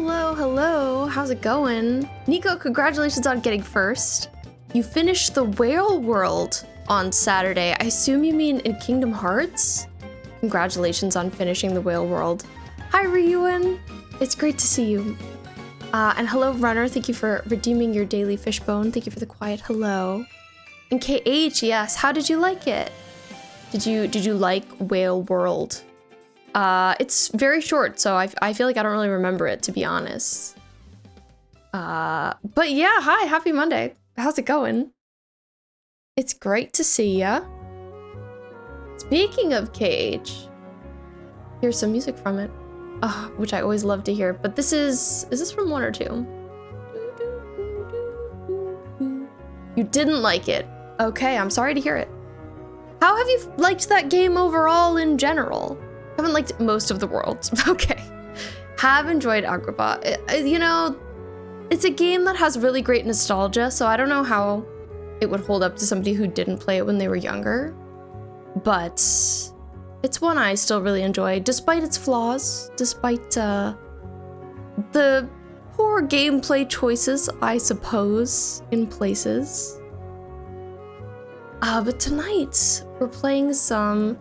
hello, hello. How's it going? Nico, congratulations on getting first. You finished the whale world on Saturday. I assume you mean in Kingdom Hearts? Congratulations on finishing the whale world. Hi, Ryuan. It's great to see you. And hello, Runner. Thank you for redeeming your daily fishbone. Thank you for the quiet hello. And KH, yes. How did you like it? Did you like Whale World? It's very short, so I feel like I don't really remember it, to be honest. But yeah, hi, happy Monday. How's it going? It's great to see ya. Speaking of KH, here's some music from it, which I always love to hear. But this is this from 1 or 2? You didn't like it. Okay, I'm sorry to hear it. How have you liked that game overall in general? Haven't liked most of the world. Okay. Have enjoyed Agrabah. You know, it's a game that has really great nostalgia, so I don't know how it would hold up to somebody who didn't play it when they were younger. But it's one I still really enjoy, despite its flaws, despite the poor gameplay choices, I suppose, in places. But tonight we're playing some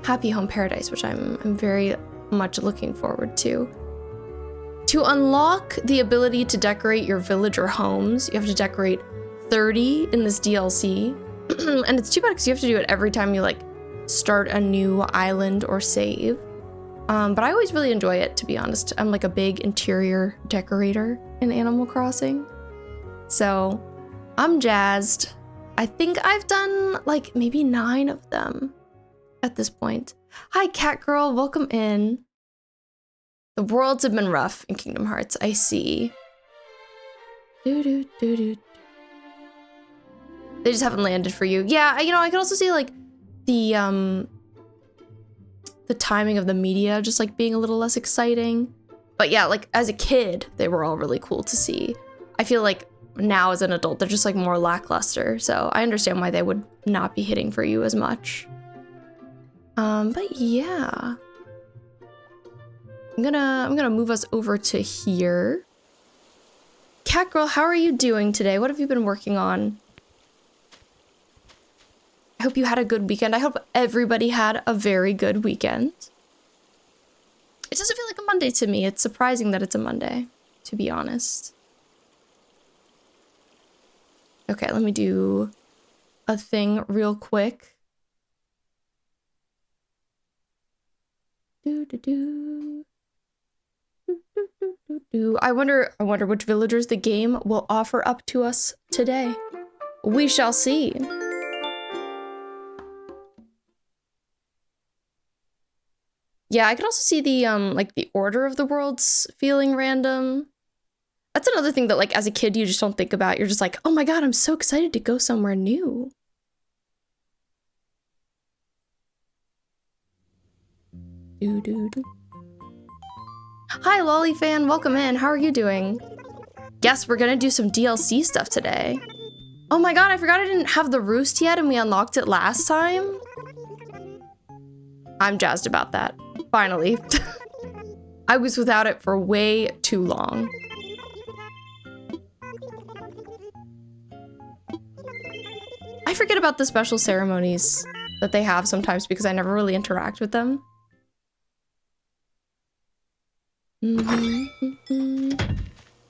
Happy Home Paradise, which I'm very much looking forward to. To unlock the ability to decorate your village or homes, you have to decorate 30 in this DLC. And it's too bad because you have to do it every time you like start a new island or save. But I always really enjoy it, to be honest. I'm like a big interior decorator in Animal Crossing. So I'm jazzed. I think I've done like maybe 9 of them at this point. Hi, Cat Girl, welcome in. The worlds have been rough in Kingdom Hearts, I see. They just haven't landed for you. Yeah, you know, I can also see like the timing of the media just like being a little less exciting. But yeah, like as a kid, they were all really cool to see. I feel like now as an adult, they're just like more lackluster. So I understand why they would not be hitting for you as much. But yeah. I'm gonna move us over to here. Cat Girl, how are you doing today? What have you been working on? I hope you had a good weekend. I hope everybody had a very good weekend. It doesn't feel like a Monday to me. It's surprising that it's a Monday, to be honest. Okay, let me do a thing real quick. I wonder which villagers the game will offer up to us today. We shall see. Yeah, I can also see the like the order of the worlds feeling random. That's another thing that like as a kid you just don't think about. You're just like, oh my god, I'm so excited to go somewhere new. Hi, Lolly fan, welcome in. How are you doing? Yes, we're gonna do some DLC stuff today. Oh my god, I forgot I didn't have the roost yet and we unlocked it last time. I'm jazzed about that. Finally. I was without it for way too long. I forget about the special ceremonies that they have sometimes because I never really interact with them.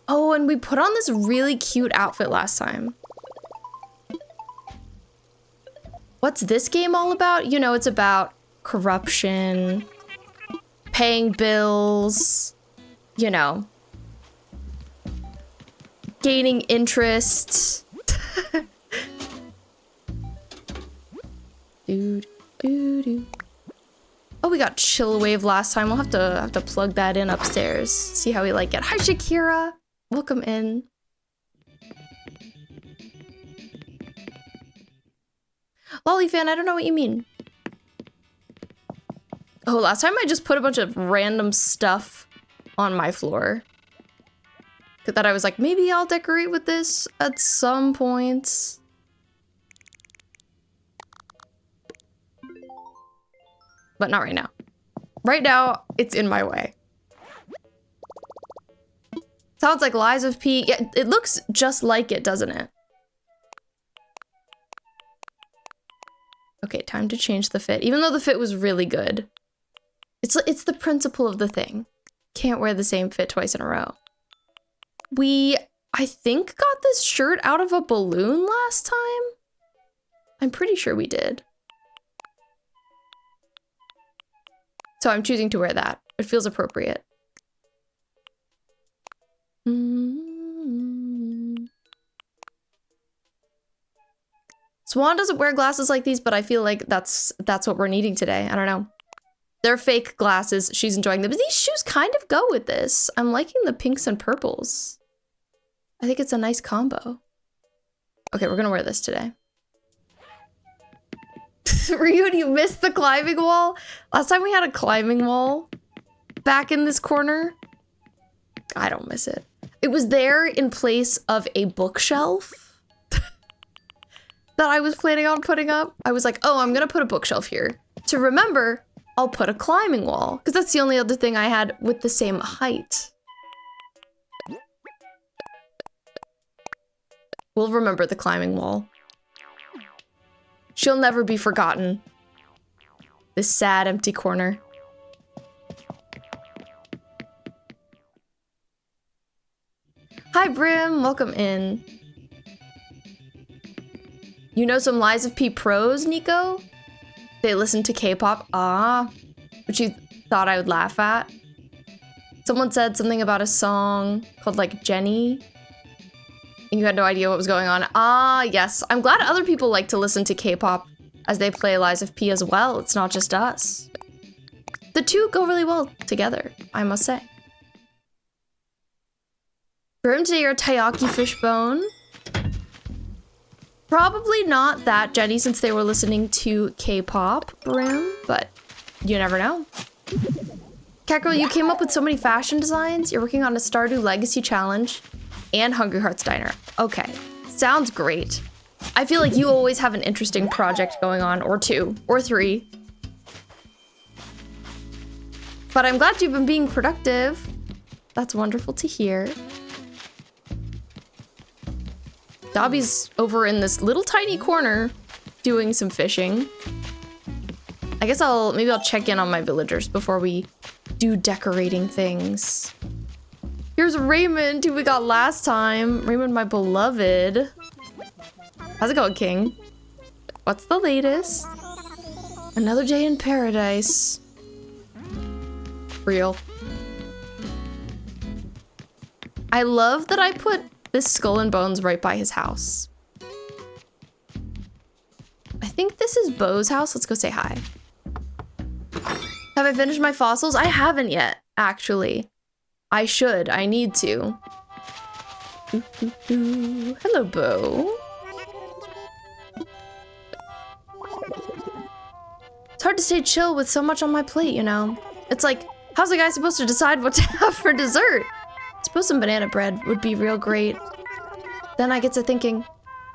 Oh, and we put on this really cute outfit last time. What's this game all about? You know, it's about corruption, paying bills, you know, gaining interest. Oh, we got Chill Wave last time. We'll have to plug that in upstairs. See how we like it. Hi, Shakira. Welcome in. Lolly fan, I don't know what you mean. Oh, last time I just put a bunch of random stuff on my floor. That I was like, maybe I'll decorate with this at some point. But not right now. Right now, it's in my way. Sounds like Lies of P. Yeah, it looks just like it, doesn't it? Okay, time to change the fit. Even though the fit was really good. It's the principle of the thing. Can't wear the same fit twice in a row. We, I think, got this shirt out of a balloon last time. I'm pretty sure we did. So I'm choosing to wear that. It feels appropriate. Swan doesn't wear glasses like these, but I feel like that's what we're needing today. I don't know. They're fake glasses. She's enjoying them. But these shoes kind of go with this. I'm liking the pinks and purples. I think it's a nice combo. Okay, we're gonna wear this today. Ryu, you missed the climbing wall? Last time we had a climbing wall back in this corner. I don't miss it. It was there in place of a bookshelf that I was planning on putting up. I was like, oh, I'm gonna put a bookshelf here. To remember, I'll put a climbing wall, because that's the only other thing I had with the same height. We'll remember the climbing wall. She'll never be forgotten. This sad, empty corner. Hi, Brim. Welcome in. You know some Lies of P pros, Nico? They listen to K-pop. Ah, which you thought I would laugh at. Someone said something about a song called like Jenny. And you had no idea what was going on. Ah, yes. I'm glad other people like to listen to K-pop as they play Lies of P as well. It's not just us. The two go really well together, I must say. Brim, today you're a Taiyaki fishbone. Probably not that Jenny since they were listening to K-pop, Brim, but you never know. Catgirl, you came up with so many fashion designs. You're working on a Stardew Legacy challenge and Hungry Hearts Diner. Okay, sounds great. I feel like you always have an interesting project going on, or two, or three. But I'm glad you've been being productive. That's wonderful to hear. Dobby's over in this little tiny corner doing some fishing. I guess maybe I'll check in on my villagers before we do decorating things. Here's Raymond, who we got last time. Raymond, my beloved. How's it going, King? What's the latest? Another day in paradise. Real. I love that I put this skull and bones right by his house. I think this is Bo's house. Let's go say hi. Have I finished my fossils? I haven't yet, actually. I should. I need to. Hello, Bo. It's hard to stay chill with so much on my plate, you know? It's like, how's a guy supposed to decide what to have for dessert? I suppose some banana bread would be real great. Then I get to thinking,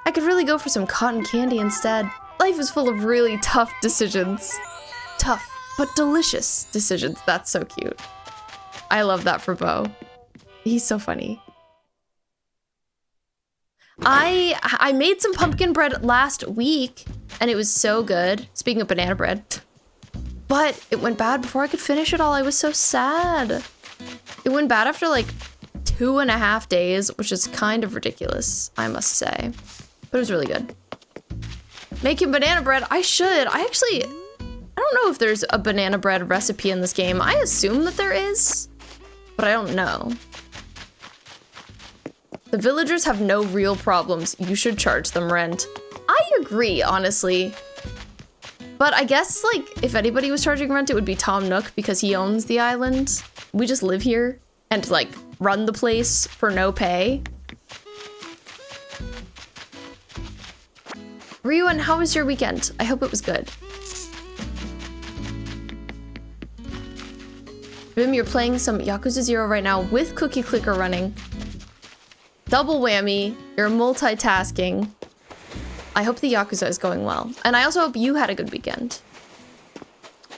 I could really go for some cotton candy instead. Life is full of really tough decisions. Tough, but delicious decisions. That's so cute. I love that for Bo. He's so funny. I made some pumpkin bread last week, and it was so good. Speaking of banana bread. But it went bad before I could finish it all. I was so sad. It went bad after like 2.5 days, which is kind of ridiculous, I must say. But it was really good. Making banana bread, I should. I don't know if there's a banana bread recipe in this game. I assume that there is, but I don't know. The villagers have no real problems. You should charge them rent. I agree, honestly. But I guess, like, if anybody was charging rent, it would be Tom Nook because he owns the island. We just live here and, like, run the place for no pay. Ryuan, how was your weekend? I hope it was good. Bim, you're playing some Yakuza 0 right now with Cookie Clicker running. Double whammy, you're multitasking. I hope the Yakuza is going well. And I also hope you had a good weekend.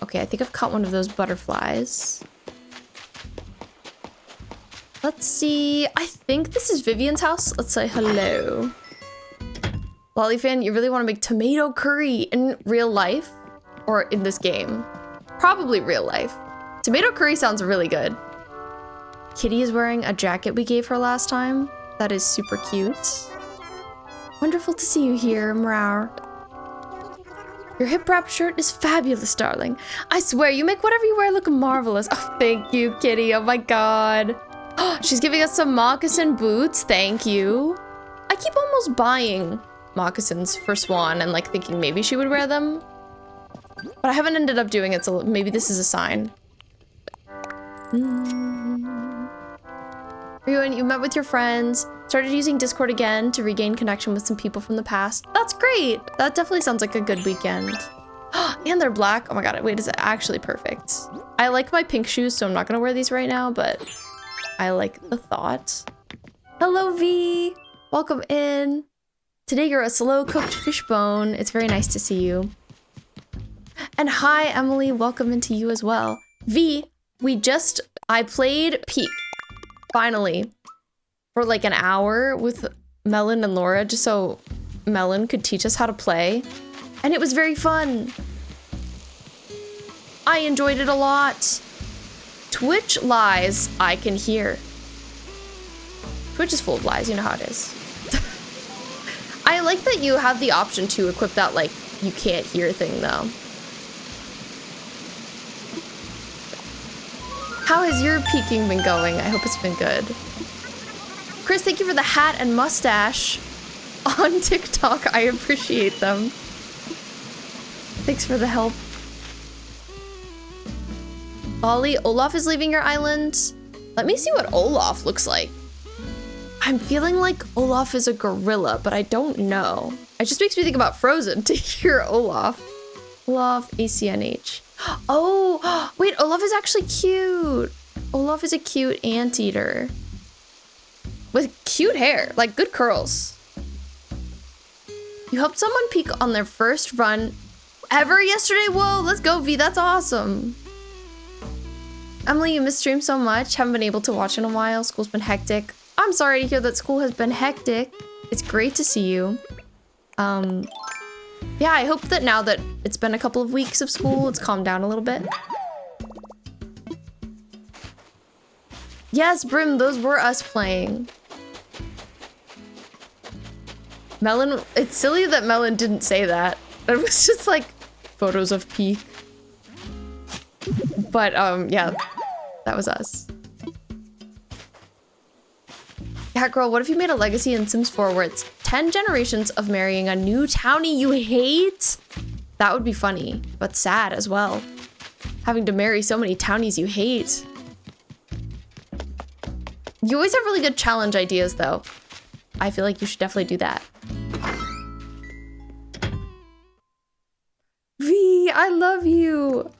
Okay, I think I've caught one of those butterflies. Let's see. I think this is Vivian's house. Let's say hello. Lollyfan, you really want to make tomato curry in real life? Or in this game? Probably real life. Tomato curry sounds really good. Kitty is wearing a jacket we gave her last time. That is super cute. Wonderful to see you here, Mrar. Your hip wrap shirt is fabulous, darling. I swear, you make whatever you wear look marvelous. Oh, thank you, Kitty. Oh my god. She's giving us some moccasin boots. Thank you. I keep almost buying moccasins for Swan and like thinking maybe she would wear them. But I haven't ended up doing it, so maybe this is a sign. Ryuan, you met with your friends, started using Discord again to regain connection with some people from the past. That's great. That definitely sounds like a good weekend. And they're black. Oh my god, wait, is it actually perfect? I like my pink shoes, so I'm not gonna wear these right now, but I like the thought. Hello, V. Welcome in. Today you're a slow-cooked fish bone. It's very nice to see you. And hi, Emily. Welcome into you as well. V, I played Peak. Finally, for like an hour with Melon and Laura, just so Melon could teach us how to play. And it was very fun. I enjoyed it a lot. Twitch lies, I can hear. Twitch is full of lies, you know how it is. I like that you have the option to equip that, like, you can't hear thing, though. How has your peeking been going? I hope it's been good. Chris, thank you for the hat and mustache on TikTok. I appreciate them. Thanks for the help. Ollie, Olaf is leaving your island. Let me see what Olaf looks like. I'm feeling like Olaf is a gorilla, but I don't know. It just makes me think about Frozen to hear Olaf. Olaf, ACNH. Oh, wait, Olaf is actually cute. Olaf is a cute anteater. With cute hair, like good curls. You helped someone peek on their first run ever yesterday? Whoa, let's go, V, that's awesome. Emily, you missed stream so much. Haven't been able to watch in a while. School's been hectic. I'm sorry to hear that school has been hectic. It's great to see you. Yeah, I hope that now that it's been a couple of weeks of school, it's calmed down a little bit. Yes, Brim, those were us playing. Melon, it's silly that Melon didn't say that. It was just like photos of Peak. But yeah, that was us. Yeah, girl, what if you made a legacy in Sims 4 where it's 10 generations of marrying a new townie you hate? That would be funny, but sad as well. Having to marry so many townies you hate. You always have really good challenge ideas, though. I feel like you should definitely do that. V, I love you.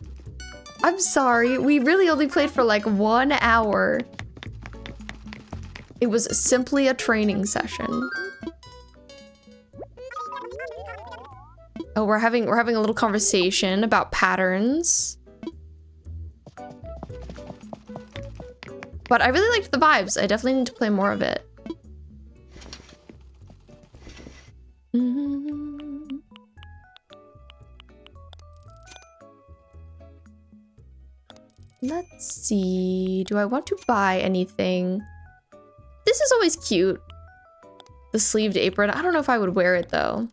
I'm sorry. We really only played for like 1 hour. It was simply a training session. Oh, we're having a little conversation about patterns. But I really liked the vibes. I definitely need to play more of it. Let's see. Do I want to buy anything? This is always cute. The sleeved apron. I don't know if I would wear it though.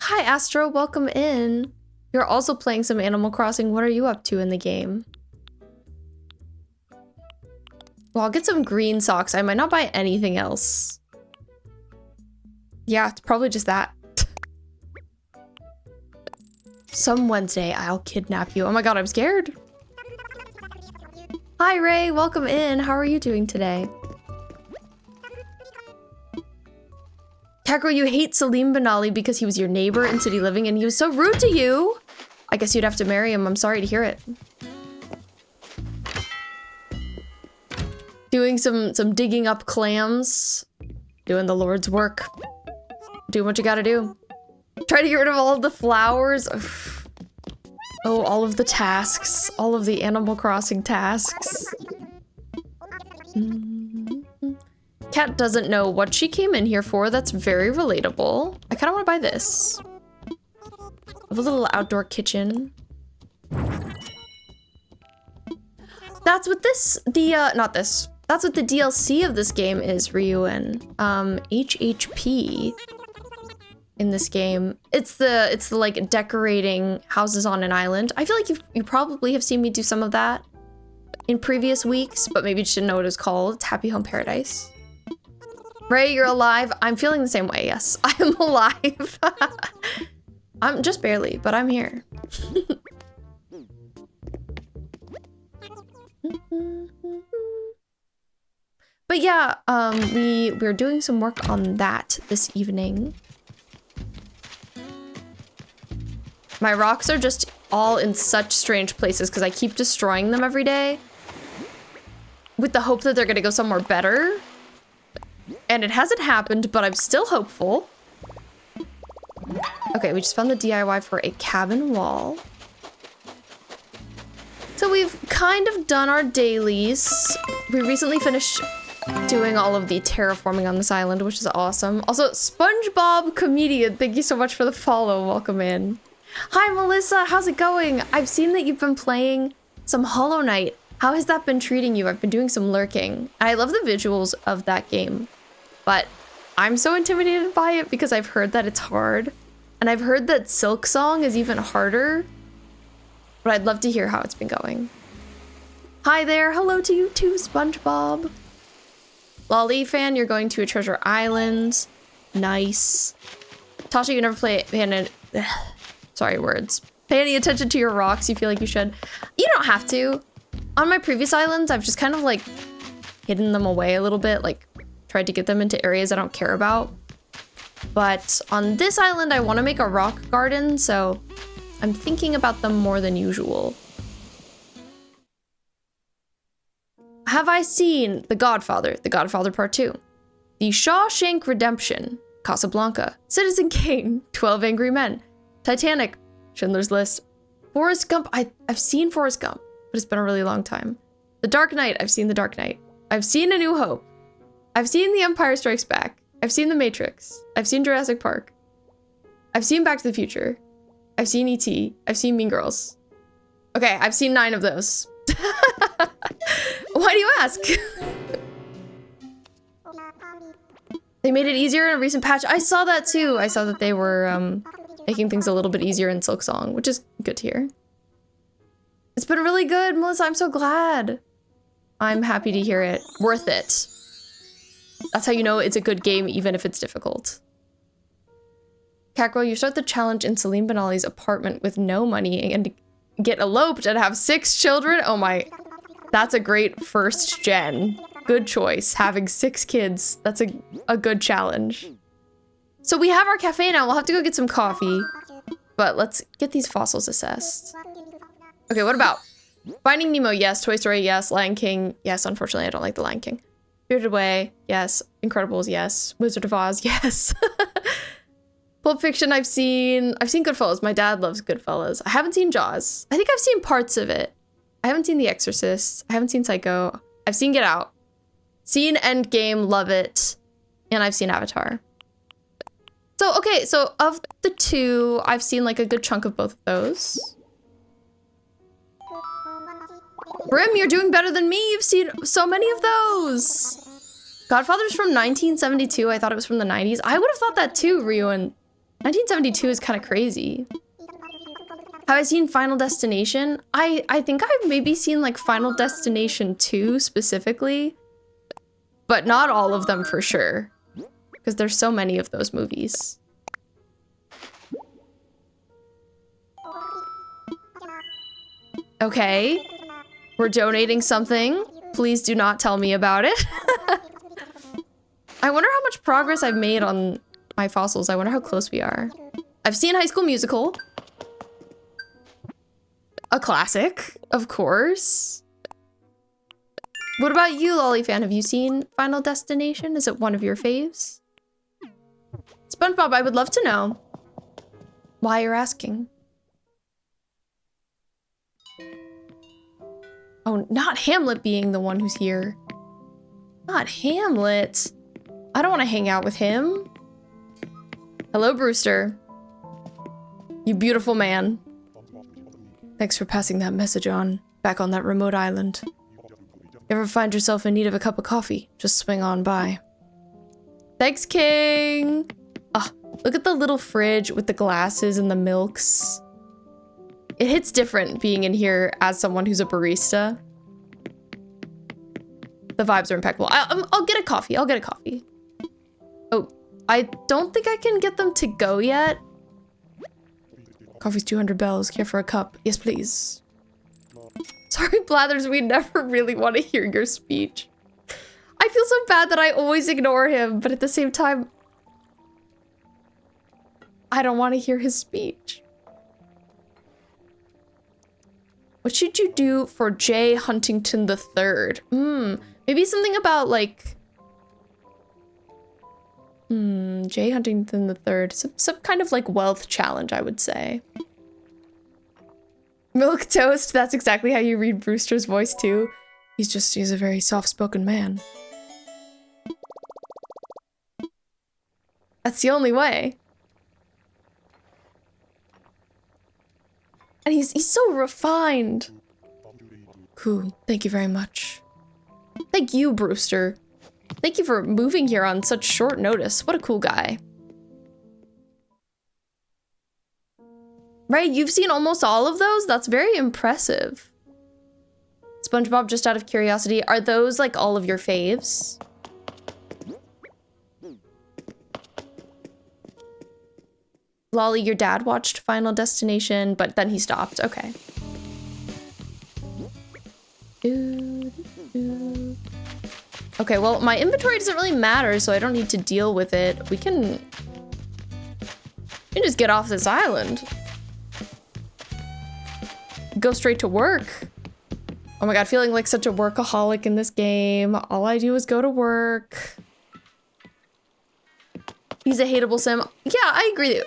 Hi, Astro. Welcome in. You're also playing some Animal Crossing. What are you up to in the game? Well, I'll get some green socks. I might not buy anything else. Yeah, it's probably just that. Some Wednesday, I'll kidnap you. Oh my god, I'm scared. Hi, Ray. Welcome in. How are you doing today? Kakro, you hate Salim Benali because he was your neighbor in City Living and he was so rude to you. I guess you'd have to marry him. I'm sorry to hear it. Doing some digging up clams. Doing the Lord's work. Do what you gotta do. Try to get rid of all of the flowers. Oh, all of the tasks. All of the Animal Crossing tasks. Cat doesn't know what she came in here for. That's very relatable. I kind of want to buy this. I have a little outdoor kitchen. That's what this, not this. That's what the DLC of this game is, Ryuen. HHP in this game. It's the like decorating houses on an island. I feel like you probably have seen me do some of that in previous weeks, but maybe you just didn't know what it was called. It's Happy Home Paradise. Ray, you're alive. I'm feeling the same way, yes. I am alive. I'm just barely, but I'm here. But yeah, we're doing some work on that this evening. My rocks are just all in such strange places because I keep destroying them every day with the hope that they're gonna go somewhere better. And it hasn't happened, but I'm still hopeful. Okay, we just found the DIY for a cabin wall. So we've kind of done our dailies. We recently finished doing all of the terraforming on this island, which is awesome. Also, SpongeBob Comedian, thank you so much for the follow. Welcome in. Hi, Melissa. How's it going? I've seen that you've been playing some Hollow Knight. How has that been treating you? I've been doing some lurking. I love the visuals of that game, but I'm so intimidated by it because I've heard that it's hard. And I've heard that Silk Song is even harder, but I'd love to hear how it's been going. Hi there. Hello to you too, SpongeBob. Lolly fan, you're going to a treasure island. Nice. Tasha, you never play sorry, words. Pay any attention to your rocks. You feel like you should. You don't have to. On my previous islands, I've just kind of like hidden them away a little bit, like tried to get them into areas I don't care about. But on this island, I want to make a rock garden, so I'm thinking about them more than usual. Have I seen The Godfather Part 2, The Shawshank Redemption, Casablanca, Citizen Kane, 12 Angry Men, Titanic, Schindler's List, Forrest Gump? I've seen Forrest Gump, but it's been a really long time. The Dark Knight, I've seen The Dark Knight. I've seen A New Hope. I've seen The Empire Strikes Back. I've seen The Matrix. I've seen Jurassic Park. I've seen Back to the Future. I've seen E.T. I've seen Mean Girls. Okay, I've seen 9 of those. Why do you ask? They made it easier in a recent patch. I saw that too. I saw that they were making things a little bit easier in Silk Song, which is good to hear. It's been really good, Melissa. I'm so glad. I'm happy to hear it. Worth it. That's how you know it's a good game, even if it's difficult. Kakro, you start the challenge in Salim Ben Ali's apartment with no money and get eloped and have 6 children. Oh my, that's a great first gen. Good choice, having 6 kids. That's a good challenge. So we have our cafe now. We'll have to go get some coffee, but let's get these fossils assessed. Okay, what about Finding Nemo? Yes. Toy Story? Yes. Lion King? Yes. Unfortunately, I don't like the Lion King. Spirited Away? Yes. Incredibles? Yes. Wizard of Oz? Yes. Pulp Fiction, I've seen Goodfellas. My dad loves Goodfellas. I haven't seen Jaws. I think I've seen parts of it. I haven't seen The Exorcist. I haven't seen Psycho. I've seen Get Out. Seen Endgame, love it. And I've seen Avatar. So, okay, so of the 2, I've seen like a good chunk of both of those. Brim, you're doing better than me. You've seen so many of those. Godfather's from 1972. I thought it was from the 90s. I would have thought that too, Ryuen. 1972 is kind of crazy. Have I seen Final Destination? I think I've maybe seen like Final Destination 2 specifically, but not all of them for sure, because there's so many of those movies. Okay, we're donating something. Please do not tell me about it. I wonder how much progress I've made on my fossils. I wonder how close we are. I've seen High School Musical. A classic, of course. What about you, Lolly fan? Have you seen Final Destination? Is it one of your faves? SpongeBob, I would love to know why you're asking. Oh, not Hamlet being the one who's here. Not Hamlet. I don't want to hang out with him. Hello, Brewster. You beautiful man. Thanks for passing that message on, back on that remote island. You ever find yourself in need of a cup of coffee, just swing on by. Thanks, King! Ah, look at the little fridge with the glasses and the milks. It hits different being in here as someone who's a barista. The vibes are impeccable. I'll get a coffee. I'll get a coffee. Oh, I don't think I can get them to go yet. Coffee's 200 bells. Care for a cup? Yes, please. Sorry, Blathers, we never really want to hear your speech. I feel so bad that I always ignore him, but at the same time, I don't want to hear his speech. What should you do for J. Huntington III? Maybe something about like... J. Huntington III. Some kind of like wealth challenge, I would say. Milk toast, that's exactly how you read Brewster's voice too. He's a very soft-spoken man. That's the only way. And he's so refined. Cool, thank you very much. Thank you, Brewster. Thank you for moving here on such short notice. What a cool guy. Right, you've seen almost all of those? That's very impressive. SpongeBob, just out of curiosity, are those like all of your faves? Lolly, your dad watched Final Destination, but then he stopped. Okay. Okay, well, my inventory doesn't really matter, so I don't need to deal with it. We can just get off this island. Go straight to work. Oh my god, feeling like such a workaholic in this game. All I do is go to work. He's a hateable sim. Yeah, I agree.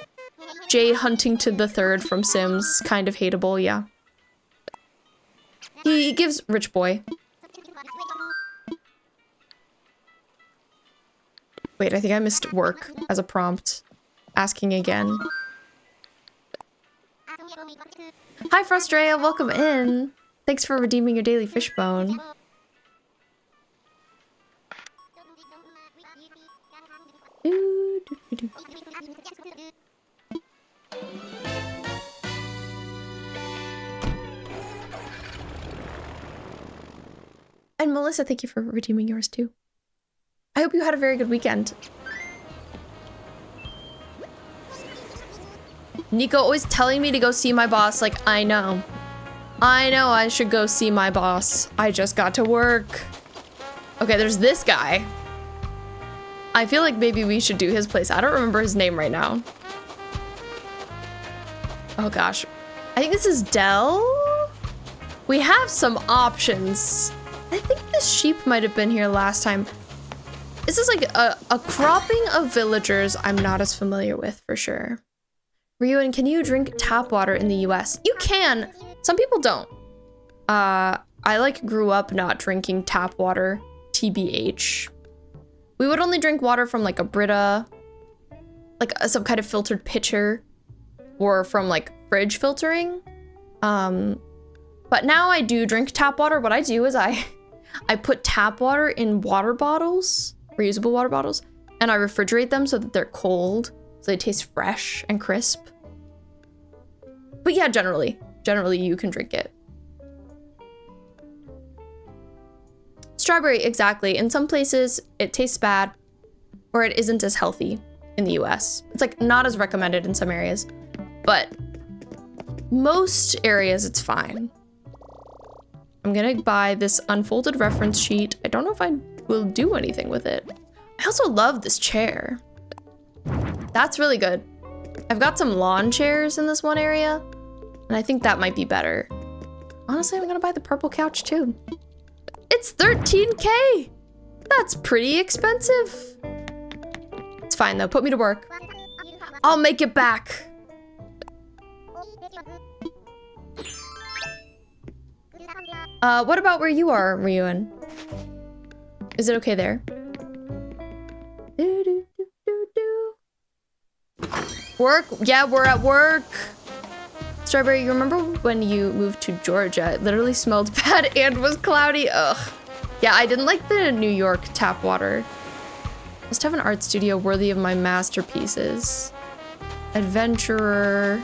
J. Huntington III from Sims, kind of hateable, yeah. He gives rich boy. Wait, I think I missed work as a prompt. Asking again. Hi, Frustrea, welcome in. Thanks for redeeming your daily fishbone. And Melissa, thank you for redeeming yours too. I hope you had a very good weekend. Nico always telling me to go see my boss, like, I know I should go see my boss. I just got to work. Okay, there's this guy. I feel like maybe we should do his place. I don't remember his name right now. Oh gosh. I think this is Dell. We have some options. I think this sheep might have been here last time. This is like a cropping of villagers I'm not as familiar with for sure. Ryuan, can you drink tap water in the US? You can. Some people don't. I like grew up not drinking tap water, TBH. We would only drink water from like a Brita, like some kind of filtered pitcher, or from like fridge filtering. But now I do drink tap water. What I do is I put tap water in water bottles, reusable water bottles, and I refrigerate them so that they're cold, so they taste fresh and crisp. But yeah, generally you can drink it. Strawberry, exactly. In some places, it tastes bad, or it isn't as healthy in the US. It's like not as recommended in some areas, but most areas it's fine. I'm gonna buy this unfolded reference sheet. I don't know if I will do anything with it. I also love this chair. That's really good. I've got some lawn chairs in this one area, and I think that might be better. Honestly, I'm gonna buy the purple couch too. It's 13K! That's pretty expensive. It's fine though, put me to work. I'll make it back. What about where you are, Ryuan? Is it okay there? Work? Yeah, we're at work. Strawberry, you remember when you moved to Georgia? It literally smelled bad and was cloudy. Ugh. Yeah, I didn't like the New York tap water. Must have an art studio worthy of my masterpieces. Adventurer.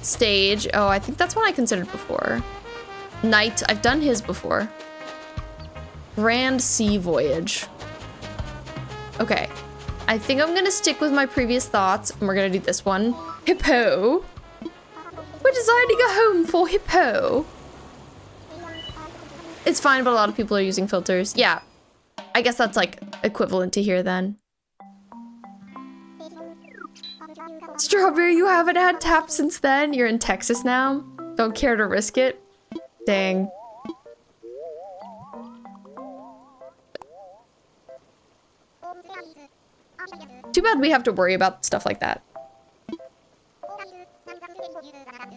Stage. Oh, I think that's one I considered before. Knight. I've done his before. Grand Sea Voyage. Okay. I think I'm gonna stick with my previous thoughts, and we're gonna do this one. Hippeux. We're designing a home for Hippeux. It's fine, but a lot of people are using filters. Yeah. I guess that's like equivalent to here then. Strawberry, you haven't had tap since then? You're in Texas now? Don't care to risk it? Dang. Too bad we have to worry about stuff like that.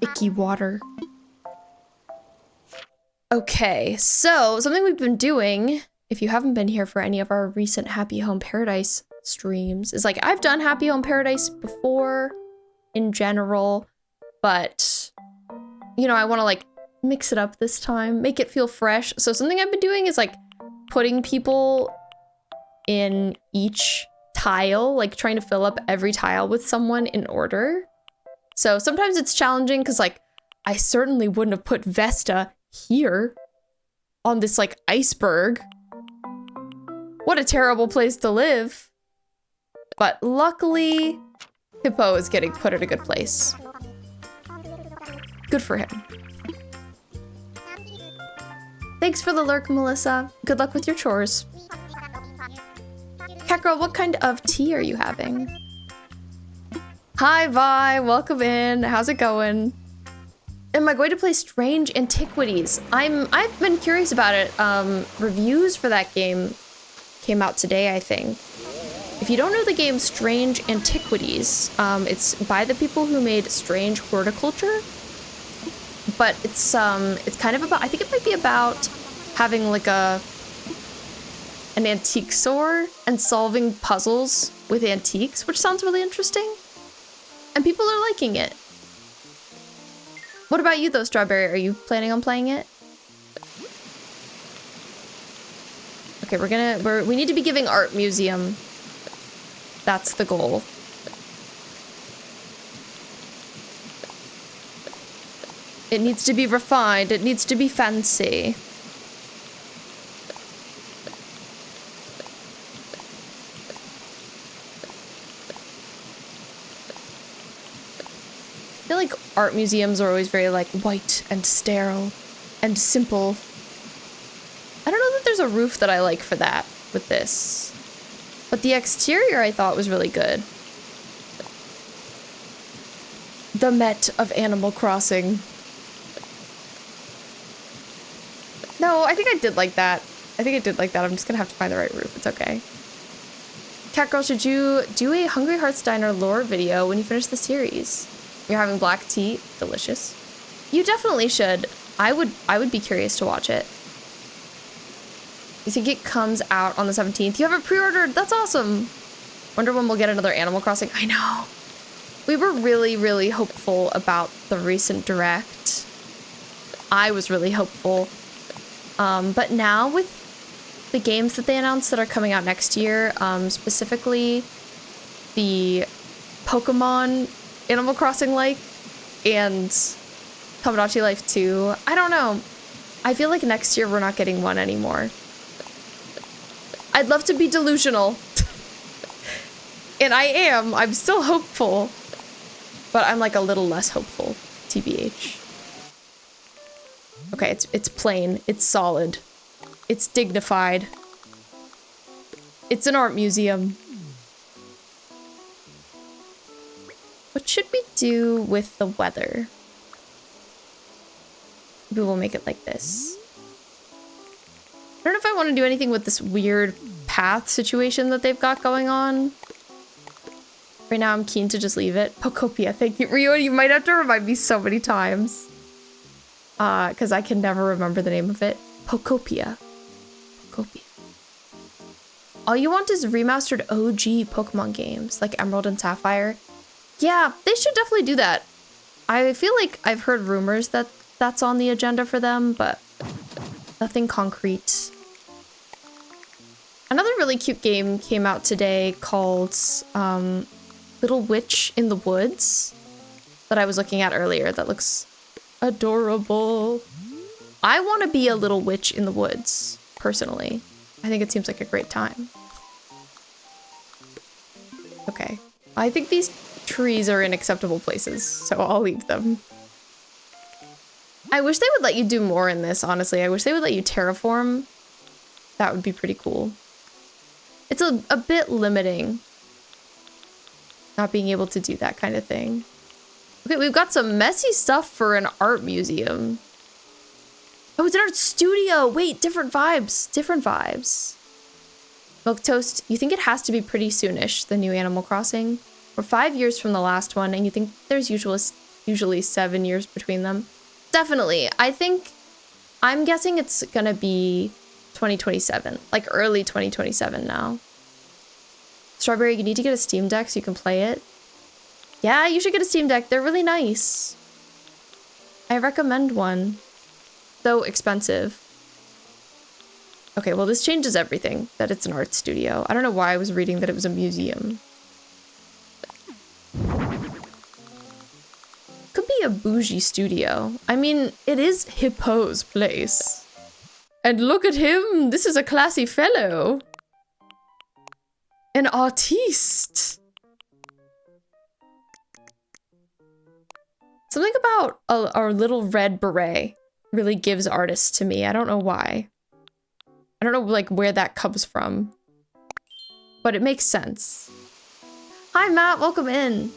Icky water. Okay, so something we've been doing, if you haven't been here for any of our recent Happy Home Paradise streams, is like, I've done Happy Home Paradise before in general, but you know, I want to like mix it up this time, make it feel fresh. So something I've been doing is like putting people in each tile, like trying to fill up every tile with someone in order. So sometimes it's challenging because like I certainly wouldn't have put Vesta here on this like iceberg. What a terrible place to live. But luckily, Hippeux is getting put in a good place. Good for him. Thanks for the lurk, Melissa. Good luck with your chores. Cat girl, what kind of tea are you having? Hi, Vi. Welcome in. How's it going? Am I going to play Strange Antiquities? I've been curious about it. Reviews for that game came out today, I think. If you don't know the game Strange Antiquities, it's by the people who made Strange Horticulture. But it's kind of about, I think it might be about having like an antique store and solving puzzles with antiques, which sounds really interesting. And people are liking it. What about you though, Strawberry? Are you planning on playing it? Okay, we need to be giving Art Museum. That's the goal. It needs to be refined. It needs to be fancy. I feel like art museums are always very like white and sterile and simple. I don't know that there's a roof that I like for that with this. But the exterior I thought was really good. The Met of Animal Crossing. No, I think I did like that. I'm just gonna have to find the right roof. It's okay. Catgirl, should you do a Hungry Hearts Diner lore video when you finish the series? You're having black tea? Delicious. You definitely should. I would be curious to watch it. You think it comes out on the 17th? You have it pre-ordered? That's awesome. Wonder when we'll get another Animal Crossing. I know. We were really, really hopeful about the recent Direct. I was really hopeful. But now with the games that they announced that are coming out next year, specifically the Pokemon Animal Crossing like and Tamagotchi Life 2, I don't know. I feel like next year we're not getting one anymore. I'd love to be delusional. And I am. I'm still hopeful. But I'm like a little less hopeful, TBH. Okay, it's plain. It's solid. It's dignified. It's an art museum. What should we do with the weather? Maybe we'll make it like this. I don't know if I want to do anything with this weird path situation that they've got going on. Right now, I'm keen to just leave it. Pocopia, thank you. Rio, you might have to remind me so many times. Because I can never remember the name of it. Pocopia. Pocopia. All you want is remastered OG Pokemon games, like Emerald and Sapphire. Yeah, they should definitely do that. I feel like I've heard rumors that that's on the agenda for them, but nothing concrete. Another really cute game came out today called Little Witch in the Woods that I was looking at earlier that looks adorable. I want to be a little witch in the woods, personally. I think it seems like a great time. Okay. I think these trees are in acceptable places, so I'll leave them. I wish they would let you do more in this, honestly. I wish they would let you terraform. That would be pretty cool. It's a bit limiting, not being able to do that kind of thing. Okay, we've got some messy stuff for an art museum. Oh, it's an art studio. Wait, different vibes. Different vibes. Milk Toast, you think it has to be pretty soonish, the new Animal Crossing? We're 5 years from the last one, and you think there's usually 7 years between them? Definitely. I'm guessing it's gonna be 2027, like early 2027 now. Strawberry, you need to get a Steam Deck so you can play it. Yeah, you should get a Steam Deck. They're really nice. I recommend one. So expensive. Okay, well, this changes everything, that it's an art studio. I don't know why I was reading that it was a museum. Could be a bougie studio. I mean, it is Hippeux's place. And look at him! This is a classy fellow! An artiste! Something about our little red beret really gives artists to me. I don't know why. I don't know, like, where that comes from. But it makes sense. Hi, Matt. Welcome in.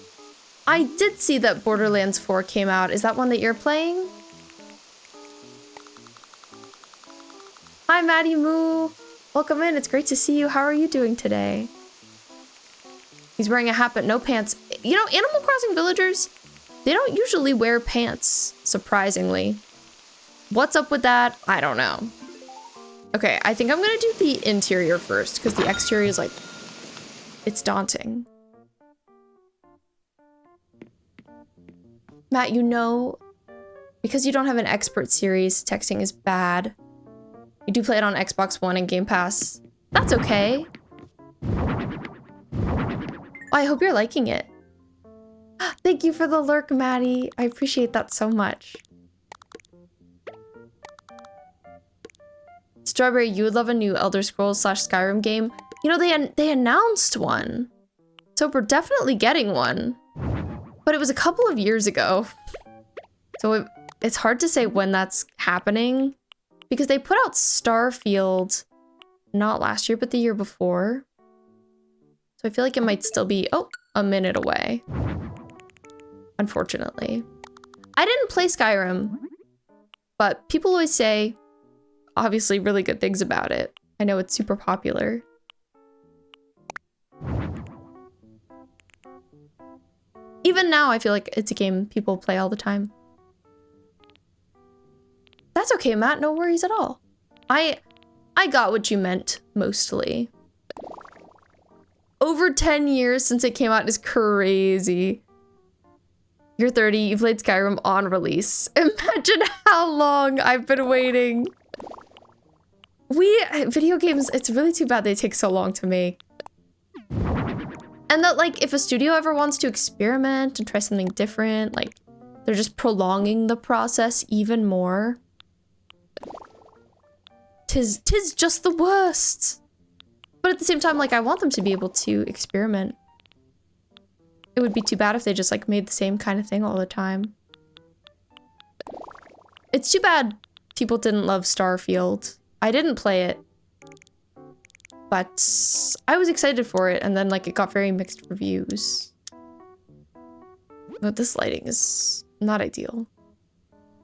I did see that Borderlands 4 came out. Is that one that you're playing? Hi, Maddie Moo. Welcome in. It's great to see you. How are you doing today? He's wearing a hat but no pants. You know, Animal Crossing villagers, they don't usually wear pants, surprisingly. What's up with that? I don't know. Okay, I think I'm gonna do the interior first, because the exterior is like, it's daunting. Matt, you know, because you don't have an expert series, texting is bad. You do play it on Xbox One and Game Pass. That's okay. I hope you're liking it. Thank you for the lurk, Maddie. I appreciate that so much. Strawberry, you would love a new Elder Scrolls / Skyrim game. You know, they announced one. So we're definitely getting one. But it was a couple of years ago. So it's hard to say when that's happening. Because they put out Starfield not last year, but the year before. So I feel like it might still be, oh, a minute away. Unfortunately. I didn't play Skyrim, but people always say, obviously, really good things about it. I know it's super popular. Even now, I feel like it's a game people play all the time. That's okay, Matt. No worries at all. I got what you meant, mostly. Over 10 years since it came out is crazy. You're 30, you played Skyrim on release. Imagine how long I've been waiting. Video games, it's really too bad they take so long to make. And that, like, if a studio ever wants to experiment and try something different, like, they're just prolonging the process even more. Tis just the worst. But at the same time, like, I want them to be able to experiment. It would be too bad if they just, like, made the same kind of thing all the time. It's too bad people didn't love Starfield. I didn't play it. But I was excited for it, and then, like, it got very mixed reviews. But this lighting is not ideal.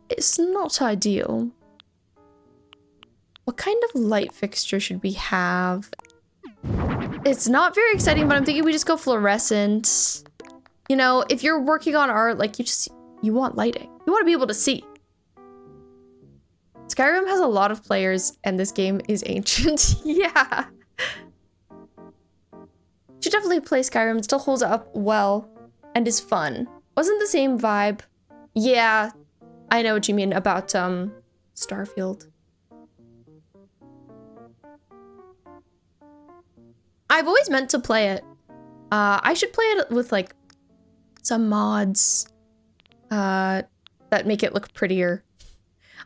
It's not ideal. What kind of light fixture should we have? It's not very exciting, but I'm thinking we just go fluorescent. You know, if you're working on art, like you want lighting. You want to be able to see. Skyrim has a lot of players and this game is ancient. Yeah. Should definitely play Skyrim. It still holds up well and is fun. Wasn't the same vibe. Yeah, I know what you mean about Starfield. I've always meant to play it. I should play it with like some mods that make it look prettier.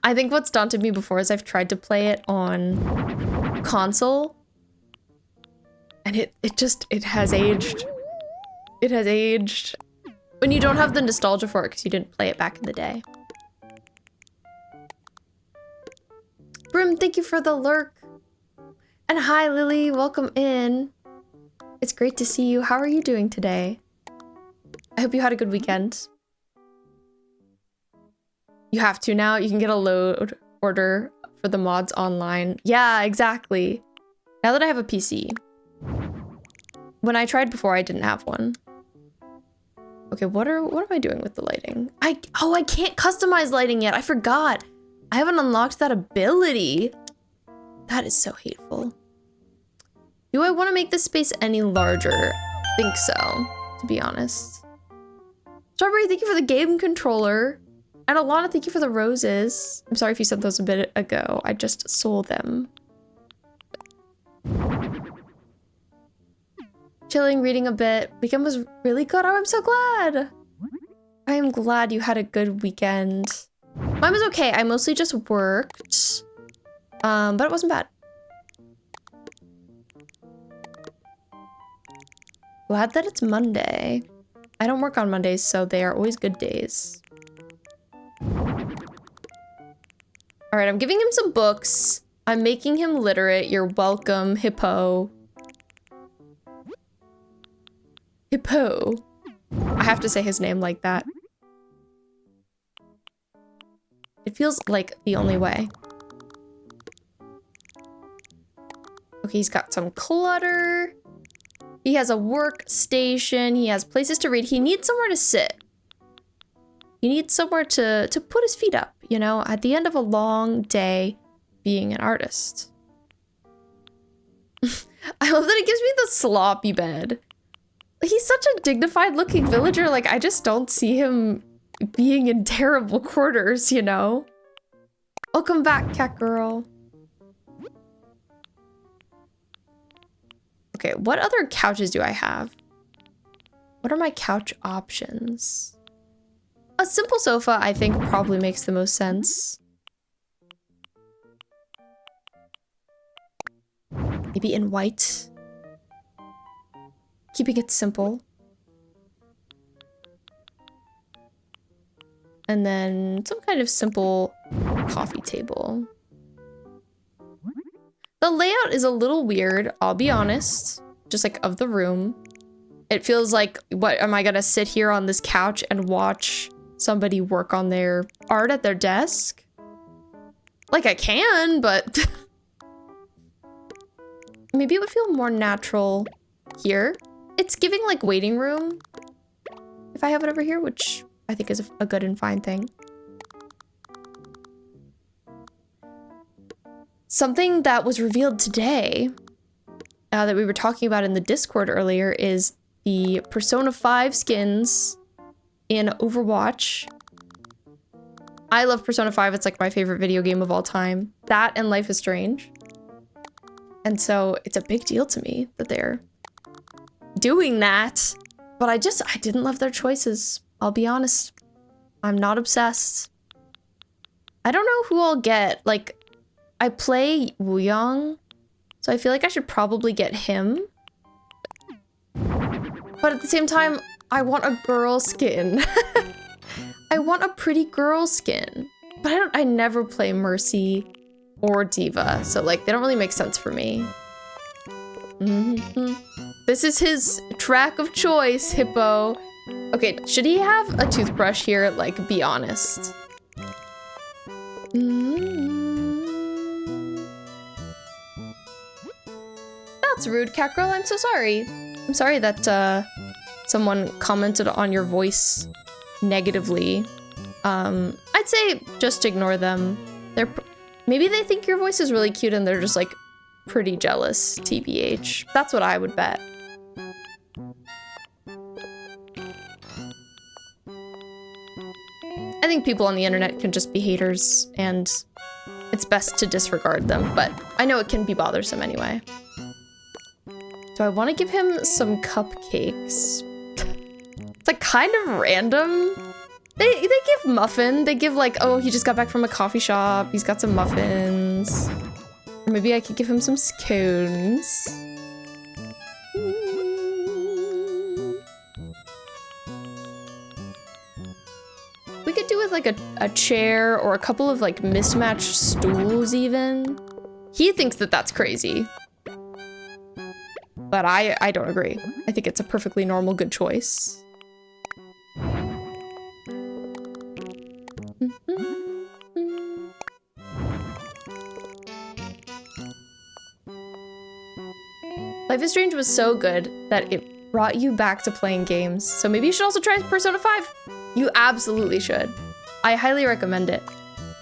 I think what's daunted me before is I've tried to play it on console and it has aged. It has aged. When you don't have the nostalgia for it because you didn't play it back in the day. Brim, thank you for the lurk. And hi, Lily, welcome in. It's great to see you. How are you doing today? I hope you had a good weekend. You have to now. You can get a load order for the mods online. Yeah, exactly. Now that I have a PC. When I tried before, I didn't have one. Okay, what am I doing with the lighting? I can't customize lighting yet. I forgot. I haven't unlocked that ability. That is so hateful. Do I want to make this space any larger? I think so, to be honest. Strawberry, thank you for the game controller. And Alana, thank you for the roses. I'm sorry if you sent those a bit ago. I just sold them. Chilling, reading a bit. Weekend was really good. Oh, I'm so glad. I am glad you had a good weekend. Mine was okay. I mostly just worked. But it wasn't bad. Glad that it's Monday. I don't work on Mondays, so they are always good days. All right, I'm giving him some books. I'm making him literate. You're welcome, Hippeux. Hippeux. I have to say his name like that. It feels like the only way. Okay, he's got some clutter. He has a workstation. He has places to read. He needs somewhere to sit. He needs somewhere to put his feet up, you know, at the end of a long day being an artist. I love that it gives me the sloppy bed. He's such a dignified looking villager. Like, I just don't see him being in terrible quarters, you know? Welcome back, cat girl. Okay, what other couches do I have? What are my couch options? A simple sofa, I think, probably makes the most sense. Maybe in white. Keeping it simple. And then some kind of simple coffee table. The layout is a little weird, I'll be honest. Just like of the room. It feels like, what, am I gonna sit here on this couch and watch somebody work on their art at their desk? Like I can, but maybe it would feel more natural here. It's giving like waiting room if I have it over here, which I think is a good and fine thing. Something that was revealed today that we were talking about in the Discord earlier is the Persona 5 skins in Overwatch. I love Persona 5. It's like my favorite video game of all time. That and Life is Strange. And so it's a big deal to me that they're doing that. But I didn't love their choices. I'll be honest. I'm not obsessed. I don't know who I'll get. Like, I play Wooyoung, so I feel like I should probably get him. But at the same time, I want a girl skin. I want a pretty girl skin. But I never play Mercy or Diva, so like they don't really make sense for me. This is his track of choice, Hippeux. Okay, should he have a toothbrush here? Like, be honest. That's rude, Cat Girl. I'm so sorry. I'm sorry that someone commented on your voice negatively. I'd say just ignore them. Maybe they think your voice is really cute and they're just like pretty jealous, TBH. That's what I would bet. I think people on the internet can just be haters, and it's best to disregard them, but I know it can be bothersome anyway. Do I want to give him some cupcakes? It's like kind of random. They give muffin. They give like, oh, he just got back from a coffee shop. He's got some muffins. Or maybe I could give him some scones. We could do with like a chair or a couple of like mismatched stools even. He thinks that that's crazy. But I don't agree. I think it's a perfectly normal, good choice. Life is Strange was so good that it brought you back to playing games. So maybe you should also try Persona 5. You absolutely should. I highly recommend it.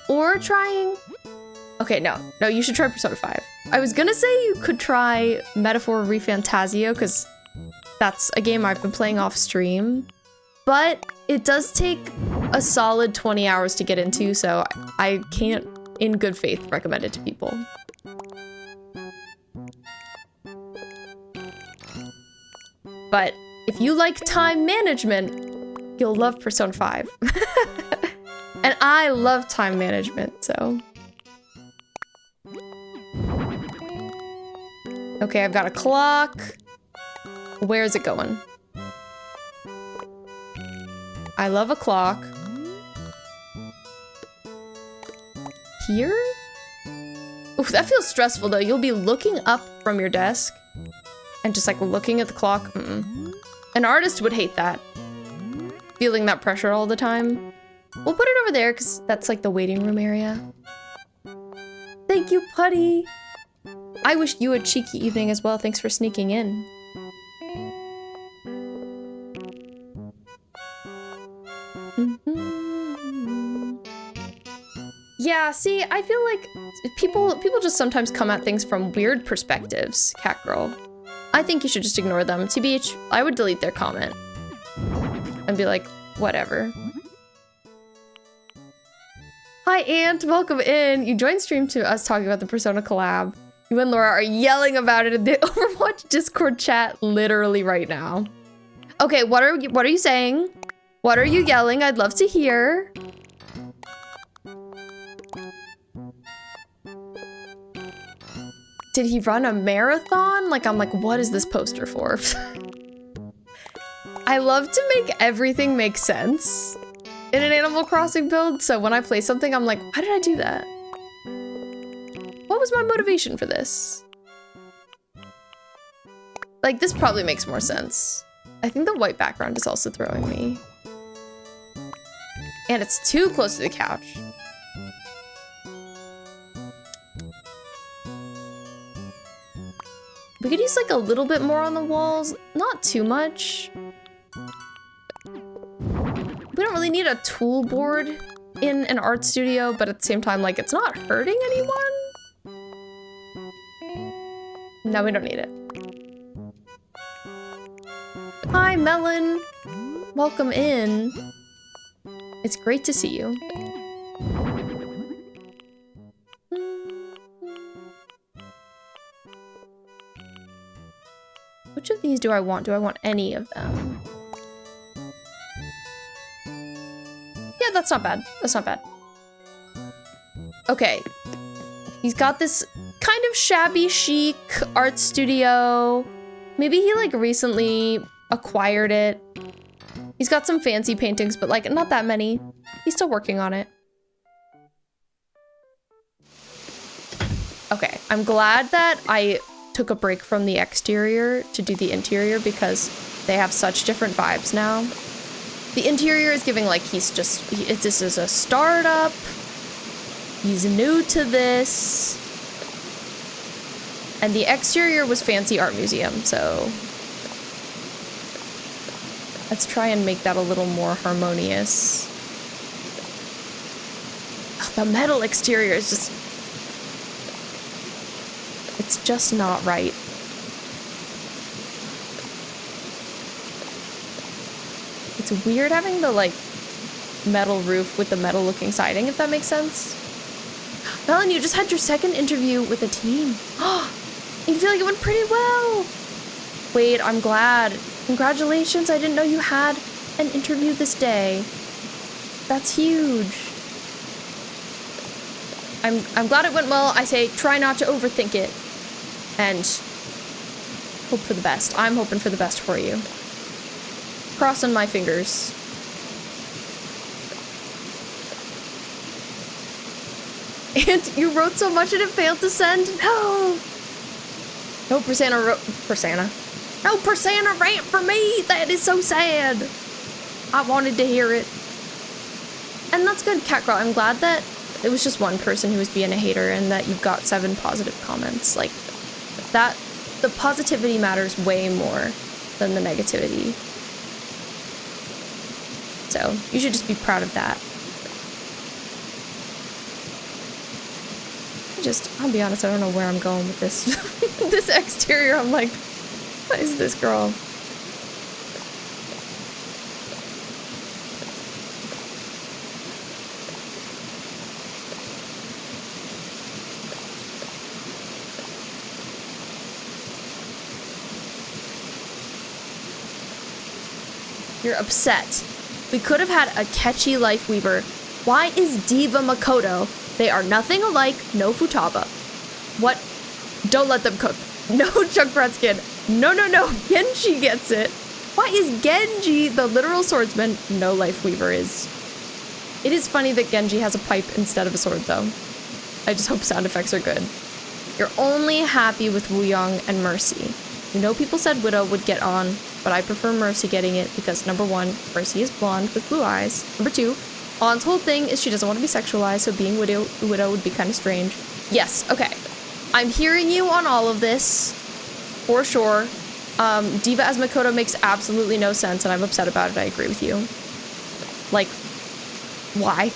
Or trying... Okay, no, you should try Persona 5. I was gonna say you could try Metaphor ReFantazio, because that's a game I've been playing off stream. But it does take a solid 20 hours to get into, so I can't, in good faith, recommend it to people. But if you like time management, you'll love Persona 5. And I love time management, so... Okay, I've got a clock. Where is it going? I love a clock. Here? Oof, that feels stressful though. You'll be looking up from your desk and just like looking at the clock. An artist would hate that. Feeling that pressure all the time. We'll put it over there because that's like the waiting room area. Thank you, Putty. I wish you a cheeky evening as well. Thanks for sneaking in. Yeah, see, I feel like people just sometimes come at things from weird perspectives, Cat Girl. I think you should just ignore them. TBH, I would delete their comment and be like, whatever. Hi, Ant. Welcome in. You joined stream to us talking about the Persona collab. You and Laura are yelling about it in the Overwatch Discord chat literally right now. Okay, what are you saying? What are you yelling? I'd love to hear. Did he run a marathon? Like, I'm like, what is this poster for? I love to make everything make sense in an Animal Crossing build, so when I play something, I'm like, why did I do that? What was my motivation for this? Like, this probably makes more sense. I think the white background is also throwing me. And it's too close to the couch. We could use like a little bit more on the walls, not too much. We don't really need a tool board in an art studio, but at the same time, like, it's not hurting anyone. No, we don't need it. Hi, Melon. Welcome in. It's great to see you. Which of these do I want? Do I want any of them? Yeah, that's not bad. That's not bad. Okay. He's got this kind of shabby chic art studio. Maybe he like recently acquired it. He's got some fancy paintings, but like not that many. He's still working on it. Okay, I'm glad that I took a break from the exterior to do the interior because they have such different vibes now. The interior is giving like this is a startup. He's new to this. And the exterior was fancy art museum, so let's try and make that a little more harmonious. Oh, the metal exterior is just, it's just not right. It's weird having the, like, metal roof with the metal looking siding, if that makes sense. Melon, you just had your second interview with a team. You feel like it went pretty well. Wait, I'm glad. Congratulations, I didn't know you had an interview this day. That's huge. I'm glad it went well. I say try not to overthink it. And hope for the best. I'm hoping for the best for you. Crossing my fingers. And you wrote so much and it failed to send? No! No Persana No Persana rant for me! That is so sad! I wanted to hear it. And that's good, Catgirl. I'm glad that it was just one person who was being a hater and that you got 7 positive comments. Like, that, the positivity matters way more than the negativity. So, you should just be proud of that. I'll be honest, I don't know where I'm going with this. This exterior, I'm like, what is this girl? You're upset. We could have had a catchy Life Weaver. Why is Diva Makoto? They are nothing alike, no Futaba. What? Don't let them cook. No Chuck Bretzkin. No, no, no. Genji gets it. Why is Genji the literal swordsman? No Life Weaver is. It is funny that Genji has a pipe instead of a sword, though. I just hope sound effects are good. You're only happy with Wooyoung and Mercy. You know people said Widow would get on, but I prefer Mercy getting it because, number 1, Mercy is blonde with blue eyes. Number 2, On's whole thing is she doesn't want to be sexualized, so being Widow would be kind of strange. Yes, okay. I'm hearing you on all of this, for sure. Diva as Makoto makes absolutely no sense, and I'm upset about it. I agree with you. Like, why?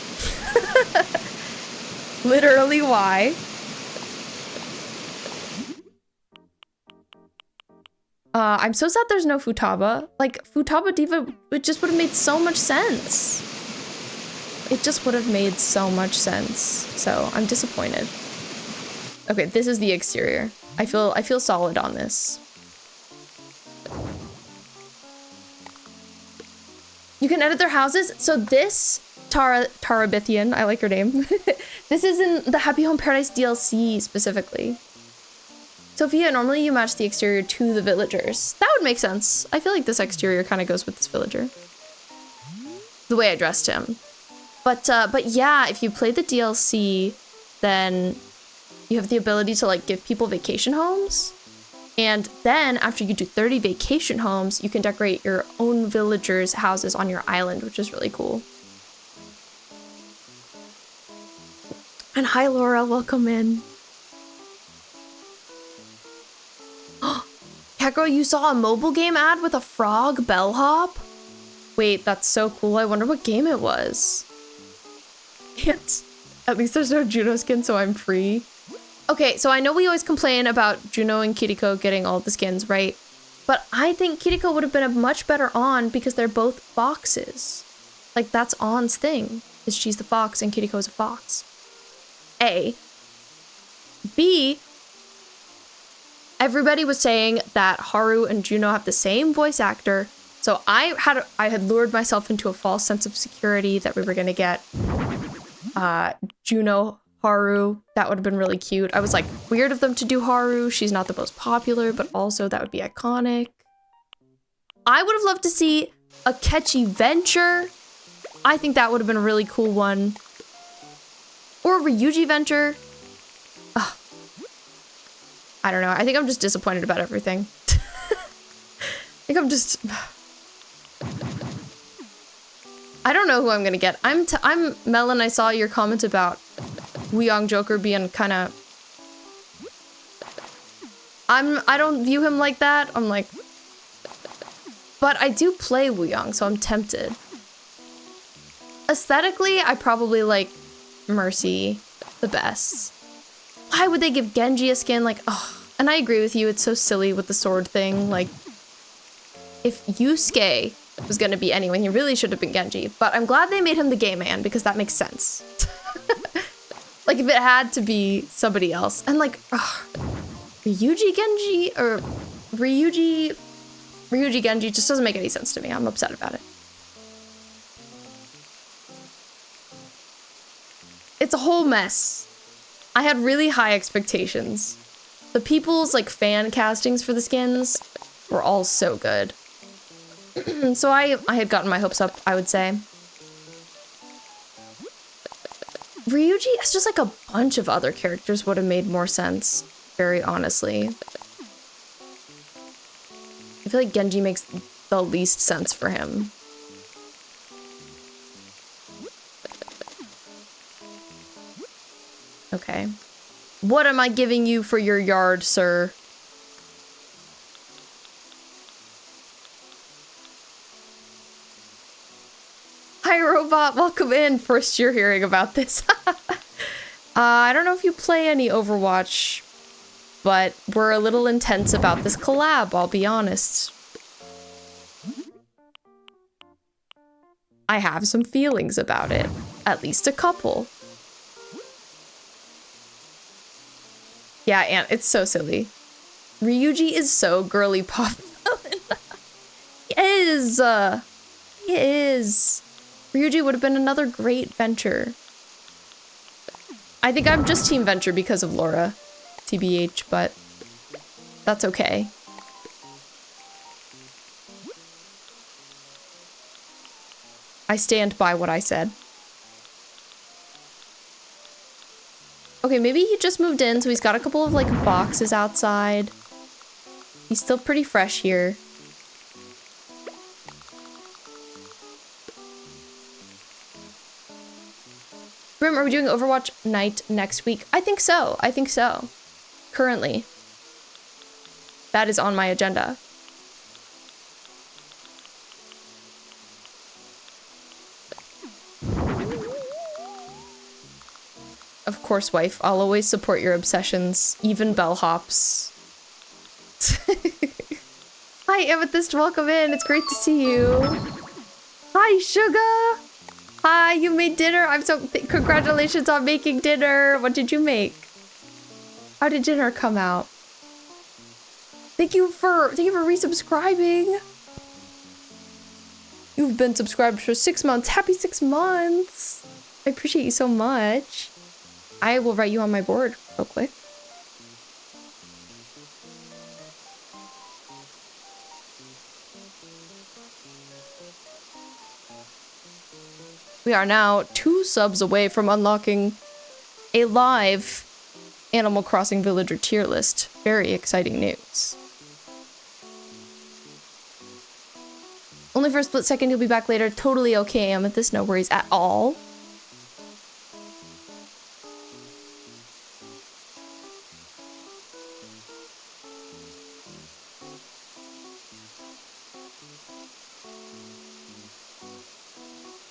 Literally, why? I'm so sad there's no Futaba. Like, Futaba Diva, it just would have made so much sense. It just would have made so much sense. So I'm disappointed. Okay, this is the exterior. I feel solid on this. You can edit their houses. So this Tarabithian, I like your name. This is in the Happy Home Paradise DLC specifically. Sophia, normally you match the exterior to the villagers. That would make sense. I feel like this exterior kind of goes with this villager. The way I dressed him. But yeah, if you play the DLC, then you have the ability to like give people vacation homes. And then after you do 30 vacation homes, you can decorate your own villagers' houses on your island, which is really cool. And hi, Laura, welcome in. Catgirl, you saw a mobile game ad with a frog bellhop? Wait, that's so cool. I wonder what game it was. At least there's no Juno skin, so I'm free. Okay, so I know we always complain about Juno and Kiriko getting all the skins, right? But I think Kiriko would have been a much better On because they're both foxes. Like, that's On's thing, is she's the fox and Kiriko's a fox. A. B. Everybody was saying that Haru and Juno have the same voice actor, so I had lured myself into a false sense of security that we were gonna get Juno, Haru. That would have been really cute. I was like, weird of them to do Haru. She's not the most popular, but also that would be iconic. I would have loved to see a catchy Venture. I think that would have been a really cool one. Or Ryuji Venture. Ugh. I don't know. I think I'm just disappointed about everything. I think I'm just... I don't know who I'm gonna get. I'm Melon. I saw your comment about Wooyoung Joker being kind of I don't view him like that. I'm like, but I do play Wuyong, so I'm tempted. Aesthetically, I probably like Mercy the best. Why would they give Genji a skin? Like, oh, and I agree with you. It's so silly with the sword thing. Like, if Yusuke was gonna be anyone, he really should have been Genji. But I'm glad they made him the gay man because that makes sense. Like, if it had to be somebody else. And like, ugh, Ryuji Genji or Ryuji Genji just doesn't make any sense to me. I'm upset about it. It's a whole mess. I had really high expectations. The people's like fan castings for the skins were all so good. So I had gotten my hopes up, I would say. Ryuji, it's just like a bunch of other characters would have made more sense, very honestly. I feel like Genji makes the least sense for him. Okay. What am I giving you for your yard, sir? Hi, robot. Welcome in. First you're hearing about this. I don't know if you play any Overwatch, but we're a little intense about this collab, I'll be honest. I have some feelings about it. At least a couple. Yeah, and it's so silly. Ryuji is so girly pop. He is. He is. Ryuji would have been another great Venture. I think I'm just Team Venture because of Laura, TBH, but that's okay. I stand by what I said. Okay, maybe he just moved in, so he's got a couple of, like, boxes outside. He's still pretty fresh here. Grim, are we doing Overwatch night next week? I think so. I think so. Currently. That is on my agenda. Of course, wife. I'll always support your obsessions, even bellhops. Hi, Amethyst. Welcome in. It's great to see you. Hi, Sugar. Hi, you made dinner. I'm so congratulations on making dinner. What did you make? How did dinner come out? Thank you for resubscribing. You've been subscribed for 6 months. Happy 6 months. I appreciate you so much. I will write you on my board real quick. We are now 2 subs away from unlocking a live Animal Crossing villager tier list. Very exciting news. Only for a split second, you'll be back later. Totally okay, Amethyst. No worries at all.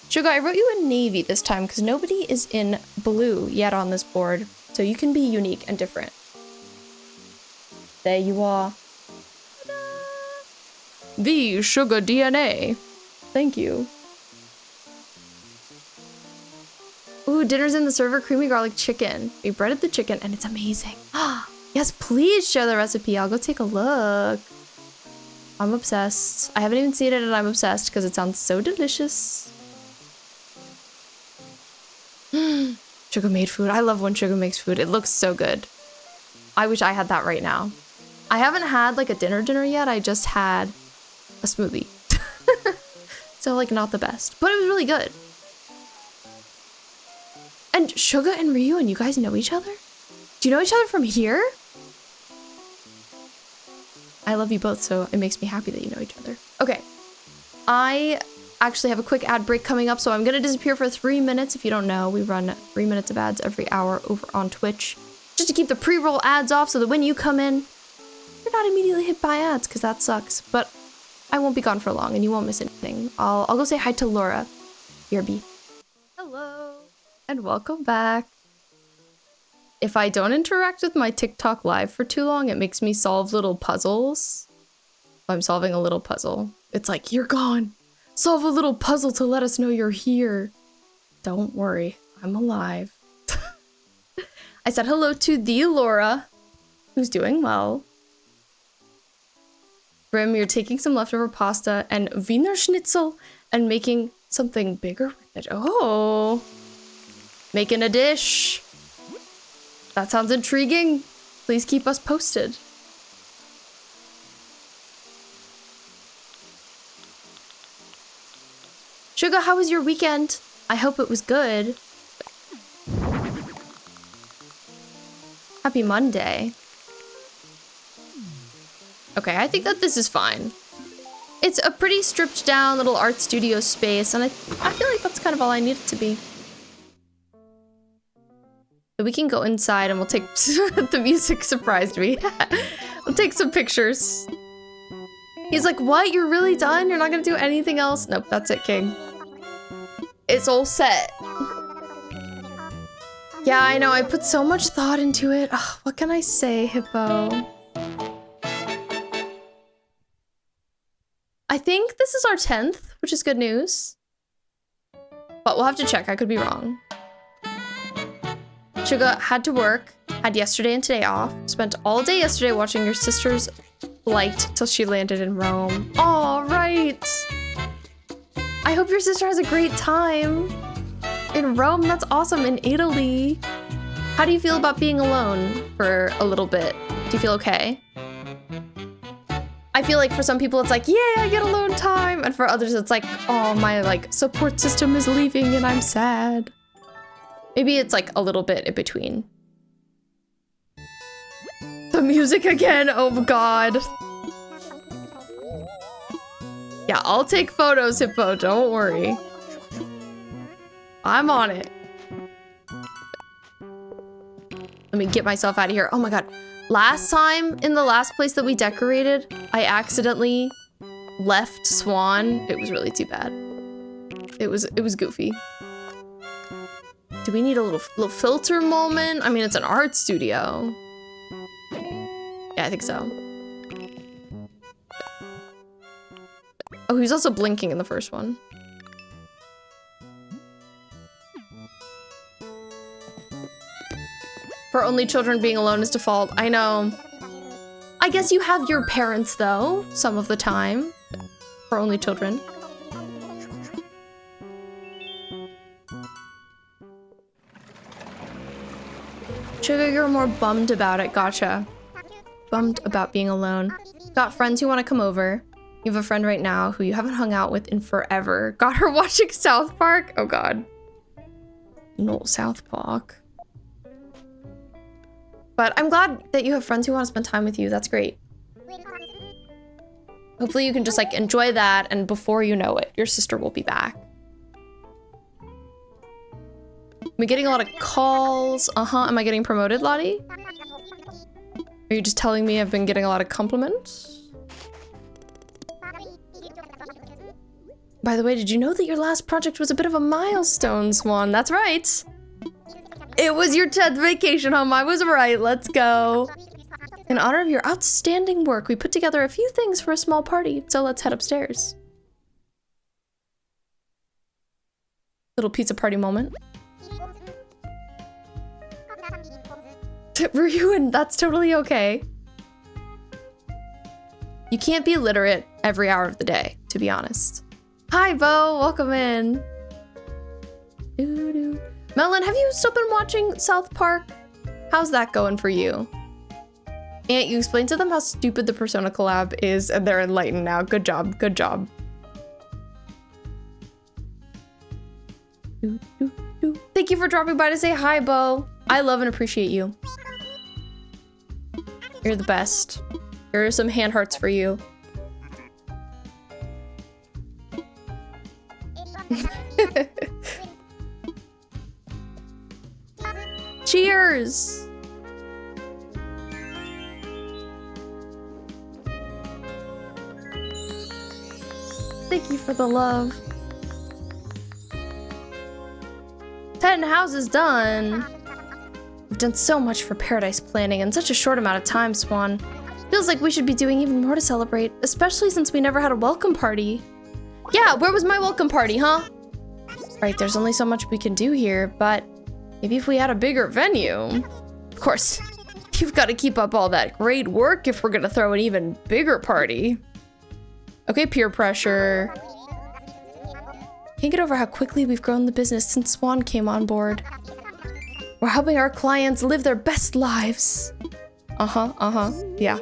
Sugar, I wrote you in navy this time because nobody is in blue yet on this board. So you can be unique and different. There you are. The Sugar DNA. Thank you. Ooh, dinner's in the server. Creamy garlic chicken. We breaded the chicken and it's amazing. Yes, please share the recipe. I'll go take a look. I'm obsessed. I haven't even seen it and I'm obsessed because it sounds so delicious. Sugar made food. I love when Sugar makes food. It looks so good. I wish I had that right now. I haven't had like a dinner yet. I just had a smoothie. So like not the best, but it was really good. And Sugar and Ryu and you guys know each other? Do you know each other from here? I love you both, so it makes me happy that you know each other. Okay. I actually have a quick ad break coming up, so I'm gonna disappear for 3 minutes. If you don't know, we run 3 minutes of ads every hour over on Twitch, just to keep the pre-roll ads off so that when you come in, you're not immediately hit by ads, because that sucks. But I won't be gone for long, and you won't miss anything. I'll go say hi to Laura. BRB. Hello, and welcome back. If I don't interact with my TikTok live for too long, it makes me solve little puzzles. I'm solving a little puzzle. It's like, you're gone. Solve a little puzzle to let us know you're here. Don't worry, I'm alive. I said hello to the Laura, who's doing well. Brim, you're taking some leftover pasta and Wiener Schnitzel and making something bigger with it. Oh, making a dish. That sounds intriguing. Please keep us posted. Sugar, how was your weekend? I hope it was good. Happy Monday. Okay, I think that this is fine. It's a pretty stripped down little art studio space, and I feel like that's kind of all I need it to be. We can go inside and we'll take... The music surprised me. We'll take some pictures. He's like, what? You're really done? You're not gonna do anything else? Nope, that's it, King. It's all set. Yeah, I know. I put so much thought into it. Ugh, what can I say, Hippeux? I think this is our 10th, which is good news. But we'll have to check. I could be wrong. Sugar had to work, had yesterday and today off, spent all day yesterday watching your sister's flight till she landed in Rome. All right. I hope your sister has a great time in Rome. That's awesome. In Italy. How do you feel about being alone for a little bit? Do you feel okay? I feel like for some people it's like, yay, I get alone time. And for others it's like, oh, my like support system is leaving and I'm sad. Maybe it's like a little bit in between. The music again, oh god. Yeah, I'll take photos, Hippeux, don't worry. I'm on it. Let me get myself out of here. Oh my god. Last time, in the last place that we decorated, I accidentally left Swan. It was really too bad. It was goofy. Do we need a little filter moment? I mean, it's an art studio. Yeah, I think so. Oh, he was also blinking in the first one. For only children, being alone is default. I know. I guess you have your parents, though, some of the time. For only children. Sugar, you're more bummed about it. Gotcha. Bummed about being alone. Got friends who want to come over. You have a friend right now who you haven't hung out with in forever. Got her watching South Park? Oh, God. No, South Park. But I'm glad that you have friends who want to spend time with you. That's great. Hopefully you can just like enjoy that, and before you know it, your sister will be back. Am I getting a lot of calls? Am I getting promoted, Lottie? Are you just telling me I've been getting a lot of compliments? By the way, did you know that your last project was a bit of a milestone, Swan? That's right. It was your 10th vacation home. I was right. Let's go. In honor of your outstanding work, we put together a few things for a small party. So let's head upstairs. Little pizza party moment. Were you in? That's totally okay. You can't be literate every hour of the day, to be honest. Hi, Bo. Welcome in. Doo-doo. Melon, have you still been watching South Park? How's that going for you? Aunt, you explained to them how stupid the Persona collab is, and they're enlightened now. Good job. Good job. Thank you for dropping by to say hi, Bo. I love and appreciate you. You're the best. Here are some hand hearts for you. Cheers! for the love. 10 houses done. We've done so much for paradise planning in such a short amount of time, Swan. Feels like we should be doing even more to celebrate, especially since we never had a welcome party. Yeah, where was my welcome party, huh? Right, there's only so much we can do here, but maybe if we had a bigger venue. Of course, you've got to keep up all that great work if we're gonna throw an even bigger party. Okay, peer pressure. Can't get over how quickly we've grown the business since Swan came on board. We're helping our clients live their best lives. Yeah.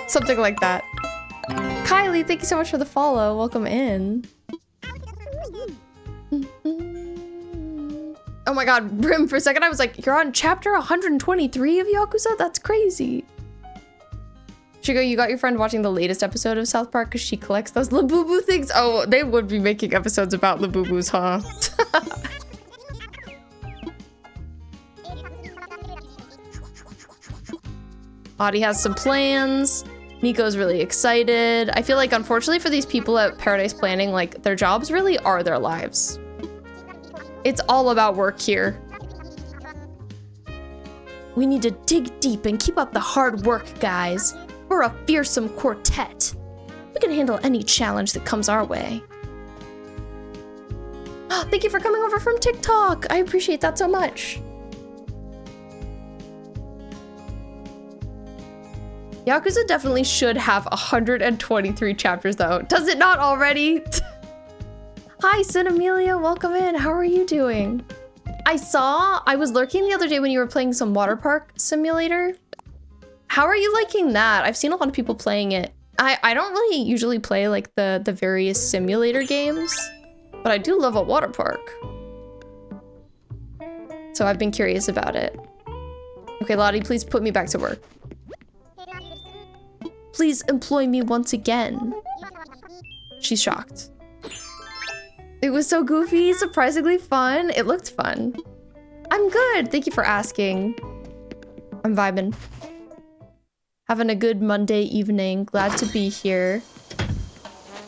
Something like that. Kylie, thank you so much for the follow. Welcome in. Oh my god, Brim, for a second I was like, you're on chapter 123 of Yakuza? That's crazy. Shigo, you got your friend watching the latest episode of South Park because she collects those Labubu things? Oh, they would be making episodes about Labubus, huh? Audie has some plans. Nico's really excited. I feel like, unfortunately for these people at Paradise Planning, like, their jobs really are their lives. It's all about work here. We need to dig deep and keep up the hard work, guys. We're a fearsome quartet. We can handle any challenge that comes our way. Oh, thank you for coming over from TikTok. I appreciate that so much. Yakuza definitely should have 123 chapters though. Does it not already? Hi, Sin Amelia, welcome in. How are you doing? I was lurking the other day when you were playing some water park simulator. How are you liking that? I've seen a lot of people playing it. I don't really usually play like the various simulator games, but I do love a water park. So I've been curious about it. Okay, Lottie, please put me back to work. Please employ me once again. She's shocked. It was so goofy, surprisingly fun. It looked fun. I'm good. Thank you for asking. I'm vibing. Having a good Monday evening. Glad to be here.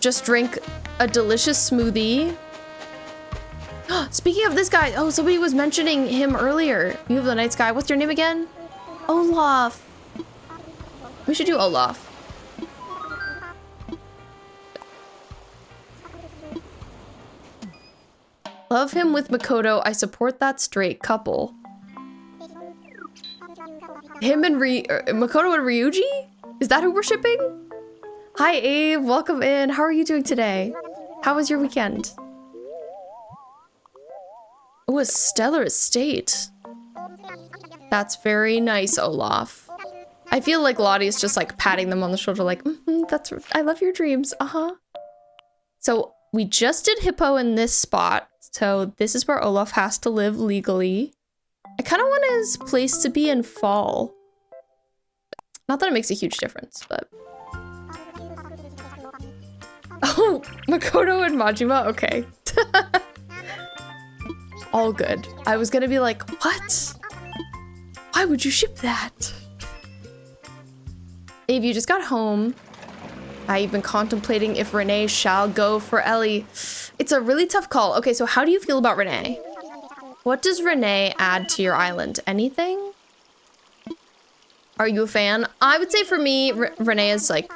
Just drank a delicious smoothie. Speaking of this guy, oh, somebody was mentioning him earlier. You have the night sky. What's your name again? Olaf. We should do Olaf. Love him with Makoto. I support that straight couple. Him and Makoto and Ryuji? Is that who we're shipping? Hi, Abe. Welcome in. How are you doing today? How was your weekend? Oh, a stellar estate. That's very nice, Olaf. I feel like Lottie's just like patting them on the shoulder like, I love your dreams. So we just did Hippeux in this spot. So this is where Olaf has to live legally. I kind of want his place to be in fall. Not that it makes a huge difference, but... Oh, Makoto and Majima? Okay. All good. I was gonna be like, what? Why would you ship that? Abe, you just got home. I've been contemplating if Renee shall go for Ellie. It's a really tough call. Okay, so how do you feel about Renee? What does Renee add to your island? Anything? Are you a fan? I would say for me, Renee is like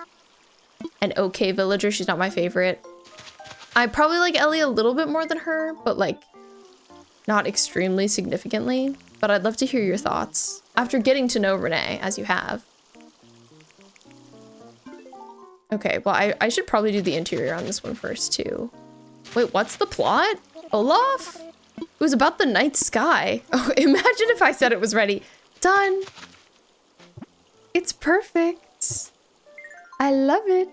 an okay villager. She's not my favorite. I probably like Ellie a little bit more than her, but like not extremely significantly. But I'd love to hear your thoughts after getting to know Renee as you have. Okay, well, I should probably do the interior on this one first too. Wait, what's the plot? Olaf? It was about the night sky. Oh, imagine if I said it was ready. Done. It's perfect. I love it.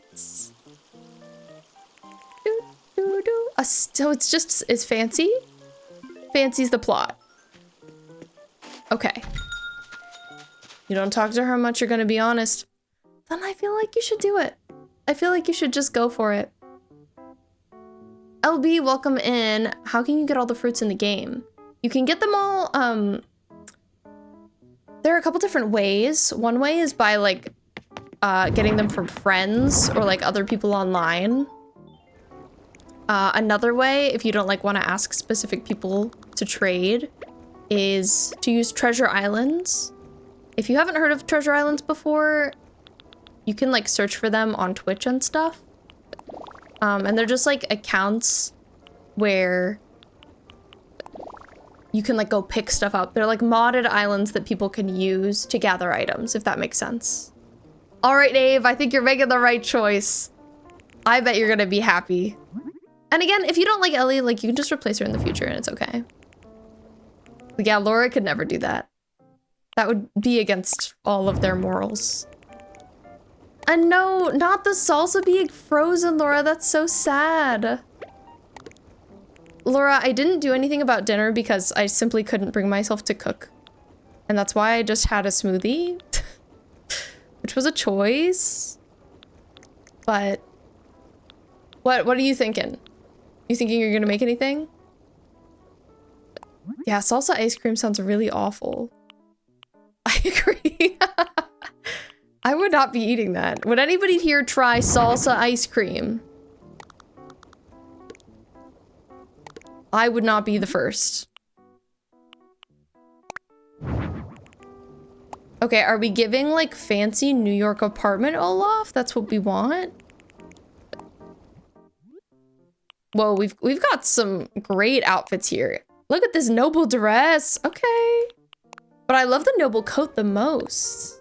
So it's just, it's fancy? Fancy's the plot. Okay. You don't talk to her much, you're gonna be honest. Then I feel like you should do it. I feel like you should just go for it. LB, welcome in. How can you get all the fruits in the game? You can get them all, there are a couple different ways. One way is by like, getting them from friends or like other people online. Another way, if you don't like want to ask specific people to trade, is to use treasure islands. If you haven't heard of treasure islands before, you can like search for them on Twitch and stuff. And they're just like accounts where you can like go pick stuff up. They're like modded islands that people can use to gather items, if that makes sense. All right, Dave, I think you're making the right choice. I bet you're gonna be happy. And again, if you don't like Ellie, like you can just replace her in the future and it's okay. But yeah, Laura could never do that. That would be against all of their morals. And no, not the salsa being frozen, Laura. That's so sad. Laura, I didn't do anything about dinner because I simply couldn't bring myself to cook. And that's why I just had a smoothie, which was a choice. But what are you thinking? You thinking you're gonna make anything? Yeah, salsa ice cream sounds really awful. I agree. I would not be eating that. Would anybody here try salsa ice cream? I would not be the first. Okay, are we giving like fancy New York apartment Olaf? That's what we want? Whoa, we've got some great outfits here. Look at this noble dress. Okay. But I love the noble coat the most.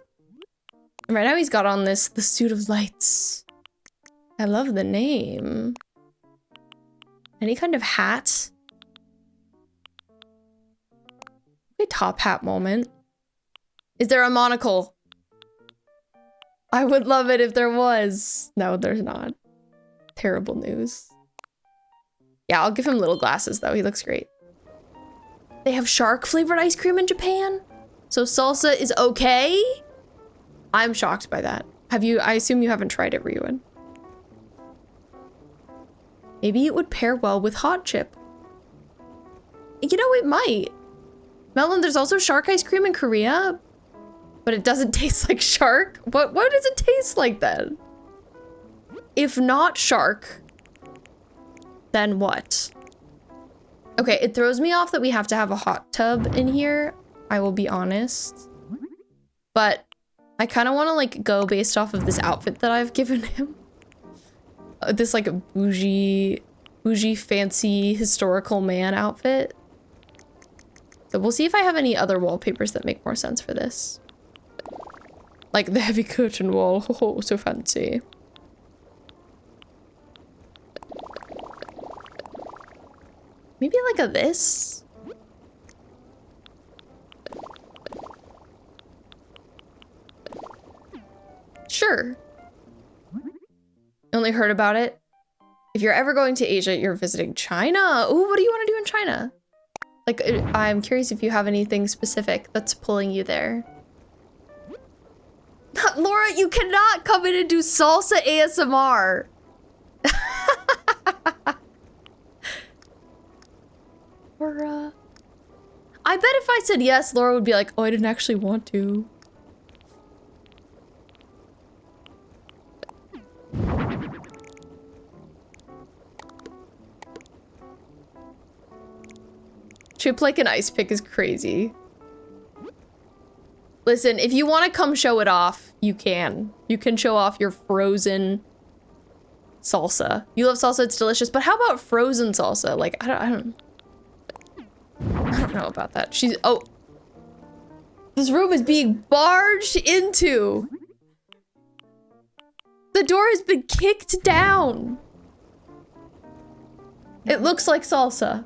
And right now he's got on the suit of lights. I love the name. Any kind of hat? A top hat moment. Is there a monocle? I would love it if there was. No, there's not. Terrible news. Yeah, I'll give him little glasses though. He looks great. They have shark flavored ice cream in Japan? So salsa is okay? I'm shocked by that. Have you? I assume you haven't tried it, Ryuin. Maybe it would pair well with hot chip. You know, it might. Melon, there's also shark ice cream in Korea, but it doesn't taste like shark. What does it taste like then? If not shark, then what? Okay, it throws me off that we have to have a hot tub in here. I will be honest. But I kind of want to like go based off of this outfit that I've given him. This like bougie fancy historical man outfit. So we'll see if I have any other wallpapers that make more sense for this. Like the heavy curtain wall. Oh, so fancy. Maybe like a this? Sure. Only heard about it. If you're ever going to Asia, you're visiting China. Ooh, what do you want to do in China? Like, I'm curious if you have anything specific that's pulling you there. Laura, you cannot come in and do salsa ASMR. Laura. I bet if I said yes, Laura would be like, oh, I didn't actually want to. Chip like an ice pick is crazy. Listen, if you want to come show it off, you can. You can show off your frozen salsa. You love salsa, it's delicious, but how about frozen salsa? Like, I don't know about that. Oh. This room is being barged into. The door has been kicked down. It looks like salsa.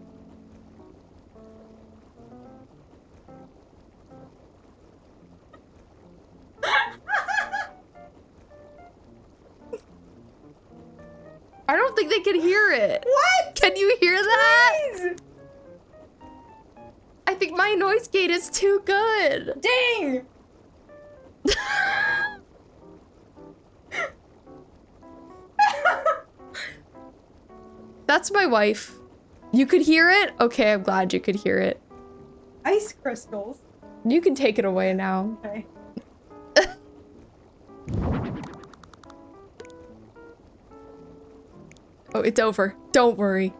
I don't think they can hear it. What? Can you hear that? Please. I think my noise gate is too good. Dang. That's my wife. You could hear it? Okay, I'm glad you could hear it. Ice crystals. You can take it away now. Okay. Oh, it's over. Don't worry.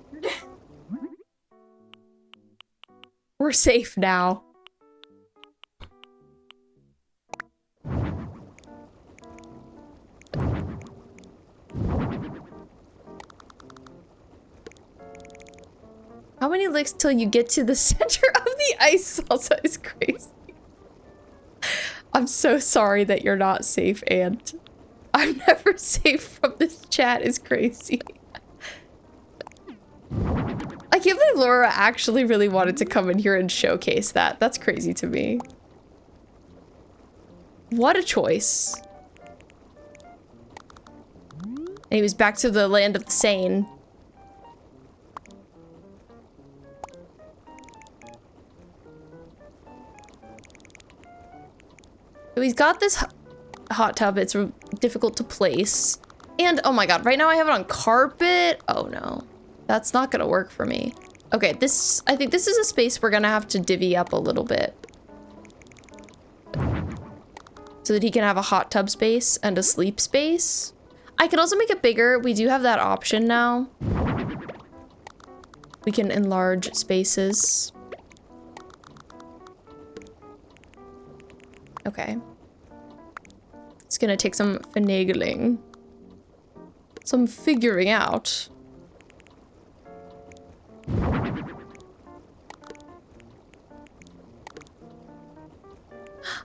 We're safe now. How many licks till you get to the center of the ice salsa is crazy. I'm so sorry that you're not safe, Ant. I'm never safe from this chat is crazy. I can't believe Laura actually really wanted to come in here and showcase that. That's crazy to me. What a choice. Anyways, back to the land of the sane. So he's got this hot tub. It's difficult to place. And, oh my god, right now I have it on carpet. Oh no, that's not gonna work for me. Okay, I think this is a space we're gonna have to divvy up a little bit. So that he can have a hot tub space and a sleep space. I can also make it bigger. We do have that option now. We can enlarge spaces. Okay. It's gonna take some finagling. Some figuring out.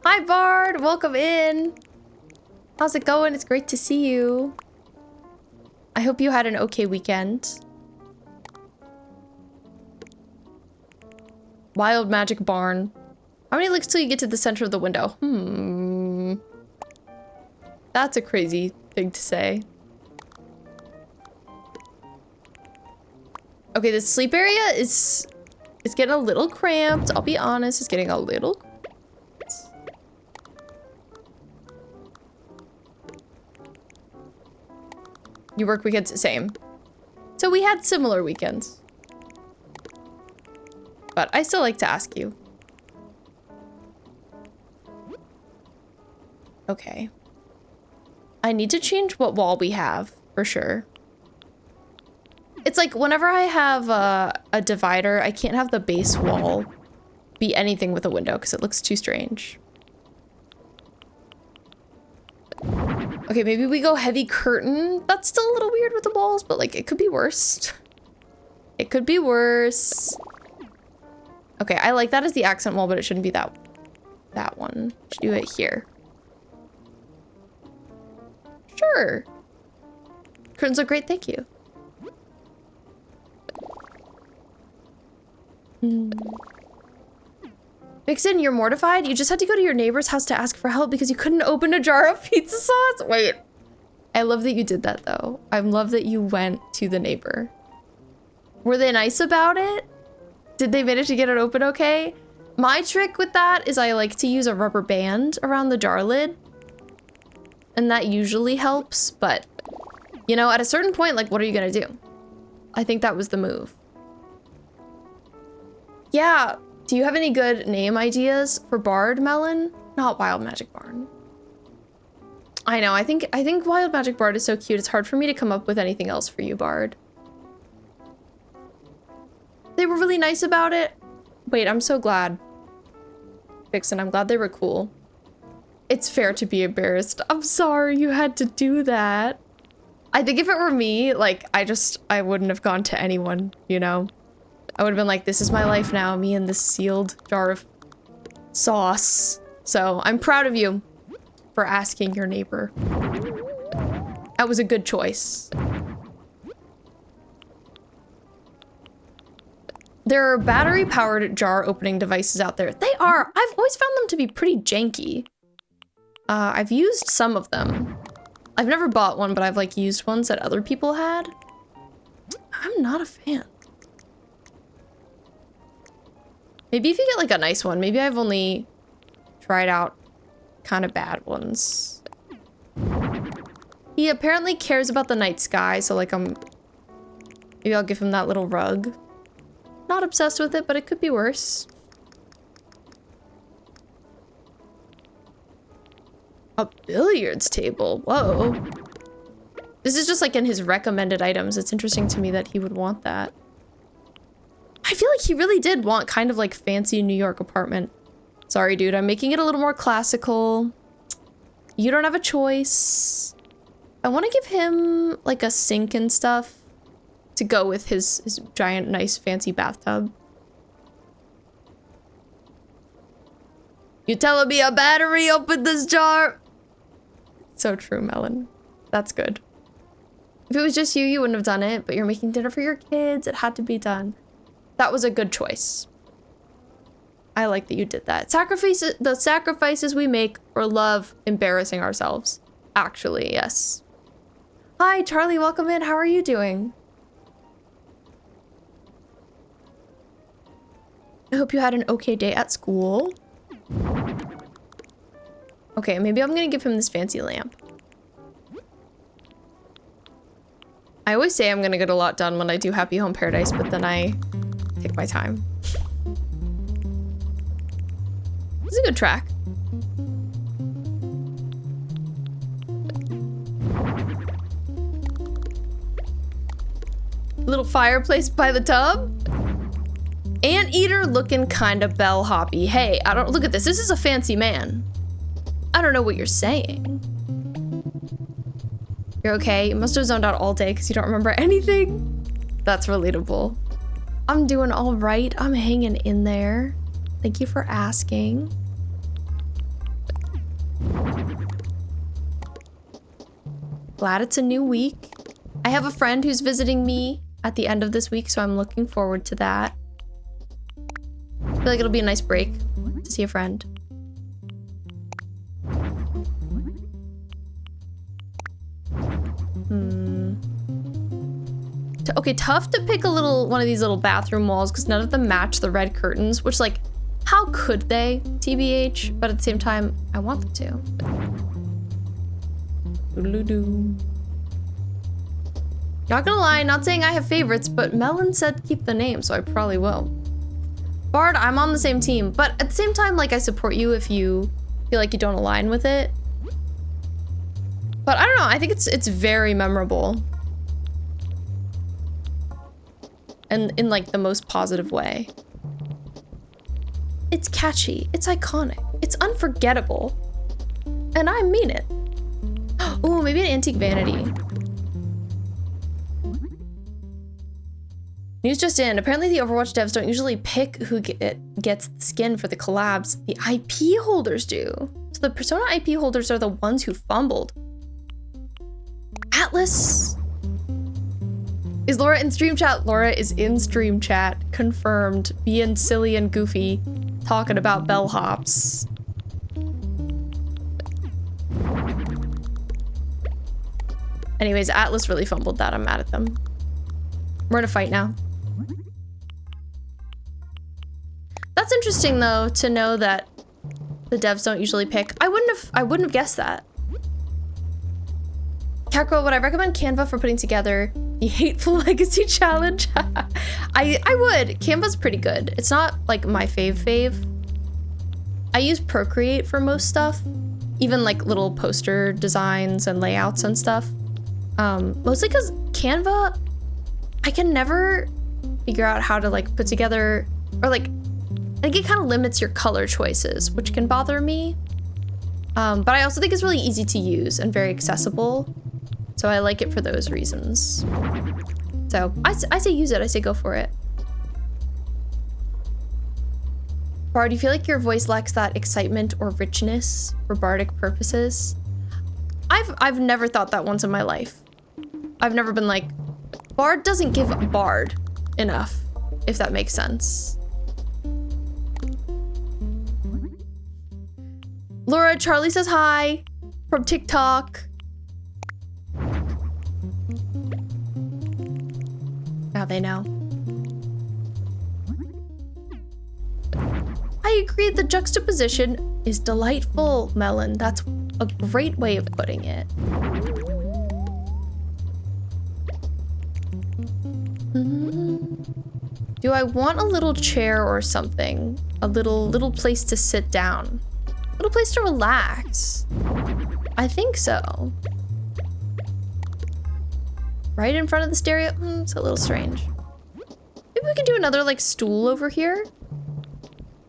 Hi Bard, welcome in. How's it going? It's great to see you. I hope you had an okay weekend. Wild magic barn. How many licks till you get to the center of the window? That's a crazy thing to say. Okay, the sleep area is getting a little cramped. I'll be honest, it's getting a little cramped. You work weekends? Same. So we had similar weekends. But I still like to ask you. Okay. I need to change what wall we have, for sure. It's like whenever I have a divider, I can't have the base wall be anything with a window because it looks too strange. Okay, maybe we go heavy curtain. That's still a little weird with the walls, but like it could be worse. It could be worse. Okay, I like that as the accent wall, but it shouldn't be that one. Should do it here. Sure. Curtains look great, thank you. Vixen, you're mortified? You just had to go to your neighbor's house to ask for help because you couldn't open a jar of pizza sauce? Wait. I love that you did that, though. I love that you went to the neighbor. Were they nice about it? Did they manage to get it open okay? My trick with that is I like to use a rubber band around the jar lid. And that usually helps, but, you know, at a certain point, like, what are you gonna do? I think that was the move. Yeah. Do you have any good name ideas for Bard, Melon? Not Wild Magic Barn. I know, I think Wild Magic Bard is so cute. It's hard for me to come up with anything else for you, Bard. They were really nice about it. Wait, I'm so glad. Vixen, I'm glad they were cool. It's fair to be embarrassed. I'm sorry you had to do that. I think if it were me, like, I wouldn't have gone to anyone, you know? I would have been like, this is my life now, me and this sealed jar of sauce. So I'm proud of you for asking your neighbor. That was a good choice. There are battery-powered jar opening devices out there. They are. I've always found them to be pretty janky. I've used some of them. I've never bought one, but I've like used ones that other people had. I'm not a fan. Maybe if you get like a nice one. Maybe I've only tried out kind of bad ones. He apparently cares about the night sky, so like maybe I'll give him that little rug. Not obsessed with it, but it could be worse. A billiards table, whoa. This is just like in his recommended items. It's interesting to me that he would want that. I feel like he really did want kind of like fancy New York apartment. Sorry, dude, I'm making it a little more classical. You don't have a choice. I want to give him like a sink and stuff to go with his giant, nice, fancy bathtub. You telling me a battery opened this jar? So true, Melon. That's good. If it was just you, you wouldn't have done it, but you're making dinner for your kids. It had to be done. That was a good choice. I like that you did that. The sacrifices we make for love, embarrassing ourselves. Actually, yes. Hi, Charlie, welcome in. How are you doing? I hope you had an okay day at school. Okay, maybe I'm gonna give him this fancy lamp. I always say I'm gonna get a lot done when I do Happy Home Paradise, but then I take my time. This is a good track. Little fireplace by the tub. Anteater looking kind of bellhoppy. Hey, I don't look at this. This is a fancy man. I don't know what you're saying. You're okay. You must have zoned out all day because you don't remember anything. That's relatable. I'm doing all right. I'm hanging in there. Thank you for asking. Glad it's a new week. I have a friend who's visiting me at the end of this week, so I'm looking forward to that. I feel like it'll be a nice break to see a friend. Okay, tough to pick one of these little bathroom walls because none of them match the red curtains, which, like, how could they, TBH? But at the same time, I want them to. Doodle-doo. Not gonna lie, not saying I have favorites, but Melon said keep the name, so I probably will. Bard, I'm on the same team, but at the same time, like, I support you if you feel like you don't align with it. But I don't know, I think it's very memorable. And in like the most positive way. It's catchy, it's iconic, it's unforgettable. And I mean it. Ooh, maybe an antique vanity. News just in, apparently the Overwatch devs don't usually pick who gets the skin for the collabs. The IP holders do. So the Persona IP holders are the ones who fumbled. Atlas. Is Laura in stream chat? Laura is in stream chat. Confirmed. Being silly and goofy. Talking about bellhops. Anyways, Atlas really fumbled that. I'm mad at them. We're in a fight now. That's interesting though, to know that the devs don't usually pick. I wouldn't have guessed that. Kakko, would I recommend Canva for putting together the Hateful Legacy Challenge? I would. Canva's pretty good. It's not like my fave. I use Procreate for most stuff, even like little poster designs and layouts and stuff. Mostly because Canva, I can never figure out how to like put together, or like, I think it kind of limits your color choices, which can bother me. But I also think it's really easy to use and very accessible. So I like it for those reasons. So I say use it, I say go for it. Bard, do you feel like your voice lacks that excitement or richness for bardic purposes? I've never thought that once in my life. I've never been like, Bard doesn't give Bard enough, if that makes sense. Laura, Charlie says hi from TikTok. Now they know. I agree, the juxtaposition is delightful, Melon. That's a great way of putting it. Do I want a little chair or something? A little place to sit down? A little place to relax? I think so. right in front of the stereo. It's a little strange. Maybe we can do another like stool over here.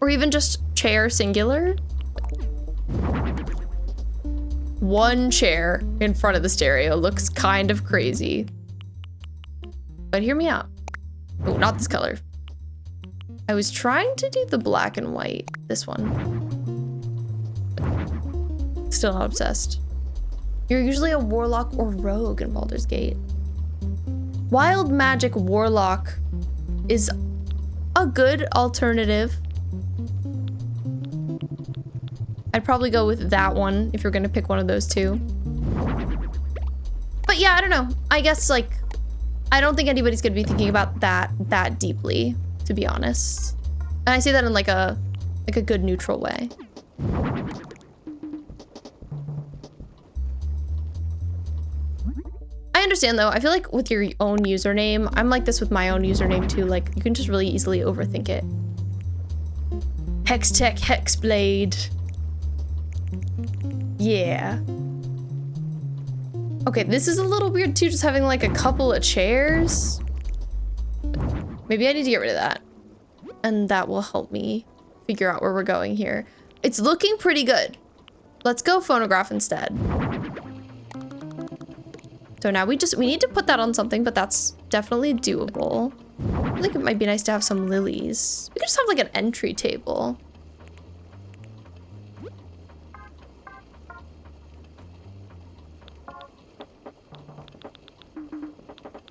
Or even just chair singular. One chair in front of the stereo looks kind of crazy. But hear me out. Oh, not this color. I was trying to do the black and white. This one. Still not obsessed. You're usually a warlock or rogue in Baldur's Gate. Wild magic warlock is a good alternative. I'd probably go with that one if you're gonna pick one of those two. But yeah, I don't know. I guess like, I don't think anybody's gonna be thinking about that deeply, to be honest. And I say that in like a good neutral way. I understand though, I feel like with your own username, I'm like this with my own username too, like you can just really easily overthink it. Hextech Hexblade. Yeah. Okay, this is a little weird too, just having like a couple of chairs. Maybe I need to get rid of that. And that will help me figure out where we're going here. It's looking pretty good. Let's go phonograph instead. So now we need to put that on something, but that's definitely doable. I think it might be nice to have some lilies. We could just have like an entry table.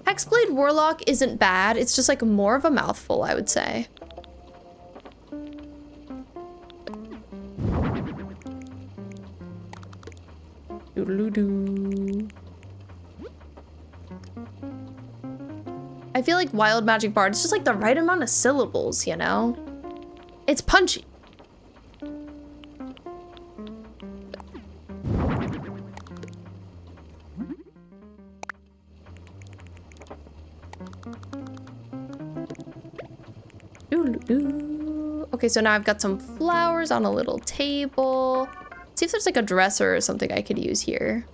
Hexblade Warlock isn't bad. It's just like more of a mouthful, I would say. Doodle-doo. I feel like Wild Magic Bard is just like the right amount of syllables, you know? It's punchy. Okay, so now I've got some flowers on a little table. Let's see if there's like a dresser or something I could use here.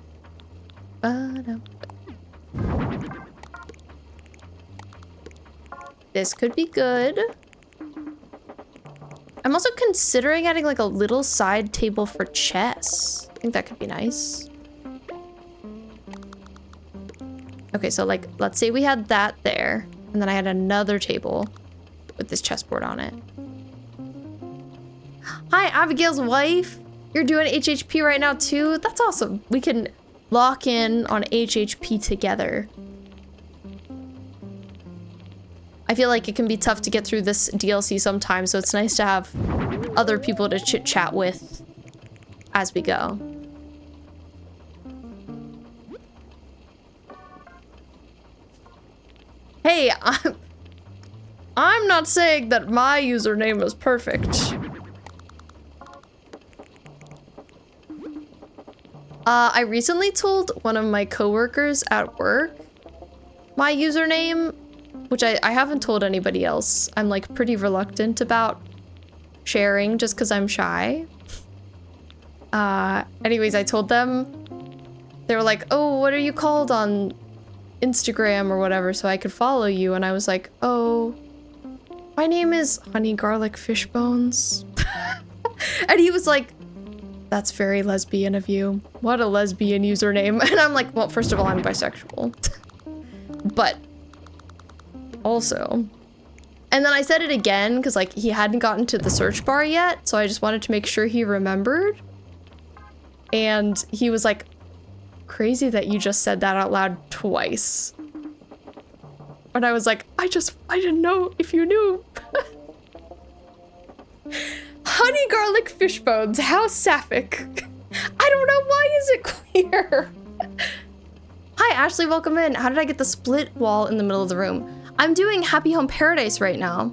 This could be good. I'm also considering adding like a little side table for chess. I think that could be nice. Okay, so like, let's say we had that there, and then I had another table with this chessboard on it. Hi, Abigail's wife. You're doing HHP right now too? That's awesome. We can lock in on HHP together. I feel like it can be tough to get through this DLC sometimes, so it's nice to have other people to chit chat with as we go. Hey, I'm not saying that my username is perfect. I recently told one of my coworkers at work my username, which I haven't told anybody else. I'm like pretty reluctant about sharing just because I'm shy. Anyways, I told them. They were like, oh, what are you called on Instagram or whatever so I could follow you? And I was like, oh, my name is Honey Garlic Fish Bones. And he was like, that's very lesbian of you. What a lesbian username. And I'm like, well, first of all, I'm bisexual. But also. And then I said it again because like he hadn't gotten to the search bar yet. So I just wanted to make sure he remembered. And he was like, crazy that you just said that out loud twice. And I was like, I didn't know if you knew. Honey Garlic Fish Bones, how sapphic. I don't know, why is it queer? Hi, Ashley, welcome in. How did I get the split wall in the middle of the room? I'm doing Happy Home Paradise right now.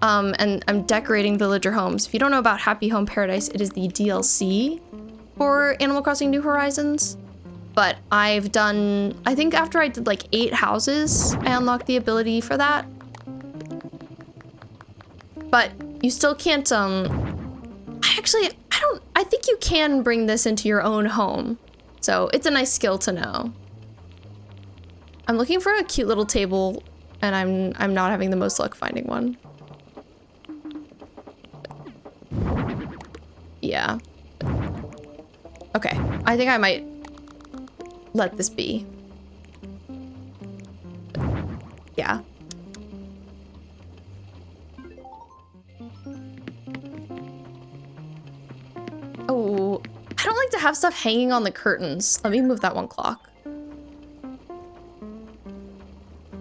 And I'm decorating villager homes. If you don't know about Happy Home Paradise, it is the DLC for Animal Crossing New Horizons. But I've done, I think after I did like 8 houses, I unlocked the ability for that. But you still can't, I think you can bring this into your own home. So it's a nice skill to know. I'm looking for a cute little table, and I'm not having the most luck finding one. Yeah. Okay, I think I might let this be. Yeah. Oh, I don't like to have stuff hanging on the curtains. Let me move that one clock.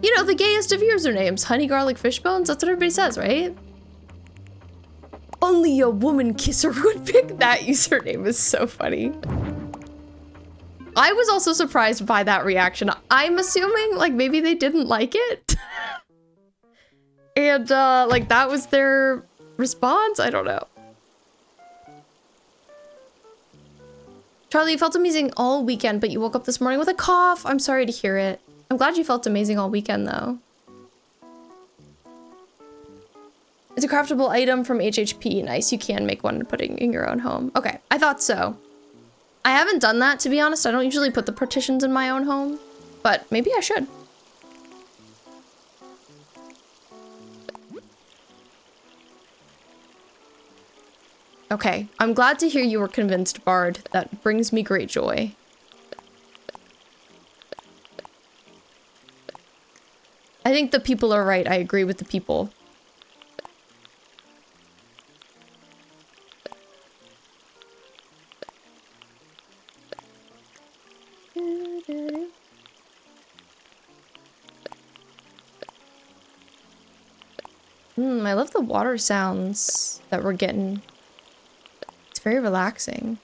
You know, the gayest of usernames, honey garlic fish bones. That's what everybody says, right? Only a woman kisser would pick that username. Is so funny. I was also surprised by that reaction. I'm assuming like maybe they didn't like it. And like that was their response. I don't know. Charlie, you felt amazing all weekend, but you woke up this morning with a cough. I'm sorry to hear it. I'm glad you felt amazing all weekend, though. It's a craftable item from HHP. Nice, you can make one putting in your own home. Okay, I thought so. I haven't done that, to be honest. I don't usually put the partitions in my own home, but maybe I should. Okay, I'm glad to hear you were convinced, Bard. That brings me great joy. I think the people are right. I agree with the people. I love the water sounds that we're getting. It's very relaxing.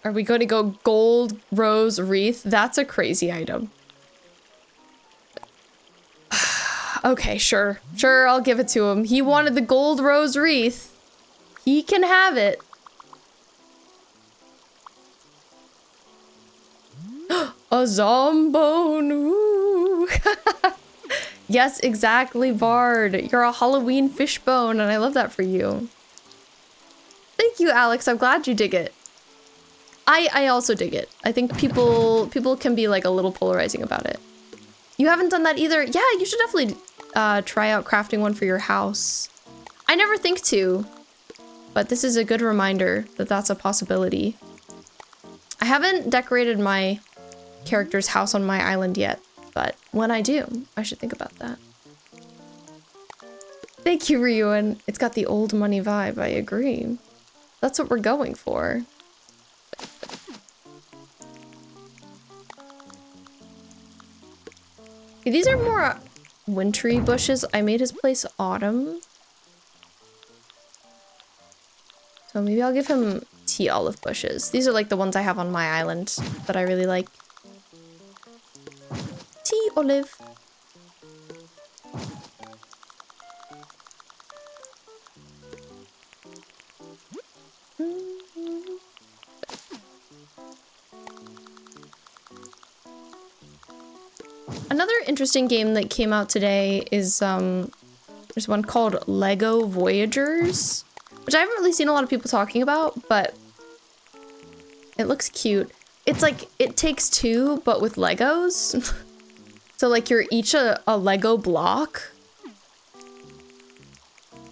Are we going to go gold rose wreath? That's a crazy item. Okay, sure. Sure, I'll give it to him. He wanted the gold rose wreath. He can have it. A zombone. Ooh. Yes, exactly, Bard. You're a Halloween fishbone, and I love that for you. Thank you, Alex. I'm glad you dig it. I also dig it. I think people can be like a little polarizing about it. You haven't done that either? Yeah, you should definitely try out crafting one for your house. I never think to, but this is a good reminder that that's a possibility. I haven't decorated my character's house on my island yet, but when I do, I should think about that. Thank you, Ryuan. It's got the old money vibe, I agree. That's what we're going for. Okay, these are more wintry bushes. I made his place autumn. So maybe I'll give him tea olive bushes. These are like the ones I have on my island that I really like. Tea olive. Another interesting game that came out today is there's one called Lego Voyagers, which I haven't really seen a lot of people talking about, but it looks cute. It's like It Takes Two, but with Legos. So like you're each a Lego block.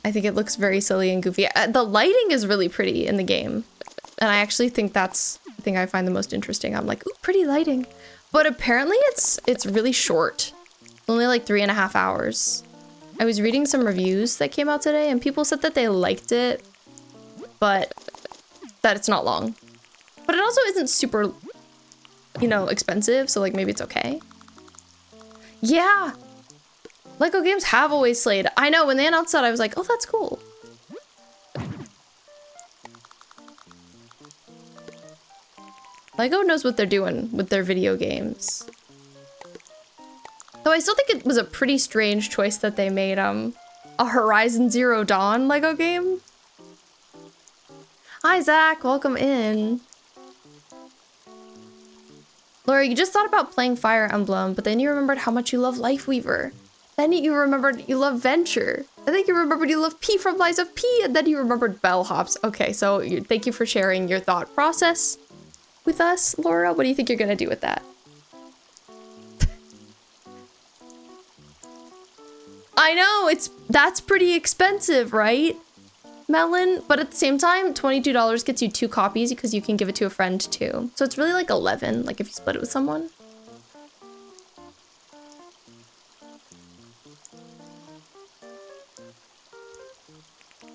I think it looks very silly and goofy. The lighting is really pretty in the game. And I actually think that's the thing I find the most interesting. I'm like, ooh, pretty lighting. But apparently it's really short. Only like 3.5 hours. I was reading some reviews that came out today and people said that they liked it, but that it's not long. But it also isn't super, you know, expensive, so like maybe it's okay. Yeah! Lego games have always slayed. I know, when they announced that, I was like, oh, that's cool. Lego knows what they're doing with their video games. Though I still think it was a pretty strange choice that they made a Horizon Zero Dawn Lego game. Hi, Zach. Welcome in. Laura, you just thought about playing Fire Emblem, but then you remembered how much you love Lifeweaver. Then you remembered you love Venture. I think you remembered you love P from Lies of P, and then you remembered Bellhops. Okay, so thank you for sharing your thought process. with us, Laura? What do you think you're gonna do with that? I know, that's pretty expensive, right? Melon, but at the same time, $22 gets you 2 copies because you can give it to a friend too. So it's really like 11, like if you split it with someone.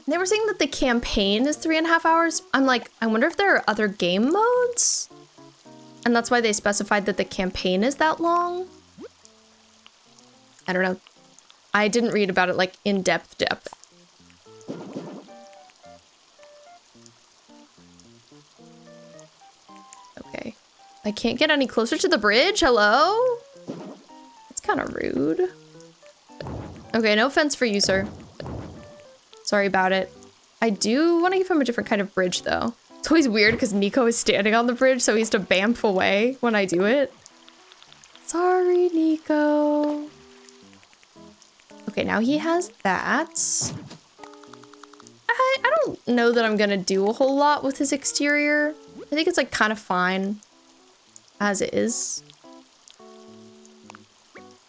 They were saying that the campaign is 3.5 hours. I'm like, I wonder if there are other game modes? And that's why they specified that the campaign is that long? I don't know. I didn't read about it like in depth. Okay. I can't get any closer to the bridge? Hello? That's kind of rude. Okay, no offense for you, sir. Sorry about it. I do want to give him a different kind of bridge, though. It's always weird because Nico is standing on the bridge, so he has to bamf away when I do it. Sorry, Nico. Okay, now he has that. I don't know that I'm gonna do a whole lot with his exterior. I think it's like kind of fine as it is.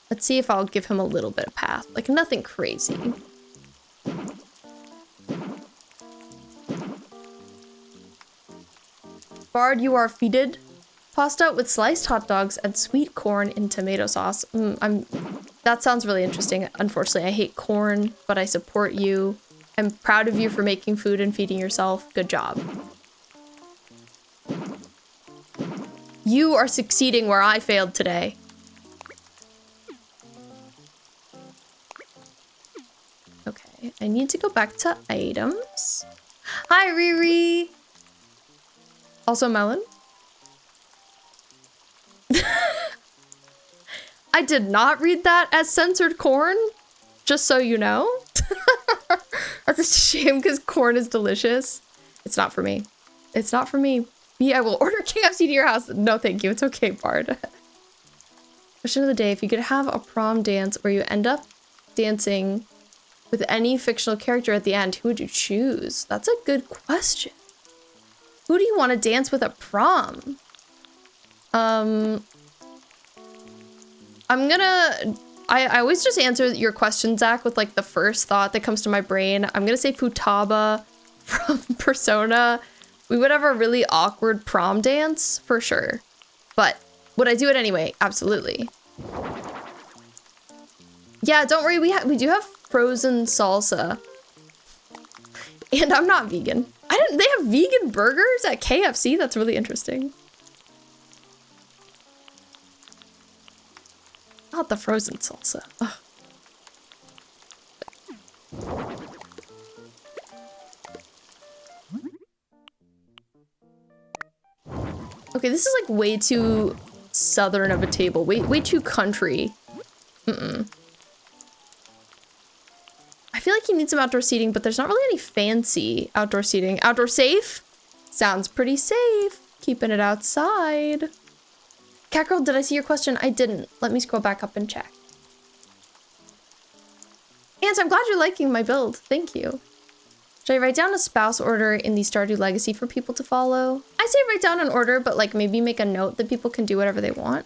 Let's see if I'll give him a little bit of path. Like nothing crazy. Bard, you are feeded. Pasta with sliced hot dogs and sweet corn in tomato sauce. That sounds really interesting. Unfortunately, I hate corn, but I support you. I'm proud of you for making food and feeding yourself. Good job. You are succeeding where I failed today. Okay, I need to go back to items. Hi, Riri. Also melon. I did not read that as censored corn, just so you know. That's a shame because corn is delicious. It's not for me. It's not for me. Me, I will order KFC to your house. No, thank you. It's okay, Bard. Question of the day. If you could have a prom dance where you end up dancing with any fictional character at the end, who would you choose? That's a good question. Who do you want to dance with at prom? I always just answer your question, Zach, with like the first thought that comes to my brain. I'm gonna say Futaba from Persona. We would have a really awkward prom dance for sure. But would I do it anyway? Absolutely. Yeah, don't worry. We do have frozen salsa. And I'm not vegan. They have vegan burgers at KFC? That's really interesting. Not the frozen salsa. Ugh. Okay, this is like way too southern of a table. Way too country. I feel like you need some outdoor seating, but there's not really any fancy outdoor seating. Outdoor safe? Sounds pretty safe. Keeping it outside. Catgirl, did I see your question? I didn't. Let me scroll back up and check. Ant, I'm glad you're liking my build. Thank you. Should I write down a spouse order in the Stardew Legacy for people to follow? I say write down an order, but like maybe make a note that people can do whatever they want.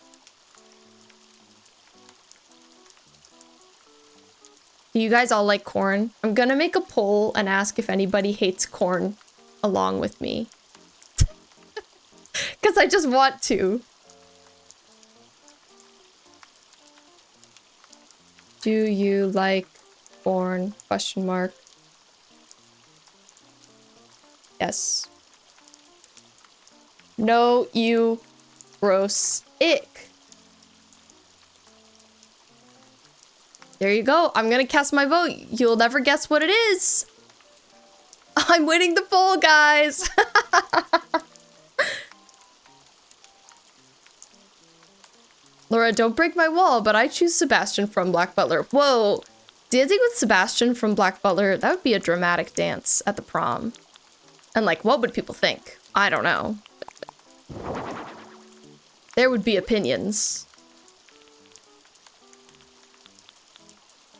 Do you guys all like corn? I'm gonna make a poll and ask if anybody hates corn along with me. Because I just want to. Do you like corn? Question mark. Yes. No, you gross ick. There you go. I'm gonna cast my vote. You'll never guess what it is. I'm winning the poll, guys. Laura, don't break my wall, but I choose Sebastian from Black Butler. Whoa. Dancing with Sebastian from Black Butler, that would be a dramatic dance at the prom. And like, what would people think? I don't know. There would be opinions.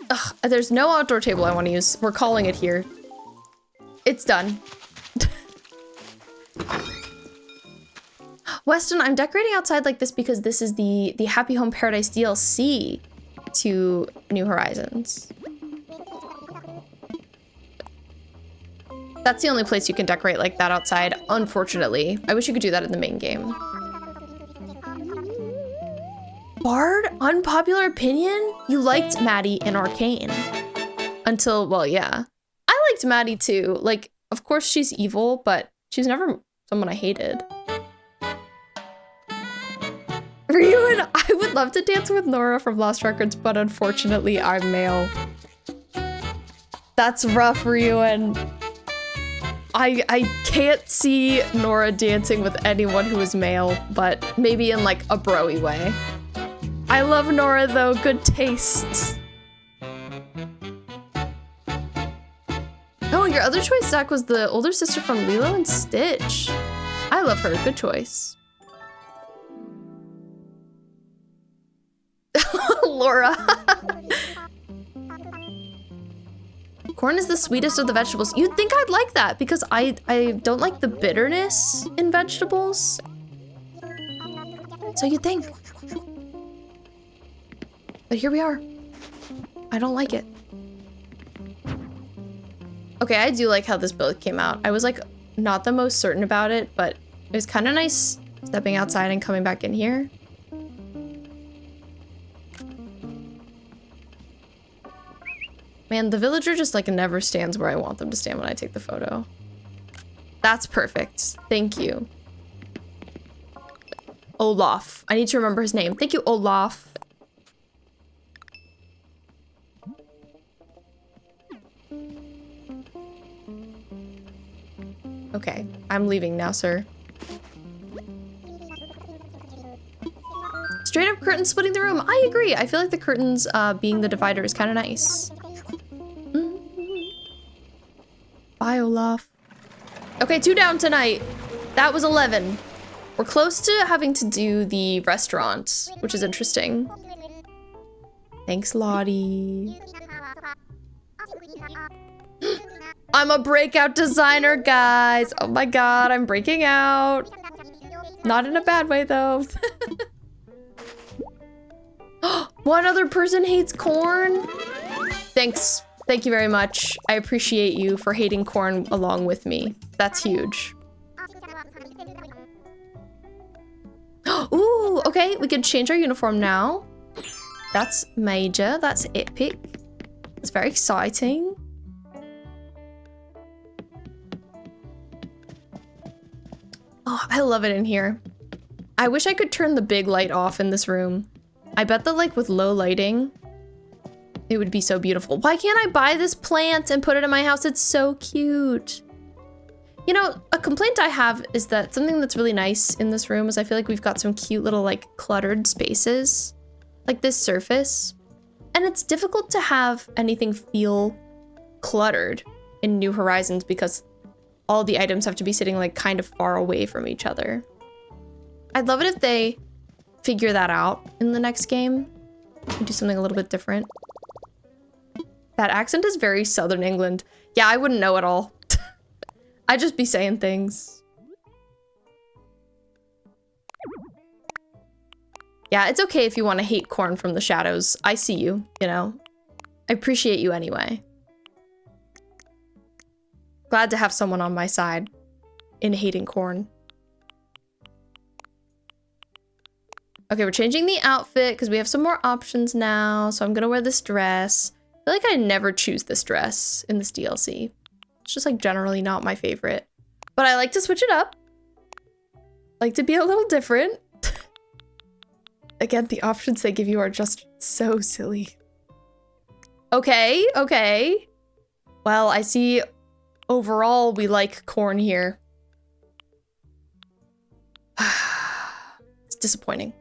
Ugh, there's no outdoor table I want to use. We're calling it here. It's done. Weston, I'm decorating outside like this because this is the Happy Home Paradise DLC to New Horizons. That's the only place you can decorate like that outside, unfortunately. I wish you could do that in the main game. Bard, unpopular opinion? You liked Maddie in Arcane. Until, well, yeah. I liked Maddie too. Like, of course she's evil, but she's never someone I hated. Ryuan, I would love to dance with Nora from Lost Records, but unfortunately I'm male. That's rough, Ryuan. I can't see Nora dancing with anyone who is male, but maybe in like a bro-y way. I love Nora though, good taste. Oh, your other choice, Zach, was the older sister from Lilo and Stitch. I love her, good choice. Laura. Corn is the sweetest of the vegetables. You'd think I'd like that because I don't like the bitterness in vegetables. So you'd think. But here we are. I don't like it. Okay, I do like how this build came out. I was like not the most certain about it, but it was kind of nice stepping outside and coming back in here. Man, the villager just like never stands where I want them to stand when I take the photo. That's perfect. Thank you. Olaf. I need to remember his name. Thank you, Olaf. Okay, I'm leaving now, sir. Straight up curtains splitting the room. I agree. I feel like the curtains being the divider is kind of nice. Bye, Olaf. Okay, 2 down tonight. That was 11. We're close to having to do the restaurant, which is interesting. Thanks, Lottie. I'm a breakout designer, guys. Oh my god, I'm breaking out. Not in a bad way, though. One other person hates corn? Thanks. Thank you very much. I appreciate you for hating corn along with me. That's huge. Ooh, okay, we can change our uniform now. That's major, that's epic. It's very exciting. Oh, I love it in here. I wish I could turn the big light off in this room. I bet that like with low lighting, it would be so beautiful. Why can't I buy this plant and put it in my house? It's so cute. You know, a complaint I have is that something that's really nice in this room is I feel like we've got some cute little like cluttered spaces, like this surface. And it's difficult to have anything feel cluttered in New Horizons because all the items have to be sitting like kind of far away from each other. I'd love it if they figure that out in the next game and do something a little bit different. That accent is very Southern England. Yeah, I wouldn't know at all. I'd just be saying things. Yeah, it's okay if you want to hate corn from the shadows. I see you, you know. I appreciate you anyway. Glad to have someone on my side in hating corn. Okay, we're changing the outfit because we have some more options now. So I'm gonna wear this dress. I feel like I never choose this dress in this DLC. It's just like generally not my favorite. But I like to switch it up. Like to be a little different. Again, the options they give you are just so silly. Okay, okay. Well, I see overall we like corn here. It's disappointing.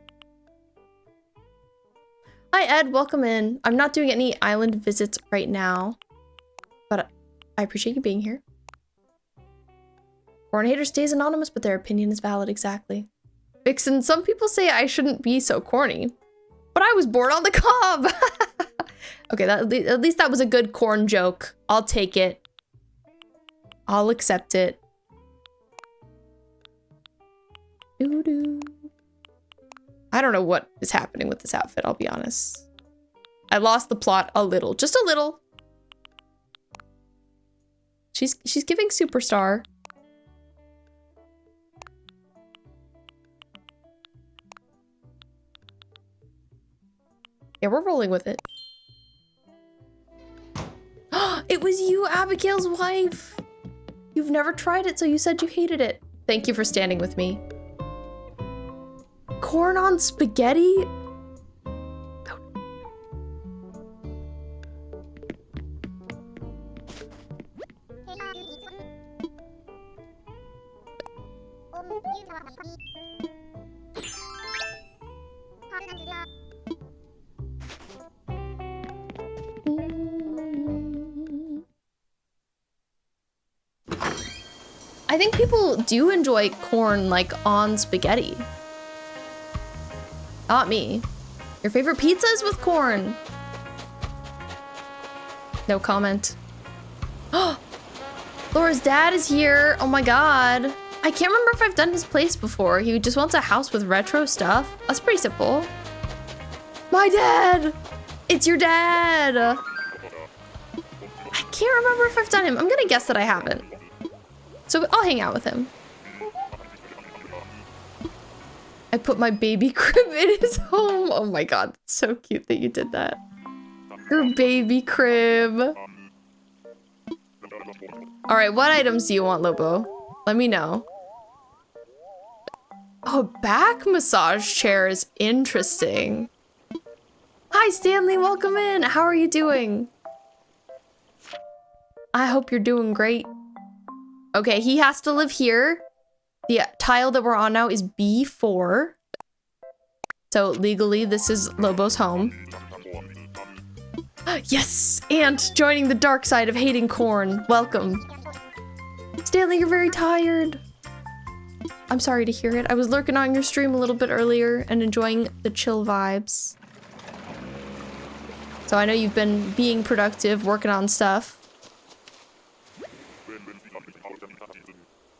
Hi, Ed. Welcome in. I'm not doing any island visits right now, but I appreciate you being here. Corn hater stays anonymous, but their opinion is valid. Exactly. Vixen, some people say I shouldn't be so corny, but I was born on the cob. Okay, at least that was a good corn joke. I'll take it. I'll accept it. Doo-doo. I don't know what is happening with this outfit, I'll be honest. I lost the plot a little, just a little. She's giving superstar. Yeah, we're rolling with it. It was you, Abigail's wife. You've never tried it, so you said you hated it. Thank you for standing with me. Corn on spaghetti? I think people do enjoy corn, like, on spaghetti. Not me. Your favorite pizza is with corn. No comment. Laura's dad is here. Oh my god. I can't remember if I've done his place before. He just wants a house with retro stuff. That's pretty simple. My dad! It's your dad! I can't remember if I've done him. I'm gonna guess that I haven't. So I'll hang out with him. I put my baby crib in his home. Oh my god, that's so cute that you did that. Your baby crib. All right, what items do you want, Lobo? Let me know. Oh, back massage chair is interesting. Hi, Stanley, welcome in. How are you doing? I hope you're doing great. Okay, he has to live here. The tile that we're on now is B4. So legally, this is Lobo's home. Yes, Ant, joining the dark side of hating corn. Welcome. Stanley, you're very tired. I'm sorry to hear it. I was lurking on your stream a little bit earlier and enjoying the chill vibes. So I know you've been being productive, working on stuff.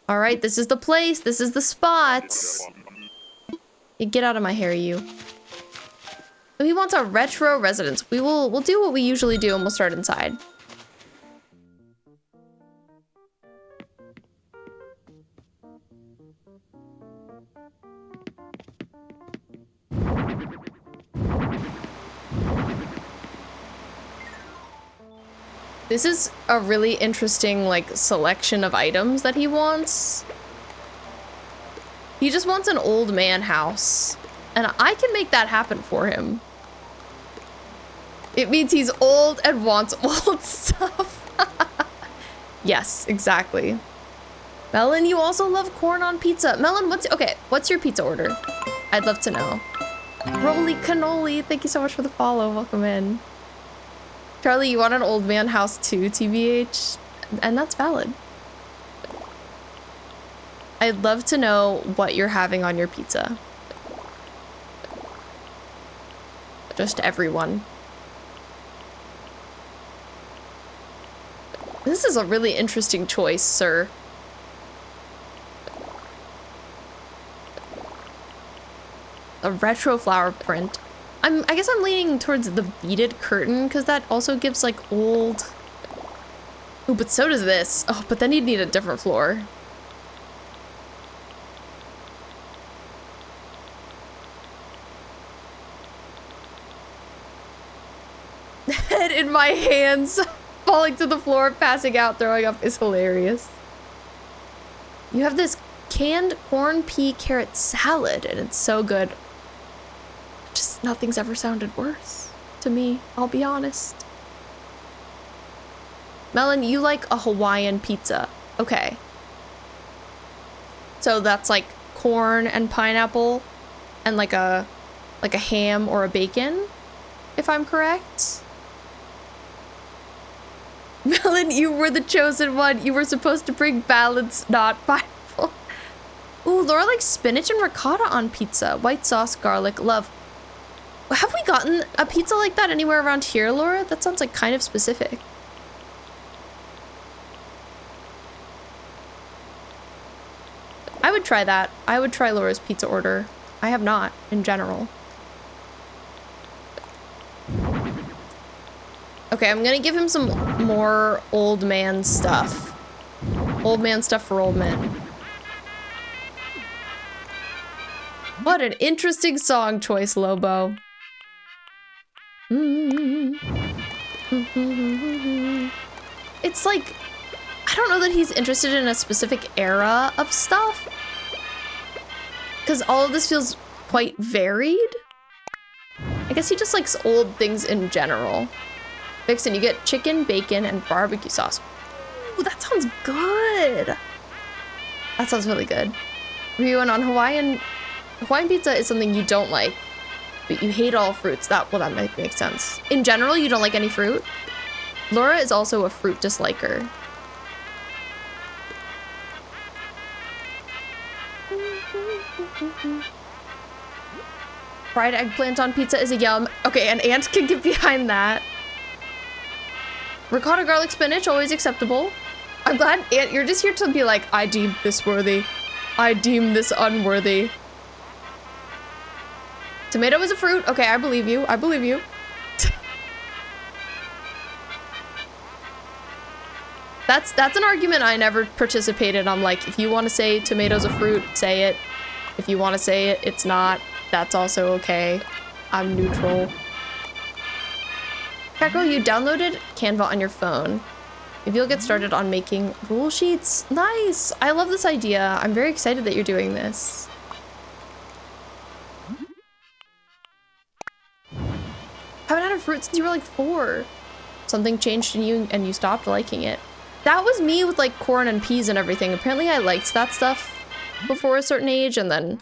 All right, this is the place. This is the spot. You get out of my hair, you. He wants a retro residence. We'll do what we usually do and we'll start inside. This is a really interesting, like, selection of items that he wants. He just wants an old man house. And I can make that happen for him. It means he's old and wants old stuff. Yes, exactly. Melon, you also love corn on pizza. Melon, what's your pizza order? I'd love to know. Roly cannoli, thank you so much for the follow. Welcome in. Charlie, you want an old man house too, TBH? And that's valid. I'd love to know what you're having on your pizza. Just everyone. This is a really interesting choice, sir. A retro flower print. I guess I'm leaning towards the beaded curtain because that also gives like old. Ooh, but so does this. Oh, but then you'd need a different floor. Head in my hands, falling to the floor, passing out, throwing up is hilarious. You have this canned corn pea carrot salad and it's so good. Just nothing's ever sounded worse to me, I'll be honest. Melon, you like a Hawaiian pizza. Okay. So that's like corn and pineapple and like a ham or a bacon, if I'm correct. Melon, you were the chosen one. You were supposed to bring balance, not pineapple. Ooh, Laura likes spinach and ricotta on pizza. White sauce, garlic, love. Have we gotten a pizza like that anywhere around here, Laura? That sounds like kind of specific. I would try that. I would try Laura's pizza order. I have not, in general. Okay, I'm gonna give him some more old man stuff. Old man stuff for old men. What an interesting song choice, Lobo. It's like, I don't know that he's interested in a specific era of stuff. Because all of this feels quite varied. I guess he just likes old things in general. Vixen, you get chicken, bacon, and barbecue sauce. Ooh, that sounds good. That sounds really good. Ryuan, on Hawaiian pizza is something you don't like, but you hate all fruits. That might make sense. In general, you don't like any fruit. Laura is also a fruit disliker. Fried eggplant on pizza is a yum. Okay, an ant can get behind that. Ricotta garlic spinach, always acceptable. I'm glad, Ant, you're just here to be like, I deem this worthy. I deem this unworthy. Tomato is a fruit. Okay, I believe you. I believe you. That's an argument I never participated. I'm like, if you want to say tomato's a fruit, say it. If you want to say it, it's not. That's also okay. I'm neutral. Kako, you downloaded Canva on your phone. Maybe you'll get started on making rule sheets. Nice. I love this idea. I'm very excited that you're doing this. Haven't had a fruit since you were like 4. Something changed in you and you stopped liking it. That was me with like corn and peas and everything. Apparently I liked that stuff before a certain age, and then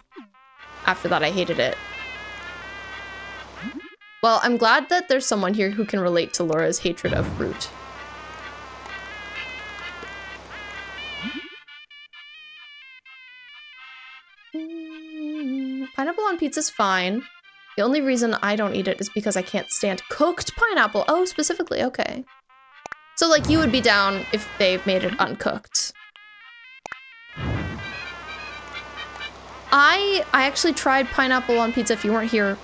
after that I hated it. Well, I'm glad that there's someone here who can relate to Laura's hatred of fruit. Pineapple on pizza's fine. The only reason I don't eat it is because I can't stand cooked pineapple. Oh, specifically, okay. So like you would be down if they made it uncooked. I actually tried pineapple on pizza if you weren't here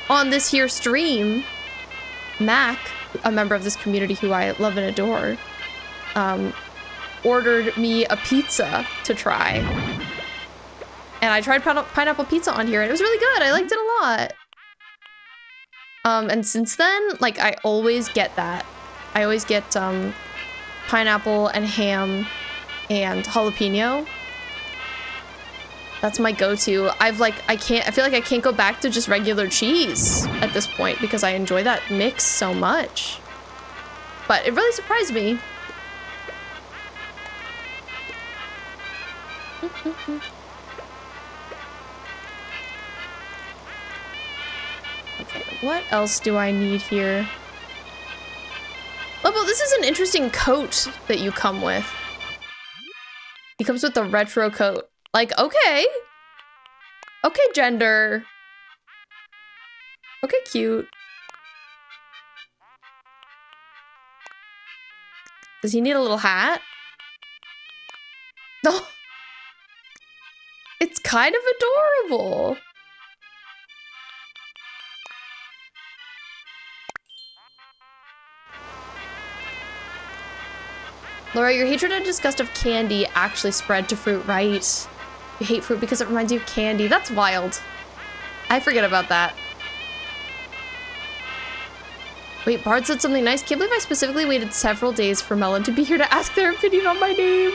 on this here stream. Mac, a member of this community who I love and adore, ordered me a pizza to try. And I tried pineapple pizza on here and it was really good. I liked it a lot. And since then, like I always get that. I always get pineapple and ham and jalapeno. That's my go-to. I feel like I can't go back to just regular cheese at this point because I enjoy that mix so much. But it really surprised me. Okay, what else do I need here? Lobo, this is an interesting coat that you come with. He comes with a retro coat. Like, okay. Okay, gender. Okay, cute. Does he need a little hat? No. It's kind of adorable. Laura, your hatred and disgust of candy actually spread to fruit, right? You hate fruit because it reminds you of candy. That's wild. I forget about that. Wait, Bard said something nice. Can't believe I specifically waited several days for Melon to be here to ask their opinion on my name.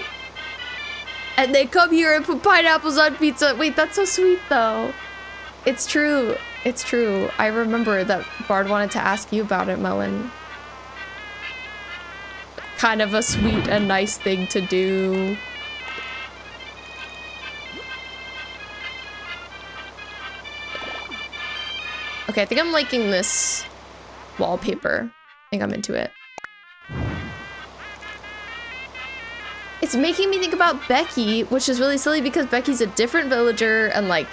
And they come here and put pineapples on pizza. Wait, that's so sweet though. It's true. It's true. I remember that Bard wanted to ask you about it, Melon. Kind of a sweet and nice thing to do. Okay, I think I'm liking this wallpaper. I think I'm into it. It's making me think about Becky, which is really silly because Becky's a different villager, and like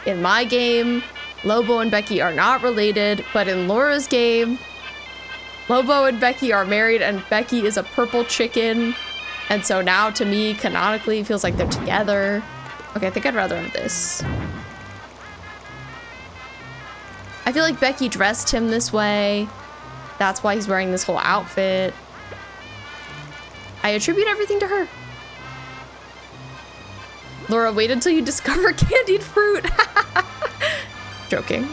in my game, Lobo and Becky are not related, but in Laura's game, Lobo and Becky are married and Becky is a purple chicken. And so now to me, canonically, it feels like they're together. Okay, I think I'd rather have this. I feel like Becky dressed him this way. That's why he's wearing this whole outfit. I attribute everything to her. Laura, wait until you discover candied fruit. Joking.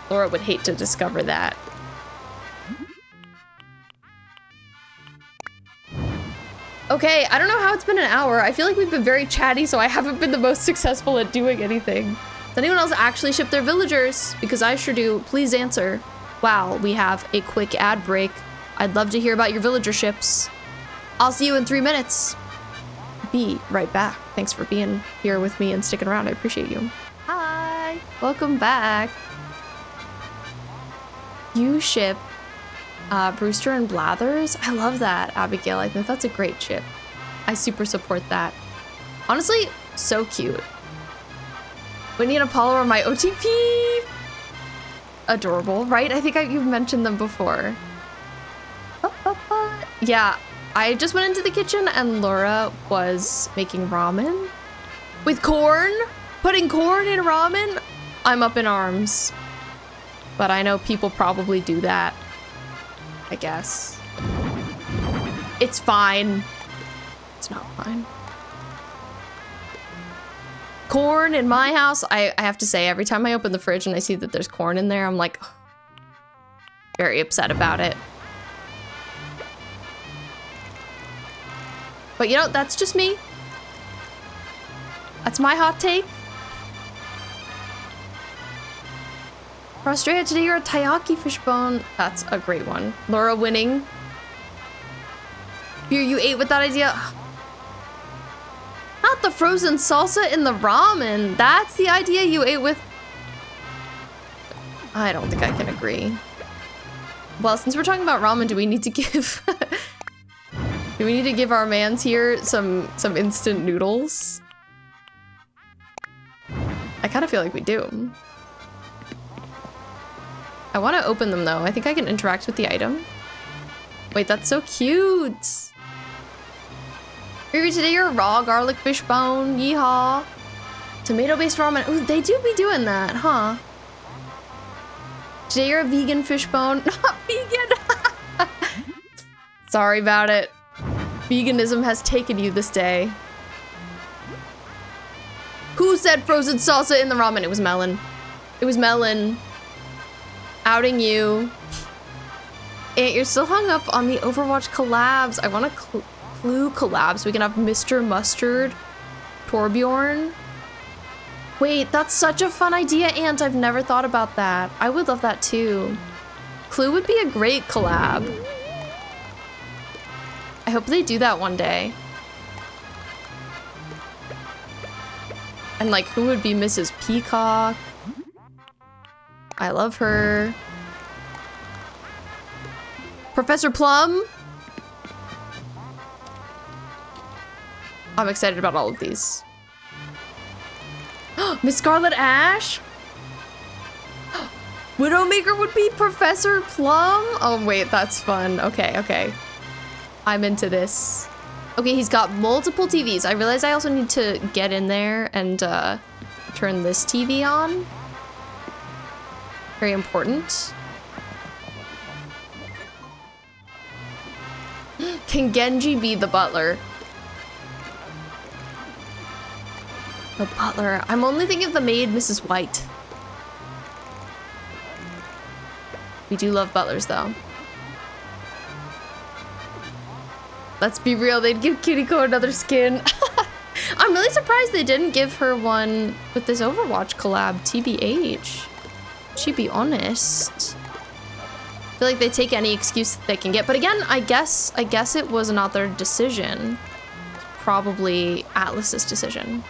Laura would hate to discover that. Okay, I don't know how it's been an hour. I feel like we've been very chatty, so I haven't been the most successful at doing anything. Does anyone else actually ship their villagers? Because I sure do. Please answer. Wow, we have a quick ad break. I'd love to hear about your villager ships. I'll see you in 3 minutes. Be right back. Thanks for being here with me and sticking around. I appreciate you. Hi, welcome back. You ship Brewster and Blathers. I love that, Abigail. I think that's a great ship. I super support that. Honestly, so cute. Winnie and Apollo are my OTP. Adorable, right? I think you've mentioned them before. Yeah, I just went into the kitchen and Laura was making ramen with corn. Putting corn in ramen? I'm up in arms. But I know people probably do that. I guess. It's fine. It's not fine. Corn in my house, I have to say, every time I open the fridge and I see that there's corn in there, I'm like, very upset about it. But you know, that's just me. That's my hot take. For Australia today, you're a taiyaki fishbone. That's a great one. Laura winning. You ate with that idea. Not the frozen salsa in the ramen. That's the idea you ate with. I don't think I can agree. Well, since we're talking about ramen, do we need to give do we need to give our mans here some instant noodles? I kind of feel like we do. I want to open them though. I think I can interact with the item. Wait, that's so cute. Maybe today you're a raw garlic fishbone. Yeehaw. Tomato-based ramen. Ooh, they do be doing that, huh? Today you're a vegan fishbone. Not vegan. Sorry about it. Veganism has taken you this day. Who said frozen salsa in the ramen? It was Melon. It was Melon. Outing you. And you're still hung up on the Overwatch collabs. I want a Clue collabs. We can have Mr. Mustard, Torbjorn. Wait, that's such a fun idea, Ant. I've never thought about that. I would love that too. Clue would be a great collab. I hope they do that one day. And like, who would be Mrs. Peacock? I love her. Professor Plum? I'm excited about all of these. Miss Scarlet Ash? Widowmaker would be Professor Plum? Oh wait, that's fun. Okay, okay. I'm into this. Okay, he's got multiple TVs. I realize I also need to get in there and turn this TV on. Very important. Can Genji be the butler? The butler. I'm only thinking of the maid, Mrs. White. We do love butlers, though. Let's be real, they'd give Kiriko another skin. I'm really surprised they didn't give her one with this Overwatch collab, TBH. She'd be honest. I feel like they take any excuse that they can get. But again, I guess it was not their decision. Probably Atlas's decision.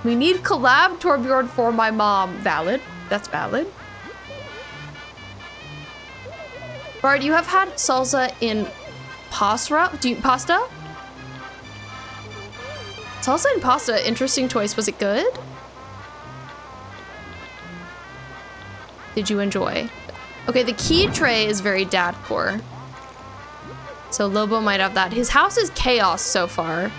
We need collab Torbjorn for my mom. Valid. That's valid. Bard, you have had salsa in pasta? Pasta? Salsa and pasta, interesting choice. Was it good? Did you enjoy? Okay, the key tray is very dadcore. So Lobo might have that. His house is chaos so far.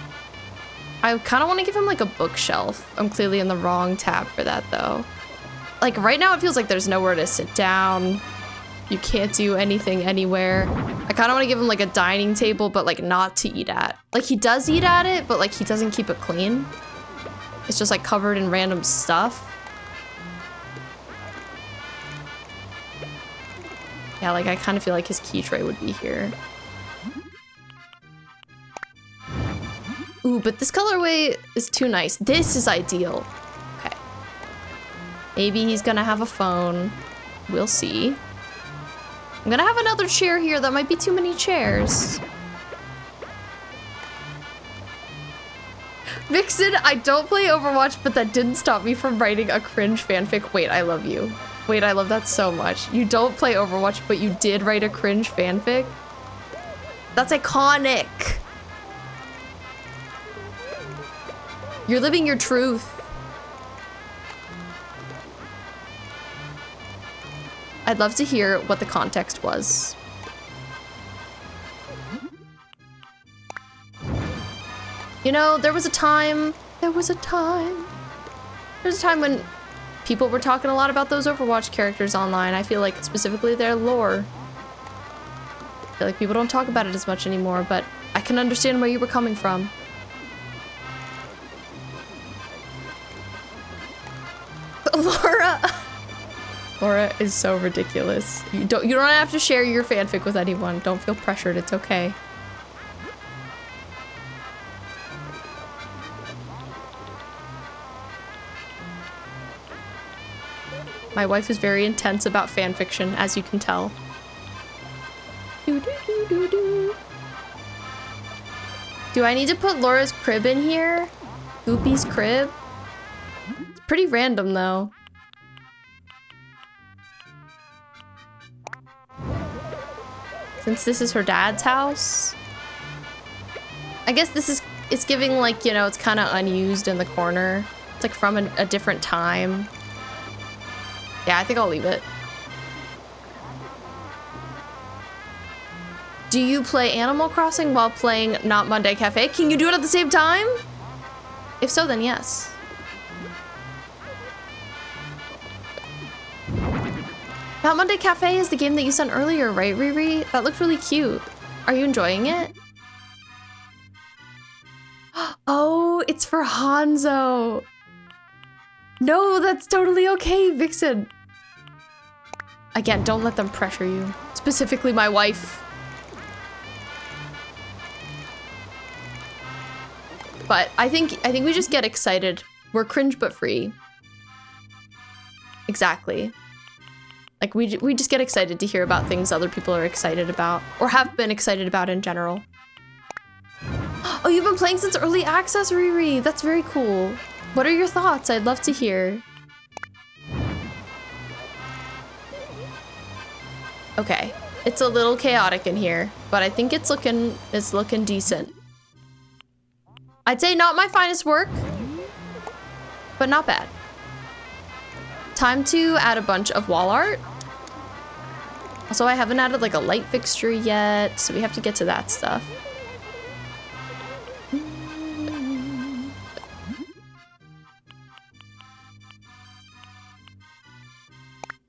I kind of want to give him like a bookshelf. I'm clearly in the wrong tab for that though. Like right now it feels like there's nowhere to sit down. You can't do anything anywhere. I kind of want to give him like a dining table, but like not to eat at. Like he does eat at it, but like he doesn't keep it clean. It's just like covered in random stuff. Yeah, like I kind of feel like his key tray would be here. Ooh, but this colorway is too nice. This is ideal. Okay. Maybe he's gonna have a phone. We'll see. I'm gonna have another chair here. That might be too many chairs. Vixen, I don't play Overwatch, but that didn't stop me from writing a cringe fanfic. Wait, I love you. Wait, I love that so much. You don't play Overwatch, but you did write a cringe fanfic? That's iconic. You're living your truth. I'd love to hear what the context was. You know, there was a time when people were talking a lot about those Overwatch characters online. I feel like specifically their lore. I feel like people don't talk about it as much anymore, but I can understand where you were coming from. Laura is so ridiculous. You don't have to share your fanfic with anyone. Don't feel pressured. It's okay. My wife is very intense about fanfiction, as you can tell. Do I need to put Laura's crib in here? Goopy's crib? It's pretty random though. Since this is her dad's house. I guess it's giving like, you know, it's kind of unused in the corner. It's like from a different time. Yeah, I think I'll leave it. Do you play Animal Crossing while playing Not Monday Cafe? Can you do it at the same time? If so, then yes. Not Monday Cafe is the game that you sent earlier, right, Riri? That looked really cute. Are you enjoying it? Oh, it's for Hanzo. No, that's totally okay, Vixen. Again, don't let them pressure you. Specifically my wife. But I think we just get excited. We're cringe but free. Exactly. Like we just get excited to hear about things other people are excited about or have been excited about in general. Oh, you've been playing since early access, Riri. That's very cool. What are your thoughts? I'd love to hear. Okay, it's a little chaotic in here, but I think it's looking decent. I'd say not my finest work, but not bad. Time to add a bunch of wall art. Also, I haven't added like a light fixture yet, so we have to get to that stuff.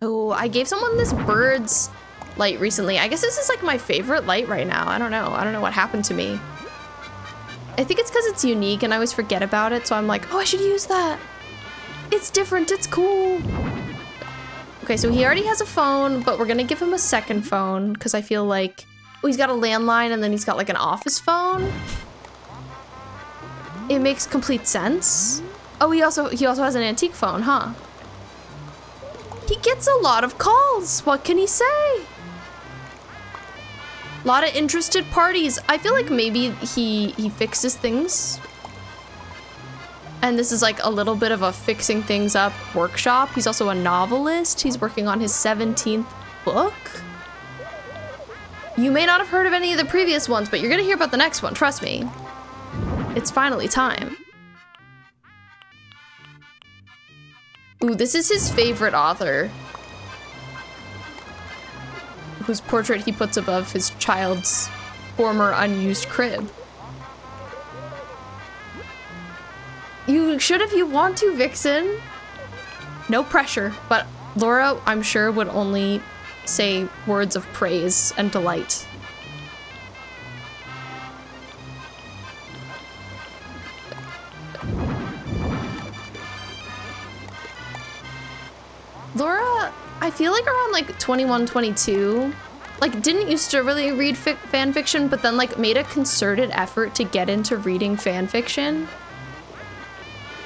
Oh, I gave someone this bird's light recently. I guess this is like my favorite light right now. I don't know what happened to me. I think it's because it's unique and I always forget about it, so I'm like, oh, I should use that. It's different, it's cool. Okay, so he already has a phone, but we're gonna give him a second phone because I feel like, oh, he's got a landline and then he's got like an office phone. It makes complete sense. Oh, he also has an antique phone, huh? He gets a lot of calls. What can he say? A lot of interested parties. I feel like maybe he fixes things. And this is like a little bit of a fixing things up workshop. He's also a novelist. He's working on his 17th book. You may not have heard of any of the previous ones, but you're gonna hear about the next one, trust me. It's finally time. Ooh, this is his favorite author. whose portrait he puts above his child's former unused crib. You should if you want to, Vixen. No pressure, but Laura, I'm sure, would only say words of praise and delight. Laura, I feel like around like 21, 22, like didn't used to really read fan fiction, but then like made a concerted effort to get into reading fan fiction.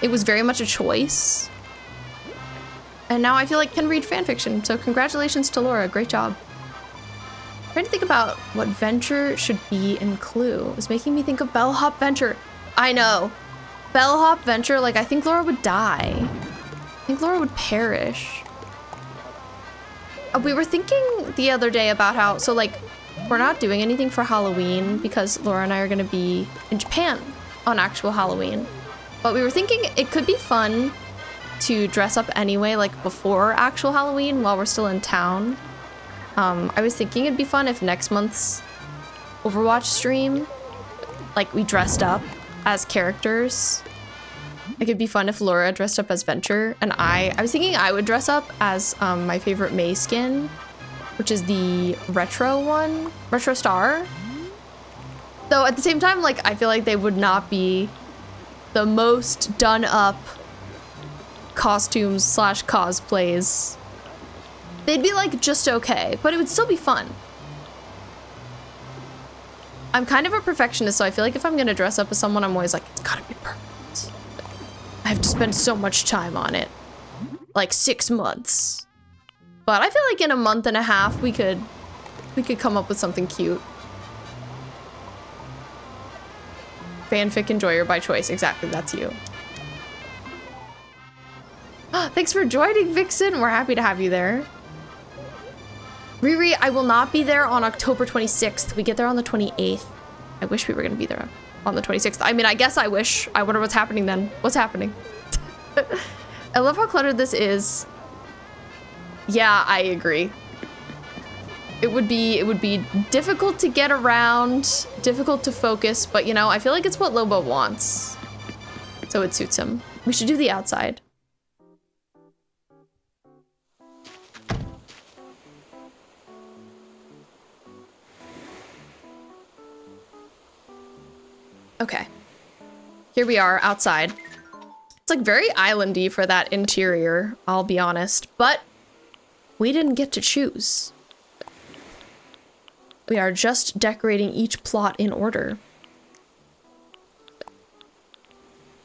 It was very much a choice. And now I feel like can read fan fiction. So congratulations to Laura, great job. I'm trying to think about what venture should be in Clue. It's making me think of Bellhop Venture. I know. Bellhop Venture, like I think Laura would die. I think Laura would perish. We were thinking the other day about how, so like, we're not doing anything for Halloween because Laura and I are gonna be in Japan on actual Halloween. But we were thinking it could be fun to dress up anyway, like before actual Halloween while we're still in town. I was thinking it'd be fun if next month's Overwatch stream, like we dressed up as characters. Like it'd be fun if Laura dressed up as Venture, and I was thinking I would dress up as my favorite May skin, which is the retro one, Retro Star. Though at the same time, like I feel like they would not be the most done up costumes / cosplays. They'd be like just okay, but it would still be fun. I'm kind of a perfectionist, so I feel like if I'm gonna dress up as someone, I'm always like, it's gotta be perfect. I have to spend so much time on it. Like 6 months. But I feel like in a month and a half, we could come up with something cute. Fanfic enjoyer by choice. Exactly, that's you. Thanks for joining, Vixen. We're happy to have you there. Riri, I will not be there on October 26th. We get there on the 28th. I wish we were going to be there on the 26th. I mean, I guess I wish. I wonder what's happening then. What's happening? I love how cluttered this is. Yeah, I agree. It would be difficult to get around, difficult to focus, but you know, I feel like it's what Lobo wants. So it suits him. We should do the outside. Okay. Here we are outside. It's like very islandy for that interior, I'll be honest, but we didn't get to choose. We are just decorating each plot in order.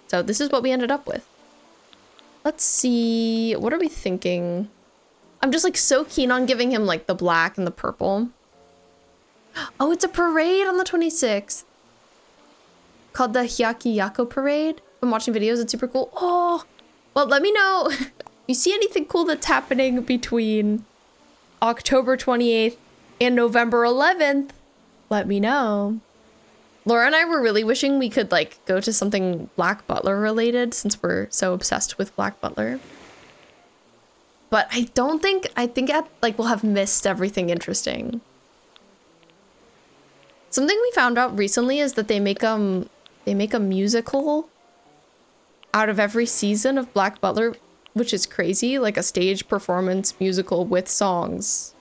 So this is what we ended up with. Let's see, what are we thinking? I'm just like so keen on giving him like the black and the purple. Oh, it's a parade on the 26th. Called the Hyaki Yako Parade. I'm watching videos, it's super cool. Oh, well, let me know if you see anything cool that's happening between October 28th and November 11th. Let me know. Laura and I were really wishing we could like go to something Black Butler related since we're so obsessed with Black Butler. But I think we'll have missed everything interesting. Something we found out recently is that they make a musical out of every season of Black Butler, which is crazy, like a stage performance musical with songs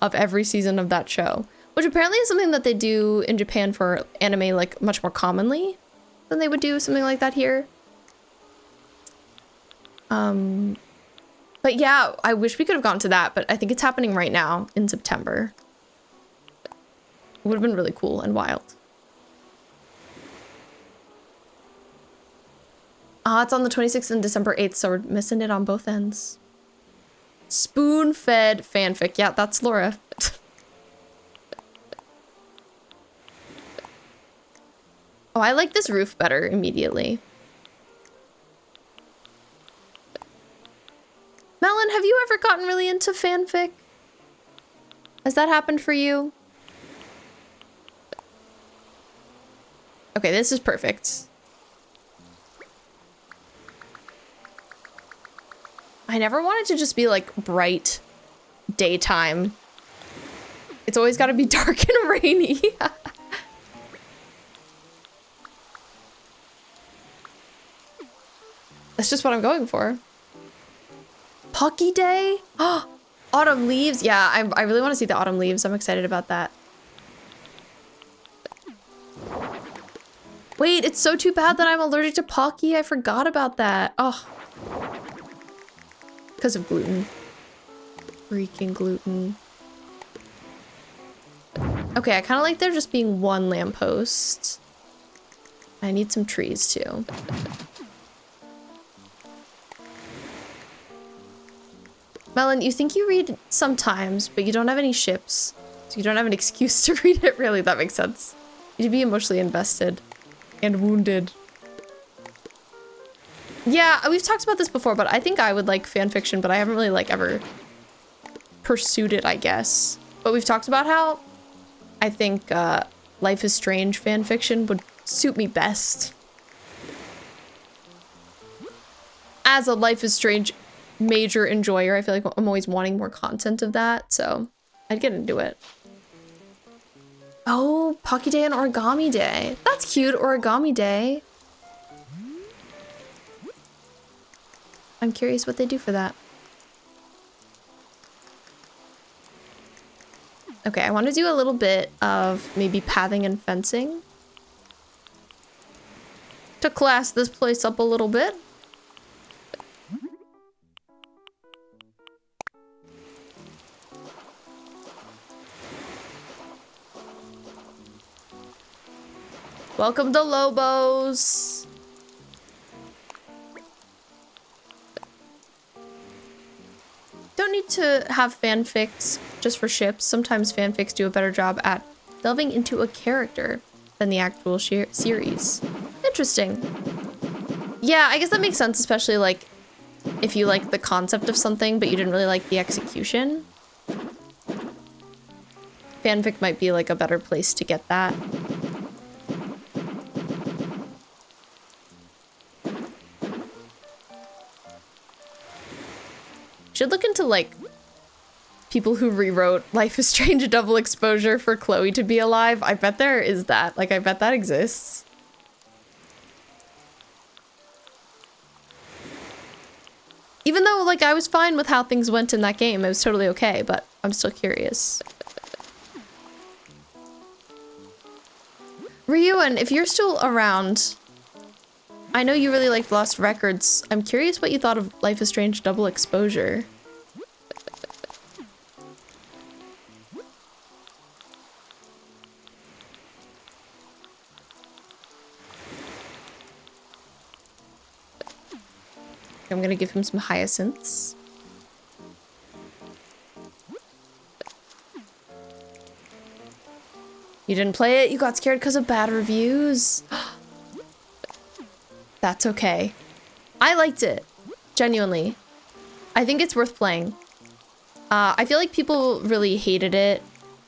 of every season of that show, which apparently is something that they do in Japan for anime like much more commonly than they would do something like that here. But yeah, I wish we could have gone to that, but I think it's happening right now in September. It would have been really cool and wild. It's on the 26th and December 8th, so we're missing it on both ends. Spoon-fed fanfic. Yeah, that's Laura. Oh, I like this roof better immediately. Melon, have you ever gotten really into fanfic? Has that happened for you? Okay, this is perfect. I never wanted to just be like bright daytime It's always got to be dark and rainy. That's just what I'm going for. Pocky Day? Autumn leaves? Yeah, I really want to see the autumn leaves. I'm excited about that. Wait, it's so too bad that I'm allergic to Pocky. I forgot about that. Oh. Because of gluten. Freaking gluten. Okay, I kind of like there just being one lamppost. I need some trees too. Melon, you think you read sometimes, but you don't have any ships. So you don't have an excuse to read it, really. That makes sense. You'd be emotionally invested. And wounded. Yeah, we've talked about this before, but I think I would like fan fiction, but I haven't really like ever pursued it, I guess. But we've talked about how I think Life is Strange fan fiction would suit me best. As a Life is Strange major enjoyer, I feel like I'm always wanting more content of that, so I'd get into it. Oh, Pocky Day and Origami Day. That's cute, Origami Day. I'm curious what they do for that. Okay, I want to do a little bit of maybe pathing and fencing to class this place up a little bit. Welcome to Lobos. Don't need to have fanfics just for ships. Sometimes fanfics do a better job at delving into a character than the actual series. Interesting. Yeah, I guess that makes sense, especially like if you like the concept of something but you didn't really like the execution. Fanfic might be like a better place to get that. Should look into like people who rewrote Life is Strange double exposure for Chloe to be alive. I bet there is that. Like, I bet that exists. Even though, like, I was fine with how things went in that game. It was totally okay, but I'm still curious. Ryuan, if you're still around, I know you really liked Lost Records. I'm curious what you thought of Life is Strange double exposure. I'm gonna give him some hyacinths. You didn't play it? You got scared because of bad reviews? That's okay. I liked it. Genuinely. I think it's worth playing. I feel like people really hated it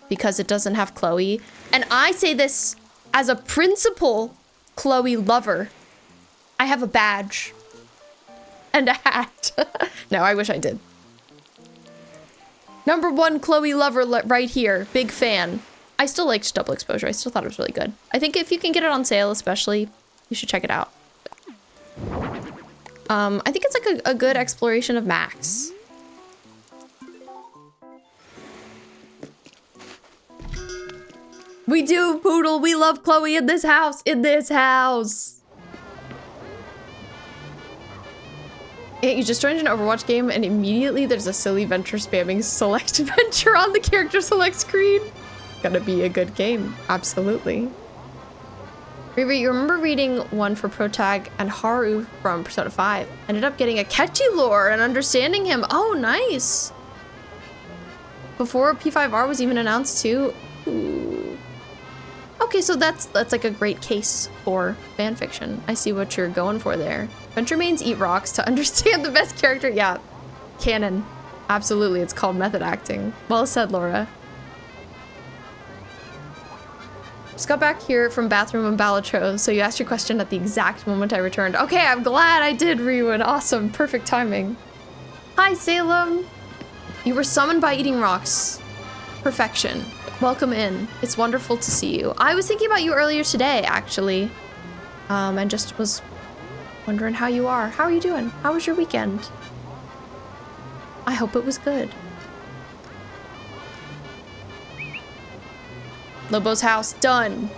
because it doesn't have Chloe. And I say this as a principal Chloe lover. I have a badge. And a hat. No, I wish I did. #1 Chloe lover right here. Big fan. I still liked double exposure. I still thought it was really good. I think if you can get it on sale especially, you should check it out. I think it's like a good exploration of Max. We do, Poodle. We love Chloe in this house. In this house. You just joined an Overwatch game and immediately there's a silly venture spamming select venture on the character select screen. Gonna be a good game. Absolutely. Riri, you remember reading one for Protag and Haru from Persona 5? Ended up getting a catchy lore and understanding him. Oh, nice. Before P5R was even announced too. Ooh. Okay, so that's like a great case for fanfiction. I see what you're going for there. Venture mains eat rocks to understand the best character. Yeah, canon. Absolutely, it's called method acting. Well said, Laura. Just got back here from bathroom in Balatro, so you asked your question at the exact moment I returned. Okay, I'm glad I did, Ryuan. Awesome, perfect timing. Hi, Salem. You were summoned by eating rocks. Perfection. Welcome in. It's wonderful to see you. I was thinking about you earlier today, actually. And just was wondering how you are. How are you doing? How was your weekend? I hope it was good. Lobo's house, done.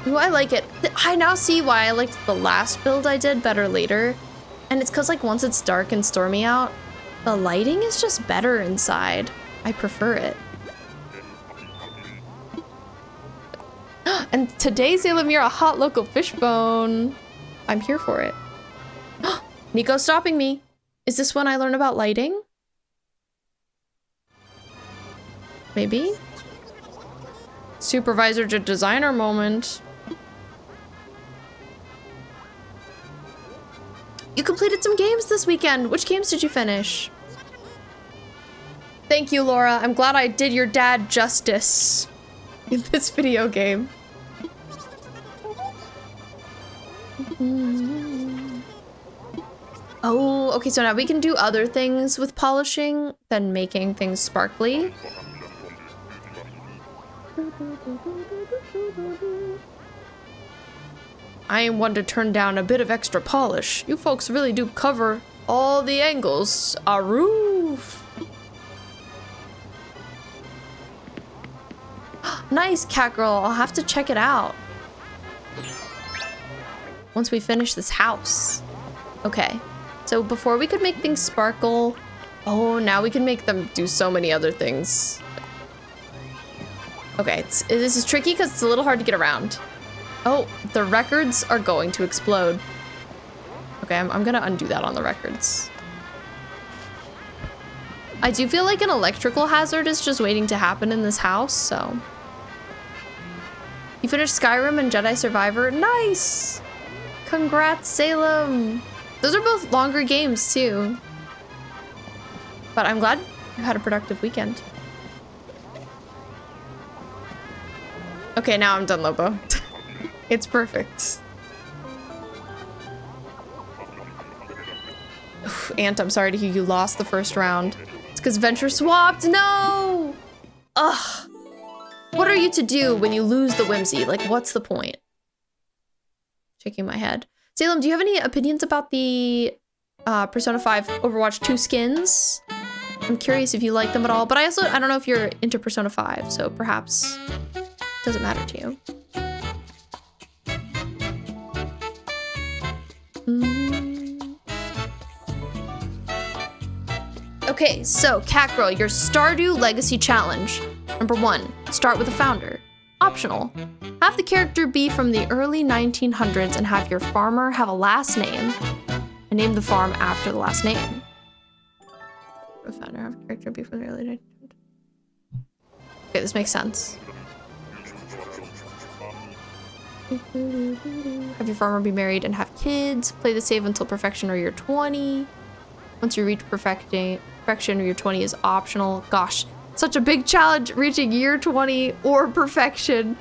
Ooh, I like it. I now see why I liked the last build I did better later. And it's because, like, once it's dark and stormy out, the lighting is just better inside. I prefer it. And today, Salem, you're a hot local fishbone. I'm here for it. Nico's stopping me. Is this when I learn about lighting? Maybe? Supervisor to designer moment. You completed some games this weekend. Which games did you finish? Thank you, Laura. I'm glad I did your dad justice in this video game. Oh, okay, so now we can do other things with polishing than making things sparkly. I am one to turn down a bit of extra polish. You folks really do cover all the angles. A roof. Nice, cat girl. I'll have to check it out once we finish this house. Okay, so before we could make things sparkle, oh, now we can make them do so many other things. Okay, this is tricky because it's a little hard to get around. Oh, the records are going to explode. Okay, I'm gonna undo that on the records. I do feel like an electrical hazard is just waiting to happen in this house, so. You finished Skyrim and Jedi Survivor? Nice! Congrats, Salem! Those are both longer games, too. But I'm glad you had a productive weekend. Okay, now I'm done, Lobo. It's perfect. Oof, Ant, I'm sorry to hear you lost the first round. It's because Venture swapped. No! Ugh. What are you to do when you lose the whimsy? Like, what's the point? Shaking my head. Salem, do you have any opinions about the Persona 5 Overwatch 2 skins? I'm curious if you like them at all, but I don't know if you're into Persona 5, so perhaps it doesn't matter to you. Okay, so Cat Girl, your Stardew Legacy Challenge. Number 1, start with a founder. Optional. Have the character be from the early 1900s and have your farmer have a last name and name the farm after the last name. A founder, have a character be from the early 1900s. Okay, this makes sense. Have your farmer be married and have kids. Play the save until perfection or year 20. Once you reach perfection or year 20 is optional. Gosh, such a big challenge reaching year 20 or perfection.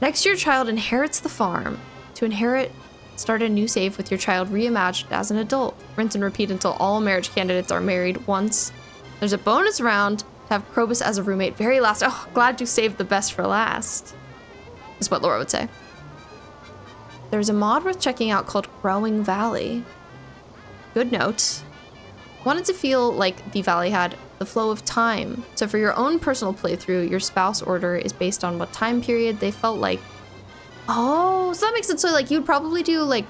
Next, your child inherits the farm. To inherit, start a new save with your child reimagined as an adult. Rinse and repeat until all marriage candidates are married once. There's a bonus round to have Krobus as a roommate very last. Oh, glad you saved the best for last. Is what Laura would say. There's a mod worth checking out called Growing Valley. Good note. Wanted to feel like the valley had the flow of time. So for your own personal playthrough, your spouse order is based on what time period they felt like. Oh, so that makes sense. So like you'd probably do like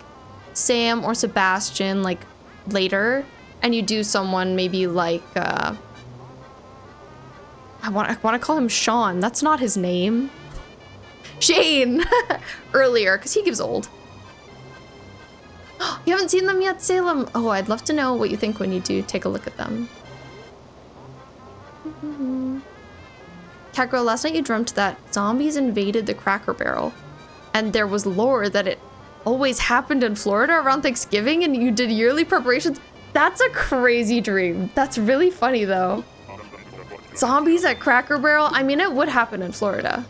Sam or Sebastian like later, and you do someone maybe like I want to call him Sean. That's not his name. Shane earlier, because he gives old. You haven't seen them yet, Salem? Oh, I'd love to know what you think when you do take a look at them. Cat Girl, last night you dreamt that zombies invaded the Cracker Barrel, and there was lore that it always happened in Florida around Thanksgiving, and you did yearly preparations. That's a crazy dream. That's really funny, though. Zombies at Cracker Barrel? I mean, it would happen in Florida.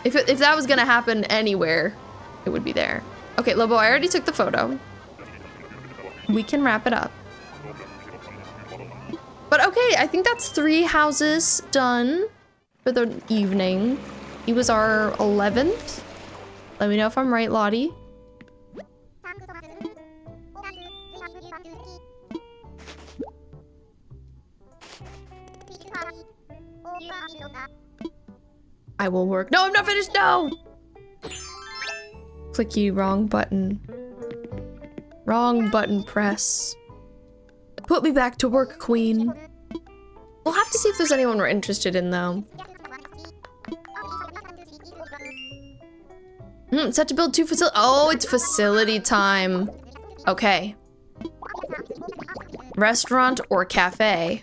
If that was gonna happen anywhere, it would be there. Okay, Lobo, I already took the photo. We can wrap it up. But okay, I think that's 3 houses done for the evening. He was our 11th. Let me know if I'm right, Lottie. I will work. No, I'm not finished. No! Clicky, wrong button. Wrong button press. Put me back to work, queen. We'll have to see if there's anyone we're interested in, though. Set to build 2 facilities. Oh, it's facility time. Okay. Restaurant or cafe?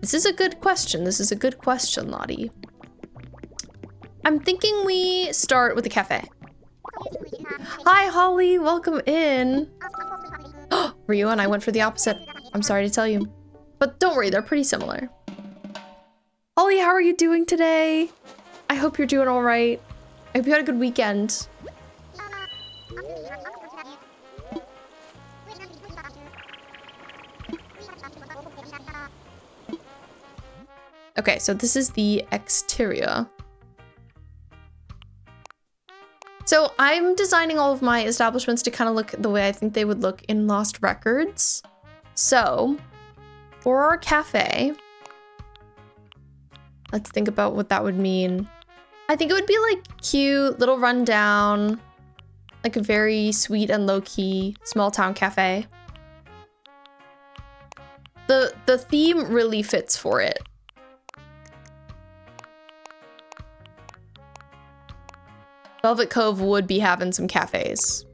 This is a good question. This is a good question, Lottie. I'm thinking we start with the cafe. Hi, Holly. Welcome in. Ryu and I went for the opposite. I'm sorry to tell you. But don't worry, they're pretty similar. Holly, how are you doing today? I hope you're doing all right. I hope you had a good weekend. Okay, so this is the exterior. So I'm designing all of my establishments to kind of look the way I think they would look in Lost Records. So for our cafe, let's think about what that would mean. I think it would be like cute, little rundown, like a very sweet and low-key small town cafe. The theme really fits for it. Velvet Cove would be having some cafes.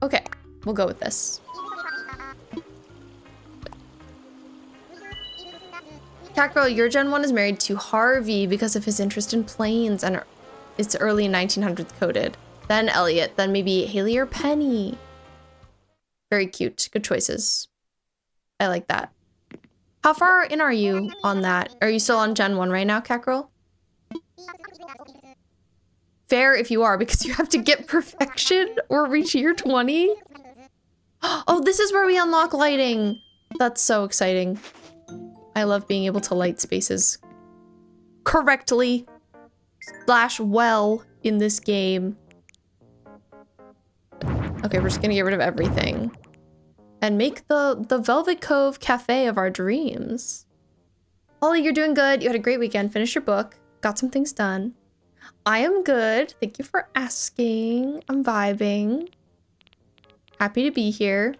Okay, we'll go with this. Catgirl, your Gen 1 is married to Harvey because of his interest in planes and it's early 1900s coded. Then Elliot, then maybe Haley or Penny. Very cute. Good choices. I like that. How far in are you on that? Are you still on Gen 1 right now, Catgirl? Fair if you are, because you have to get perfection or reach year 20. Oh, this is where we unlock lighting. That's so exciting. I love being able to light spaces correctly / well in this game. Okay, we're just gonna get rid of everything and make the Velvet Cove Cafe of our dreams. Holly, you're doing good. You had a great weekend. Finished your book. Got some things done. I am good. Thank you for asking. I'm vibing. Happy to be here.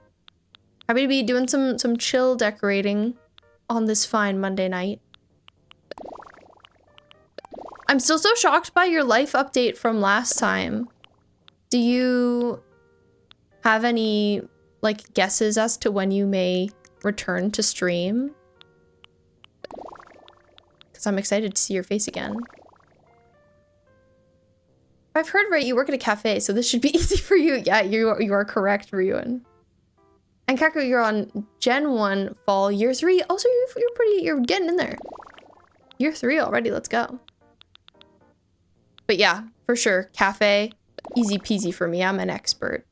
Happy to be doing some chill decorating on this fine Monday night. I'm still so shocked by your life update from last time. Do you have any like guesses as to when you may return to stream? Because I'm excited to see your face again. If I've heard right, you work at a cafe, so this should be easy for you. Yeah, you are correct, Ryuan. And Kaku, you're on Gen 1 fall year 3. Also, you're getting in there. Year 3 already, let's go. But yeah, for sure, cafe, easy peasy for me. I'm an expert.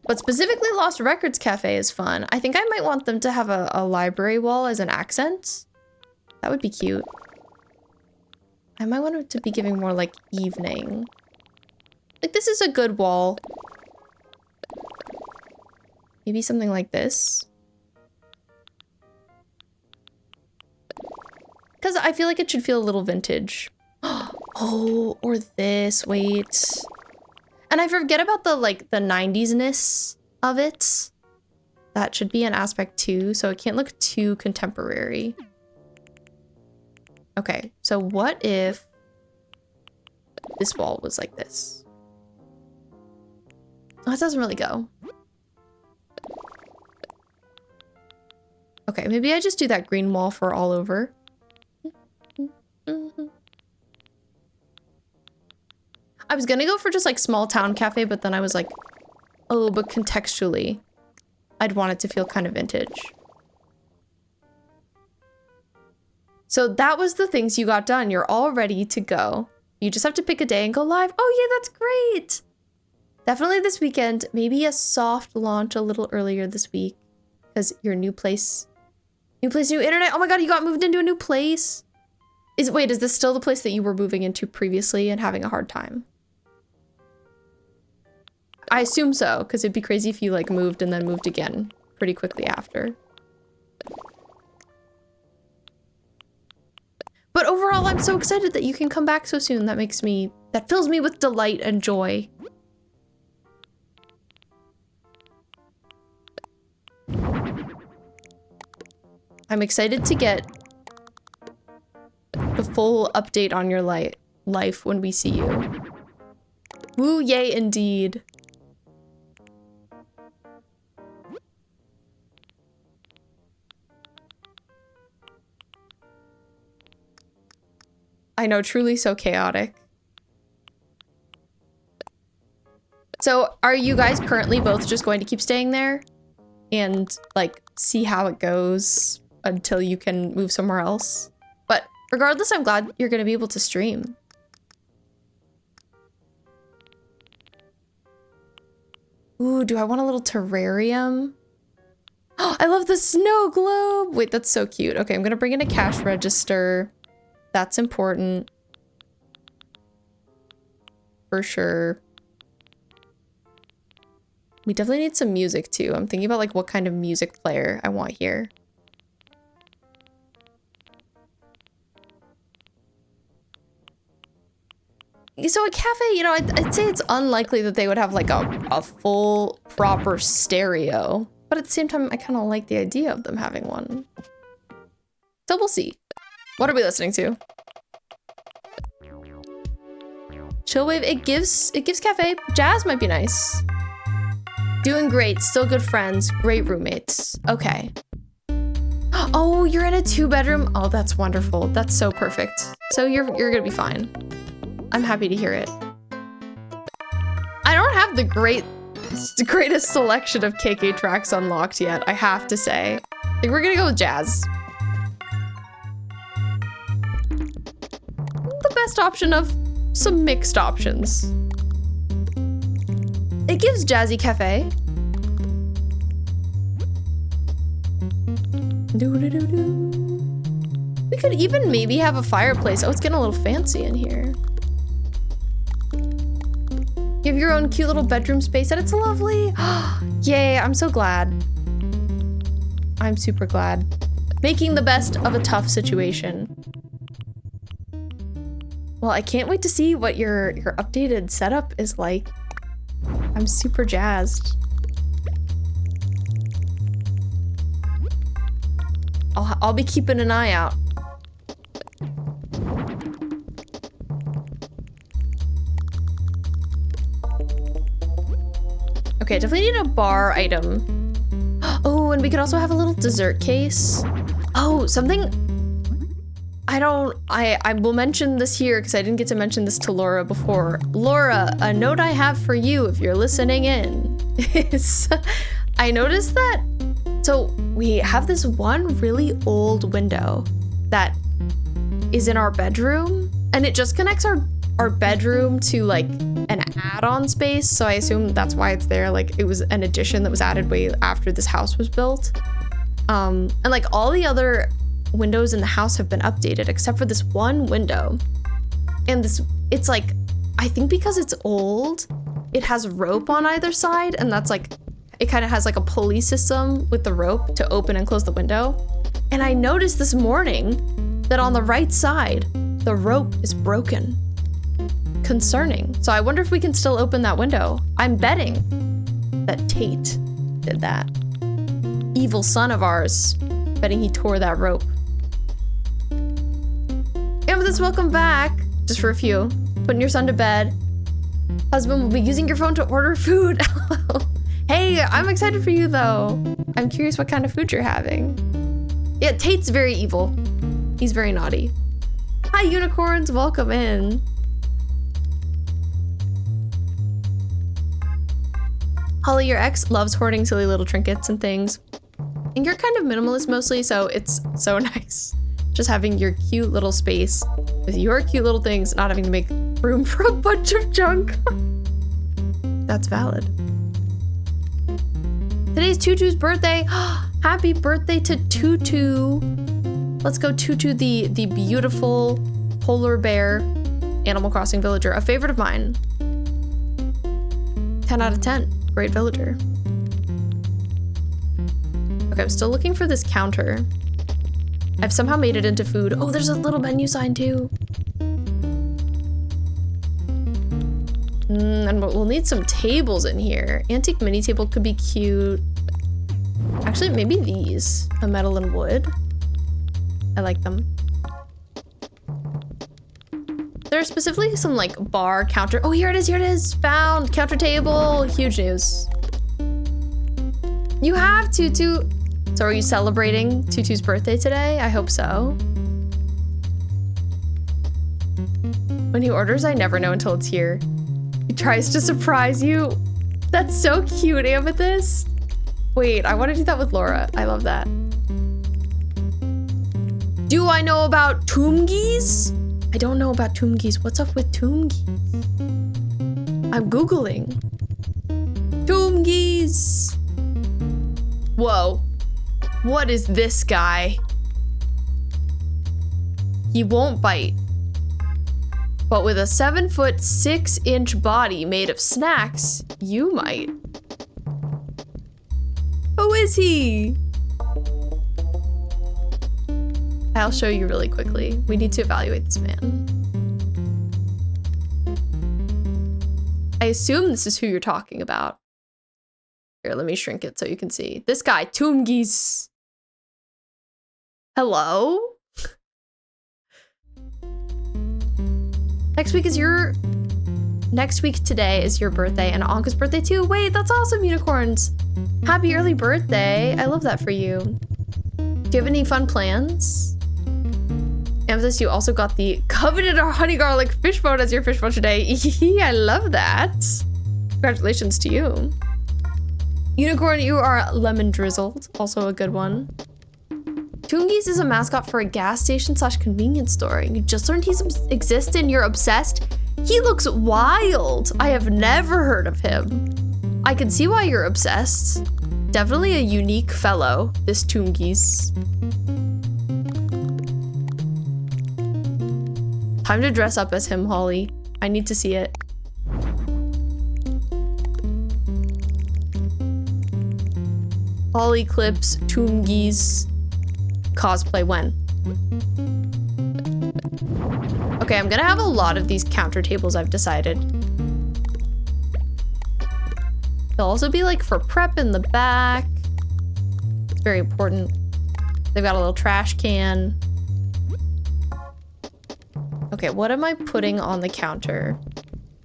But specifically Lost Records Cafe is fun. I think I might want them to have a library wall as an accent. That would be cute. I might want it to be giving more like evening. Like this is a good wall. Maybe something like this. Because I feel like it should feel a little vintage. Oh, or this, wait. And I forget about the 90s-ness of it. That should be an aspect too, so it can't look too contemporary. Okay, so what if this wall was like this? Oh, that doesn't really go. Okay, maybe I just do that green wall for all over. I was gonna go for just like small town cafe, but then I was like, oh, but contextually, I'd want it to feel kind of vintage. So that was the things you got done. You're all ready to go. You just have to pick a day and go live. Oh yeah, that's great. Definitely this weekend. Maybe a soft launch a little earlier this week. Because your new place, new internet. Oh my god, you got moved into a new place. Wait, is this still the place that you were moving into previously and having a hard time? I assume so, because it'd be crazy if you like moved and then moved again pretty quickly after. But overall, I'm so excited that you can come back so soon. That fills me with delight and joy. I'm excited to get the full update on your life when we see you. Woo, yay, indeed. I know, truly so chaotic. So, are you guys currently both just going to keep staying there? And, like, see how it goes until you can move somewhere else? But regardless, I'm glad you're going to be able to stream. Ooh, do I want a little terrarium? Oh, I love the snow globe! Wait, that's so cute. Okay, I'm going to bring in a cash register. That's important. For sure. We definitely need some music too. I'm thinking about like what kind of music player I want here. So a cafe, you know, I'd say it's unlikely that they would have like a full proper stereo. But at the same time, I kind of like the idea of them having one. So we'll see. What are we listening to? Chillwave, it gives cafe. Jazz might be nice. Doing great, still good friends, great roommates. Okay. Oh, you're in a 2-bedroom. Oh, that's wonderful. That's so perfect. So you're gonna be fine. I'm happy to hear it. I don't have the greatest selection of KK tracks unlocked yet, I have to say. I think we're gonna go with jazz. The best option of some mixed options. It gives jazzy cafe. We could even maybe have a fireplace. Oh, it's getting a little fancy in here. You have your own cute little bedroom space and it's lovely. Yay, I'm so glad. I'm super glad. Making the best of a tough situation. Well, I can't wait to see what your updated setup is like. I'm super jazzed. I'll be keeping an eye out. Okay, definitely need a bar item. Oh, and we could also have a little dessert case. Oh, something. I will mention this here because I didn't get to mention this to Laura before. Laura, a note I have for you if you're listening in is I noticed that, so we have this one really old window that is in our bedroom and it just connects our bedroom to like an add-on space. So I assume that's why it's there. Like it was an addition that was added way after this house was built. And like all the other windows in the house have been updated except for this one window. And it's like, I think because it's old, it has rope on either side, and that's like, it kind of has like a pulley system with the rope to open and close the window. And I noticed this morning that on the right side, the rope is broken. Concerning. So I wonder if we can still open that window. I'm betting that Tate did that. Evil son of ours. Betting he tore that rope. Amethyst, welcome back. Just for a few. Putting your son to bed. Husband will be using your phone to order food. Hey, I'm excited for you though. I'm curious what kind of food you're having. Yeah, Tate's very evil. He's very naughty. Hi unicorns, welcome in. Holly, your ex loves hoarding silly little trinkets and things. And you're kind of minimalist mostly, so it's so nice. Just having your cute little space with your cute little things, not having to make room for a bunch of junk. that's valid. Today's Tutu's birthday. Happy birthday to Tutu. Let's go Tutu, the beautiful polar bear Animal Crossing villager. A favorite of mine. 10 out of 10. Great villager. Okay, I'm still looking for this counter. I've somehow made it into food. Oh, there's a little menu sign too. And we'll need some tables in here. Antique mini table could be cute. Actually, maybe these. A metal and wood. I like them. There are specifically some like bar counter. Oh, here it is, here it is. Found counter table. Huge news. You have Tutu. So are you celebrating Tutu's birthday today? I hope so. When he orders, I never know until it's here. He tries to surprise you. That's so cute, Amethyst. Wait, I want to do that with Laura. I love that. Do I know about Toomgies? I don't know about Toomgies. What's up with Toomgies? I'm Googling. Toomgies. Whoa. What is this guy? He won't bite. But with a 7'6" body made of snacks, you might. Who is he? I'll show you really quickly. We need to evaluate this man. I assume this is who you're talking about. Here, let me shrink it so you can see. This guy, Toomgies. Hello? Next week today is your birthday and Anka's birthday too. Wait, that's awesome, unicorns. Happy early birthday. I love that for you. Do you have any fun plans? Amethyst, you also got the coveted honey garlic fish bone as your fish bone today. I love that. Congratulations to you. Unicorn, you are lemon drizzled. Also a good one. Toomgies is a mascot for a gas station / convenience store. You just learned he exists and you're obsessed? He looks wild. I have never heard of him. I can see why you're obsessed. Definitely a unique fellow, this Toomgies. Time to dress up as him, Holly. I need to see it. Holly clips Toomgies cosplay when? Okay, I'm gonna have a lot of these counter tables, I've decided. They'll also be like for prep in the back. It's very important. They've got a little trash can. Okay, what am I putting on the counter?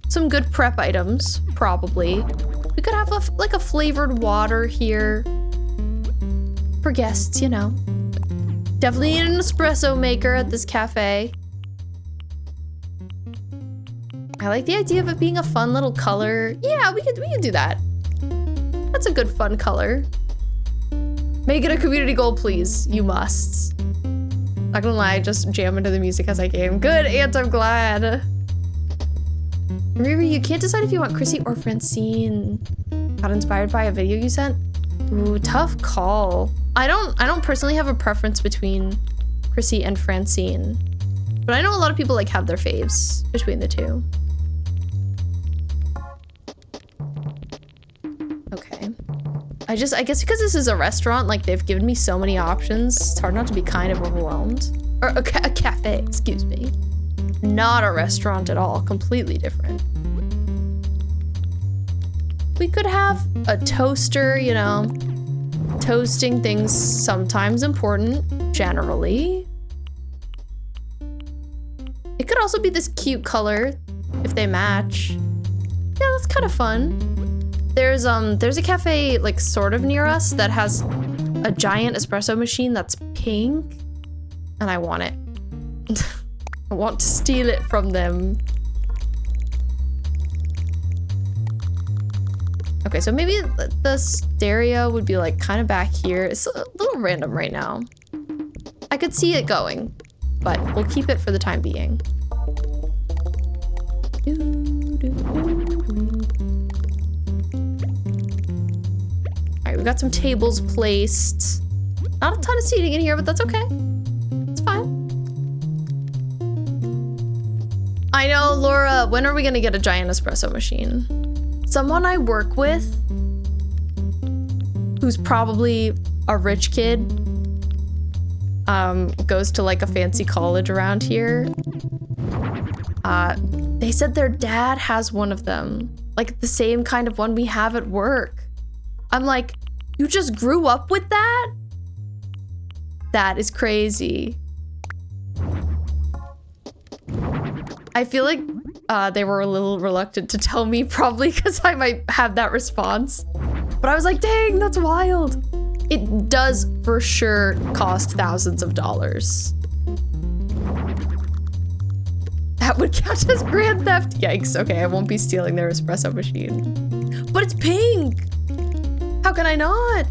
Some good prep items, probably. We could have like a flavored water here. For guests, you know. Definitely need an espresso maker at this cafe. I like the idea of it being a fun little color. Yeah, we could do that. That's a good fun color. Make it a community goal, please. You must. Not gonna lie, just jam into the music as I game. Good, Aunt, I'm glad. Remember, you can't decide if you want Chrissy or Francine. Got inspired by a video you sent? Ooh, tough call. I don't personally have a preference between Chrissy and Francine. But I know a lot of people like have their faves between the two. Okay. I guess because this is a restaurant, like they've given me so many options, it's hard not to be kind of overwhelmed. Or a cafe, excuse me. Not a restaurant at all, completely different. We could have a toaster, you know. Toasting things sometimes important, generally. It could also be this cute color if they match. Yeah, that's kind of fun. There's a cafe like sort of near us that has a giant espresso machine that's pink, and I want it. I want to steal it from them. Okay, so maybe the stereo would be like kind of back here. It's a little random right now. I could see it going, but we'll keep it for the time being. We've got some tables placed. Not a ton of seating in here, but that's okay. It's fine. I know, Laura, when are we gonna get a giant espresso machine? Someone I work with, who's probably a rich kid, goes to like a fancy college around here. They said their dad has one of them, like the same kind of one we have at work. I'm like, you just grew up with that? That is crazy. I feel like they were a little reluctant to tell me, probably because I might have that response. But I was like, dang, that's wild. It does for sure cost thousands of dollars. That would count as grand theft. Yikes, okay, I won't be stealing their espresso machine. But it's pink! How can I not?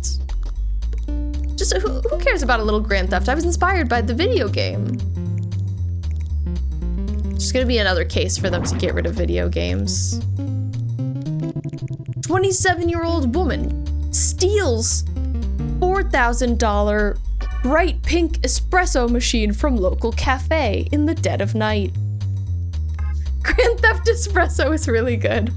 Just who cares about a little grand theft? I was inspired by the video game. It's gonna be another case for them to get rid of video games. 27-year-old woman steals $4,000 bright pink espresso machine from local cafe in the dead of night. Grand Theft Espresso is really good.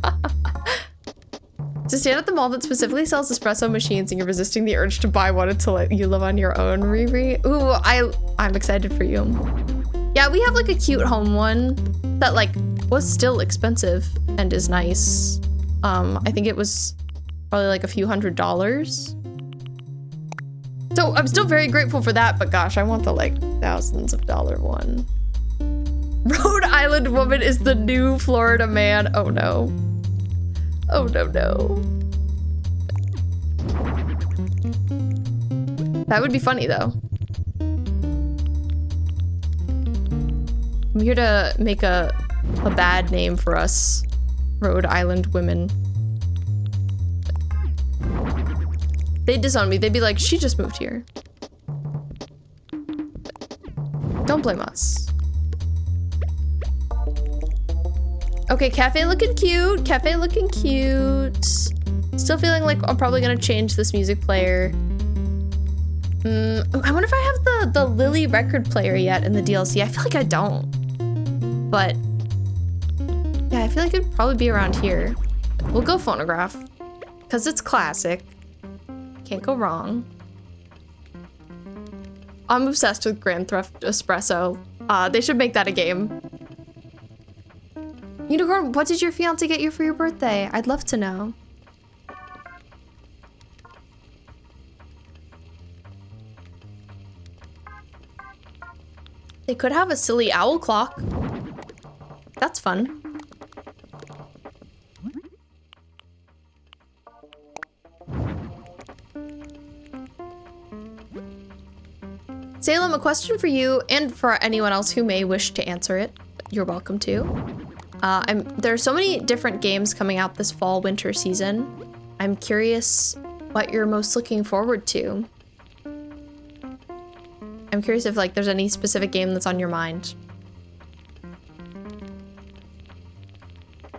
To stand at the mall that specifically sells espresso machines and you're resisting the urge to buy one until you live on your own, Riri. Ooh, I'm excited for you. Yeah, we have like a cute home one that like was still expensive and is nice. I think it was probably like a few $100s. So I'm still very grateful for that, but gosh, I want the like thousands of dollar one. Rhode Island woman is the new Florida man. Oh no. Oh no, no. That would be funny though. I'm here to make a bad name for us Rhode Island women. They'd disown me. They'd be like, she just moved here. Don't blame us. Okay, cafe looking cute. Cafe looking cute. Still feeling like I'm probably gonna change this music player. I wonder if I have the Lily record player yet in the DLC. I feel like I don't. But yeah, I feel like it'd probably be around here. We'll go phonograph because it's classic. Can't go wrong. I'm obsessed with Grand Theft Espresso. They should make that a game. Unicorn, what did your fiance get you for your birthday? I'd love to know. They could have a silly owl clock. That's fun. Salem, a question for you and for anyone else who may wish to answer it. You're welcome to. There are so many different games coming out this fall winter season. I'm curious what you're most looking forward to. I'm curious if like there's any specific game that's on your mind.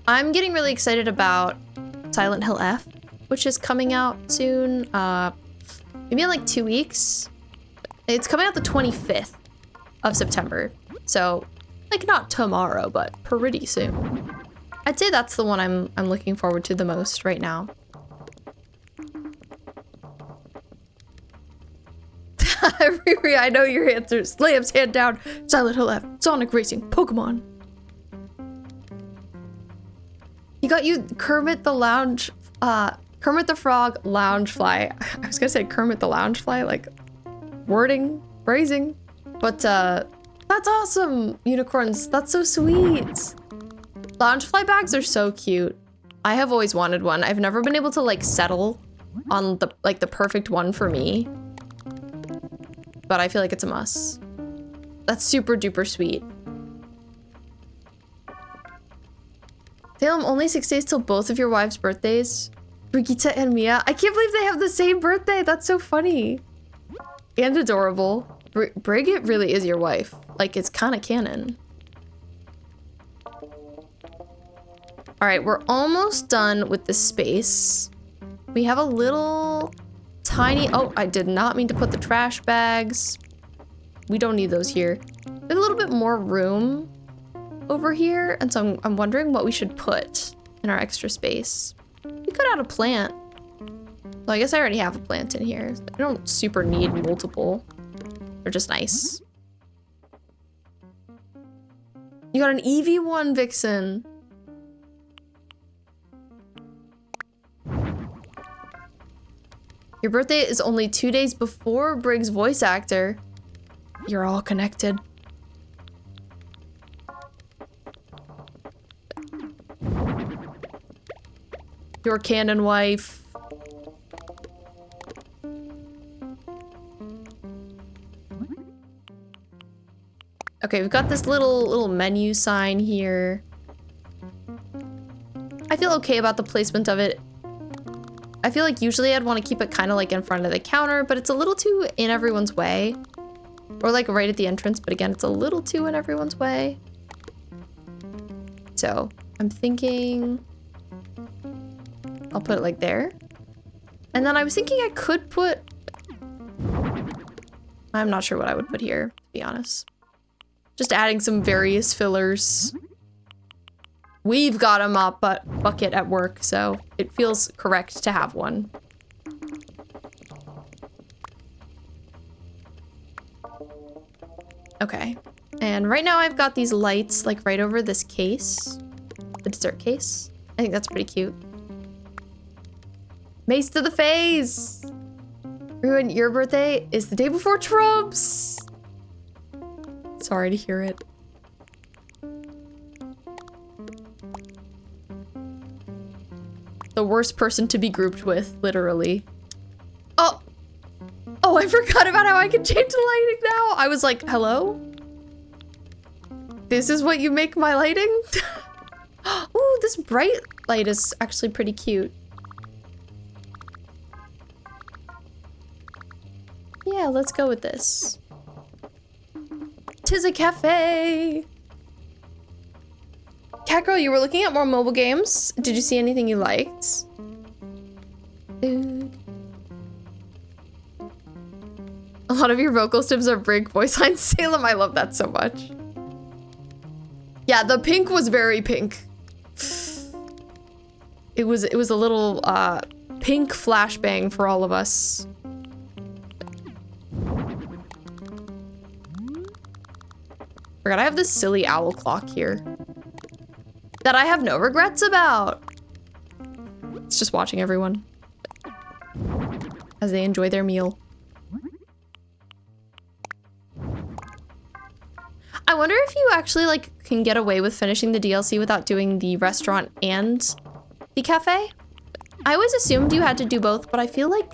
I'm getting really excited about Silent Hill F, which is coming out soon. Maybe in like 2 weeks. It's coming out the 25th of September. So like not tomorrow, but pretty soon. I'd say that's the one I'm looking forward to the most right now. Riri, I know your answers. Lambs, hand down. Silent Hill F, Sonic Racing, Pokemon. You got you Kermit the Lounge, Kermit the Frog Loungefly. I was gonna say Kermit the Loungefly, like wording, phrasing. But that's awesome, unicorns. That's so sweet. Loungefly bags are so cute. I have always wanted one. I've never been able to like settle on the perfect one for me. But I feel like it's a must. That's super duper sweet. Salem, only 6 days till both of your wives' birthdays. Brigitte and Mia. I can't believe they have the same birthday. That's so funny. And adorable. Brigitte really is your wife. Like, it's kind of canon. All right, we're almost done with this space. We have a little tiny... Oh, I did not mean to put the trash bags. We don't need those here. There's a little bit more room over here, and so I'm wondering what we should put in our extra space. We could add a plant. Well, I guess I already have a plant in here. I don't super need multiple. They're just nice. You got an EV1, Vixen. Your birthday is only 2 days before Briggs' voice actor. You're all connected. Your canon wife. Okay, we've got this little menu sign here. I feel okay about the placement of it. I feel like usually I'd want to keep it kind of like in front of the counter, but it's a little too in everyone's way. Or like right at the entrance, but again, it's a little too in everyone's way. So I'm thinking I'll put it like there. And then I was thinking I could put, I'm not sure what I would put here, to be honest. Just adding some various fillers. We've got a mop bucket at work, so it feels correct to have one. Okay, and right now I've got these lights like right over this case, the dessert case. I think that's pretty cute. Mace to the face! Ruin, your birthday is the day before Trump's! Sorry to hear it. The worst person to be grouped with, literally. Oh! Oh, I forgot about how I can change the lighting now! I was like, hello? This is what you make my lighting? Ooh, this bright light is actually pretty cute. Yeah, let's go with this. 'Tis a cafe! Catgirl, you were looking at more mobile games. Did you see anything you liked? Food. A lot of your vocal tips are Brig voice lines. Salem, I love that so much. Yeah, the pink was very pink. It was a little pink flashbang for all of us. Forgot I have this silly owl clock here that I have no regrets about. It's just watching everyone as they enjoy their meal. I wonder if you actually like can get away with finishing the DLC without doing the restaurant and the cafe. I always assumed you had to do both, but I feel like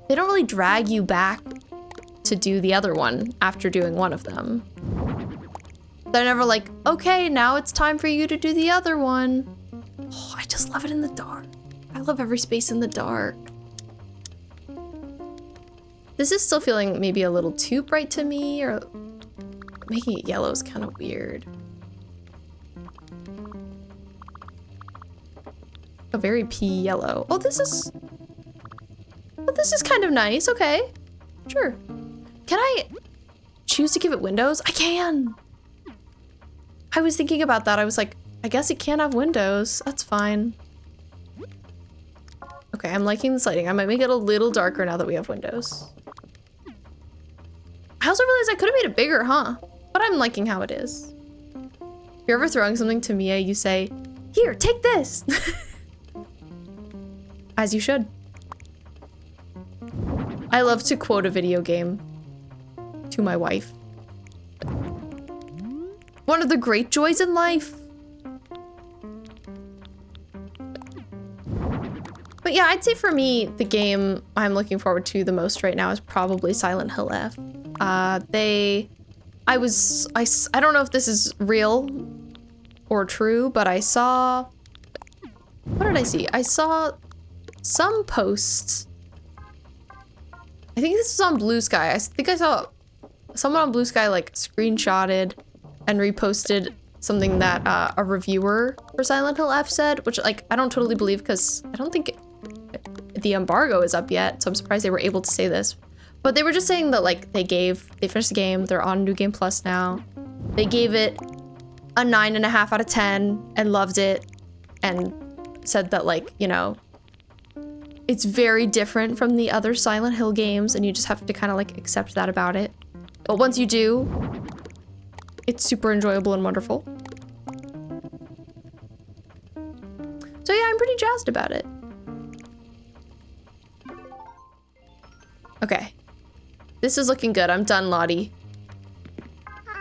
they don't really drag you back to do the other one after doing one of them. They're never like, okay, now it's time for you to do the other one. Oh, I just love it in the dark. I love every space in the dark. This is still feeling maybe a little too bright to me, or making it yellow is kind of weird. A very pea yellow. Oh, this is kind of nice. Okay, sure. Can I choose to give it windows? I can. I was thinking about that. I was like, I guess it can't have windows. That's fine. Okay, I'm liking this lighting. I might make it a little darker now that we have windows. I also realized I could have made it bigger, huh? But I'm liking how it is. If you're ever throwing something to Mia, you say, here, take this. As you should. I love to quote a video game to my wife. One of the great joys in life. But yeah, I'd say for me, the game I'm looking forward to the most right now is probably Silent Hill F. I don't know if this is real or true, but I saw, what did I see? I saw some posts. I think this was on Blue Sky. I think I saw someone on Blue Sky like screenshotted and reposted something that a reviewer for Silent Hill F said, which like I don't totally believe because I don't think the embargo is up yet, so I'm surprised they were able to say this. But they were just saying that like they finished the game, they're on New Game Plus now. They gave it a 9.5 out of 10 and loved it and said that like, you know, it's very different from the other Silent Hill games and you just have to kind of like accept that about it. But once you do, it's super enjoyable and wonderful. So yeah, I'm pretty jazzed about it. Okay. This is looking good. I'm done, Lottie.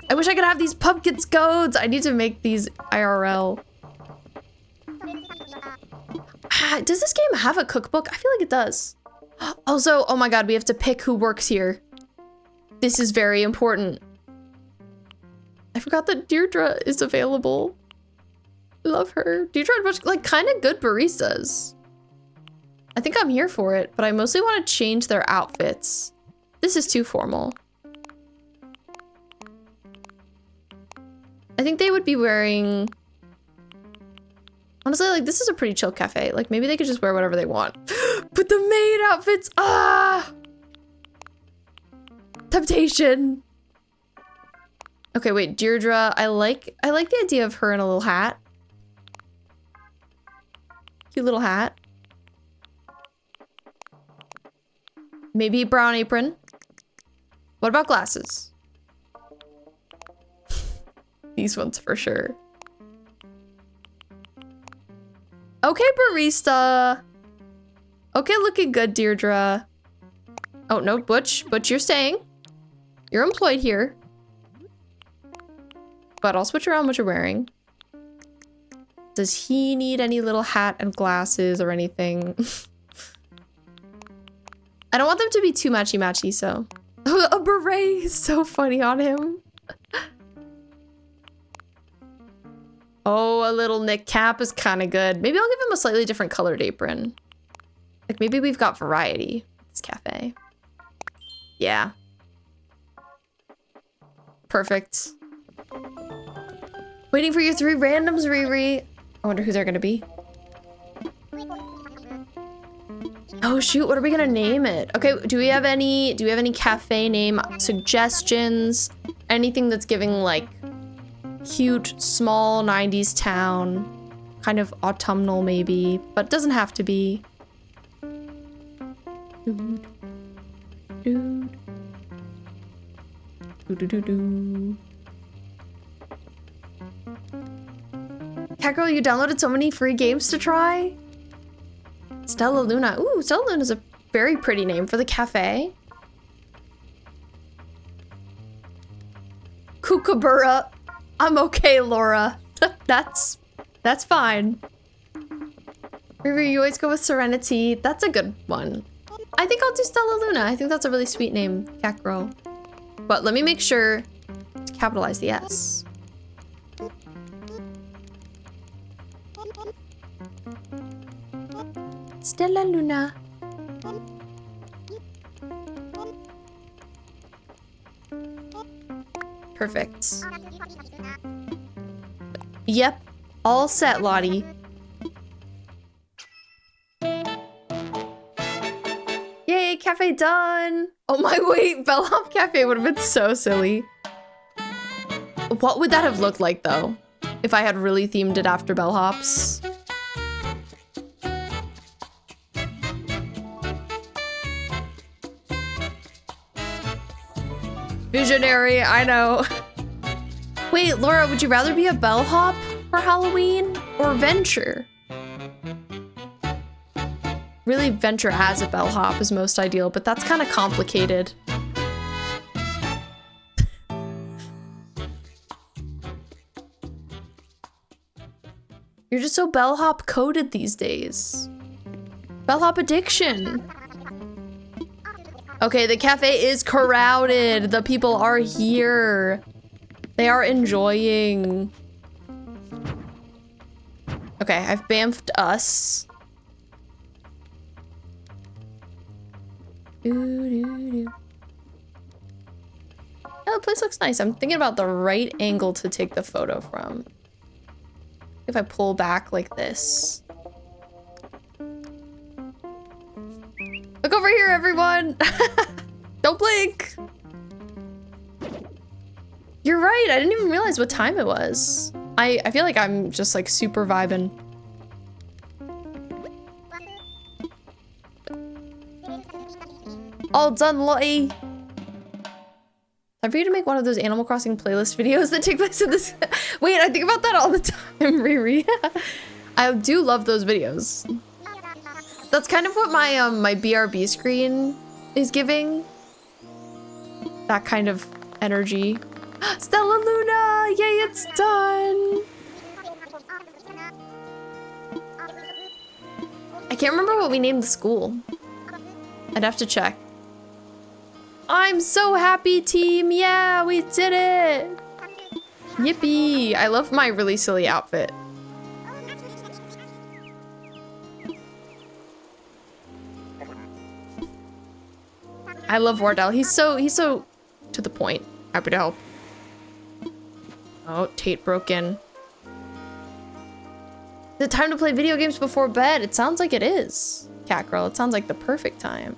I wish I could have these pumpkin scones. I need to make these IRL. Does this game have a cookbook? I feel like it does. Also, oh my god, we have to pick who works here. This is very important. I forgot that Deirdre is available. Love her. Deirdre had much, like, kind of good baristas. I think I'm here for it, but I mostly want to change their outfits. This is too formal. I think they would be wearing... Honestly, like, this is a pretty chill cafe. Like, maybe they could just wear whatever they want. But the maid outfits! Ah! Temptation! Okay, wait, Deirdre, I like the idea of her in a little hat. Cute little hat. Maybe brown apron. What about glasses? These ones for sure. Okay, barista. Okay, looking good, Deirdre. Oh, no, Butch, you're staying. You're employed here. But I'll switch around what you're wearing. Does he need any little hat and glasses or anything? I don't want them to be too matchy-matchy, so... A beret is so funny on him. Oh, a little knit cap is kind of good. Maybe I'll give him a slightly different colored apron. Like, maybe we've got variety. This cafe. Yeah. Perfect. Waiting for your 3 randoms, Riri. I wonder who they're gonna be. Oh shoot, what are we gonna name it? Okay, do we have any cafe name suggestions? Anything that's giving like cute, small 90s town, kind of autumnal maybe, but doesn't have to be. Dude. Dude. Do-do-do-do. Catgirl, you downloaded so many free games to try? Stella Luna. Ooh, Stella Luna is a very pretty name for the cafe. Kookaburra. I'm okay, Laura. That's fine. Riri, you always go with Serenity. That's a good one. I think I'll do Stella Luna. I think that's a really sweet name, Catgirl. But let me make sure to capitalize the S. Stella Luna. Perfect. Yep, all set, Lottie. Yay, cafe done. Oh my, wait, Bellhop Cafe would have been so silly. What would that have looked like though? If I had really themed it after Bellhops? Visionary, I know. Wait, Laura, would you rather be a bellhop for Halloween or Venture? Really, Venture as a bellhop is most ideal, but that's kind of complicated. You're just so bellhop coded these days. Bellhop addiction. Okay, the cafe is crowded. The people are here. They are enjoying. Okay, I've bamfed us. Yeah, the place looks nice. I'm thinking about the right angle to take the photo from. If I pull back like this. over here, everyone. Don't blink. You're right. I didn't even realize what time it was. I feel like I'm just like super vibing. All done, Lottie. Time for you to make one of those Animal Crossing playlist videos that take place in this. Wait, I think about that all the time, Riri. I do love those videos. That's kind of what my my BRB screen is giving. That kind of energy. Stella Luna! Yay, it's done! I can't remember what we named the school. I'd have to check. I'm so happy, team! Yeah, we did it! Yippee! I love my really silly outfit. I love Wardell. He's so to the point. Happy to help. Oh, Tate broke in. Is it time to play video games before bed? It sounds like it is, Cat Girl. It sounds like the perfect time.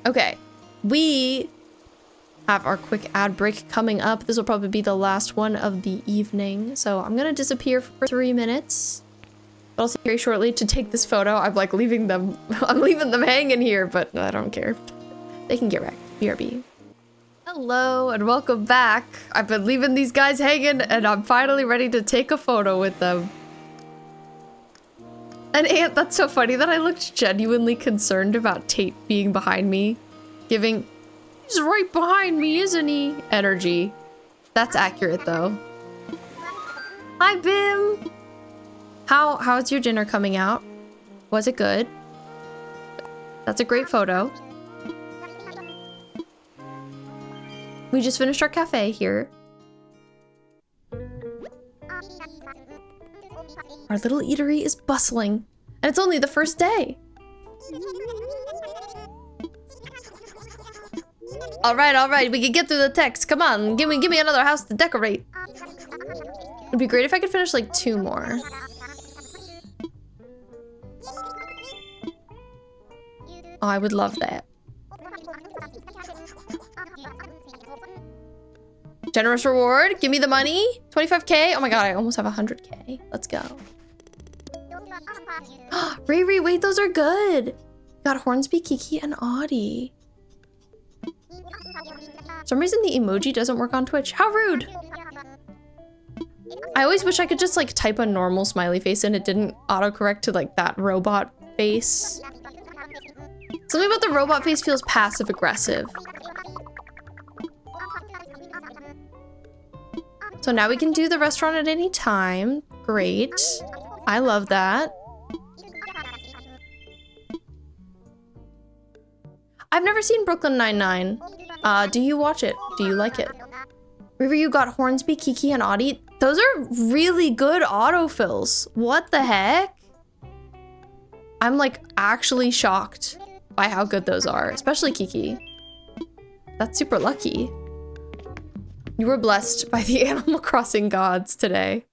Okay, we have our quick ad break coming up. This will probably be the last one of the evening. So I'm gonna disappear for 3 minutes. But I'll see you very shortly to take this photo. I'm like leaving them, I'm leaving them hanging here, but I don't care. They can get wrecked. BRB. Hello and welcome back. I've been leaving these guys hanging and I'm finally ready to take a photo with them. And Ant, that's so funny that I looked genuinely concerned about Tate being behind me. Giving, he's right behind me, isn't he? Energy. That's accurate though. Hi, Bim. How's your dinner coming out? Was it good? That's a great photo. We just finished our cafe here. Our little eatery is bustling, and it's only the first day. All right, we can get through the text. Come on, give me another house to decorate. It'd be great if I could finish like 2 more. Oh, I would love that. Generous reward. Give me the money. 25k. Oh my god, I almost have 100k. Let's go. Riri, wait, those are good. Got Hornsby, Kiki, and Audie. For some reason the emoji doesn't work on Twitch. How rude. I always wish I could just like type a normal smiley face and it didn't autocorrect to like that robot face. Something about the robot face feels passive aggressive. So now we can do the restaurant at any time. Great. I love that. I've never seen Brooklyn Nine-Nine. Do you watch it? Do you like it? River, you got Hornsby, Kiki, and Audie. Those are really good autofills. What the heck? I'm like actually shocked by how good those are, especially Kiki. That's super lucky. You were blessed by the Animal Crossing gods today.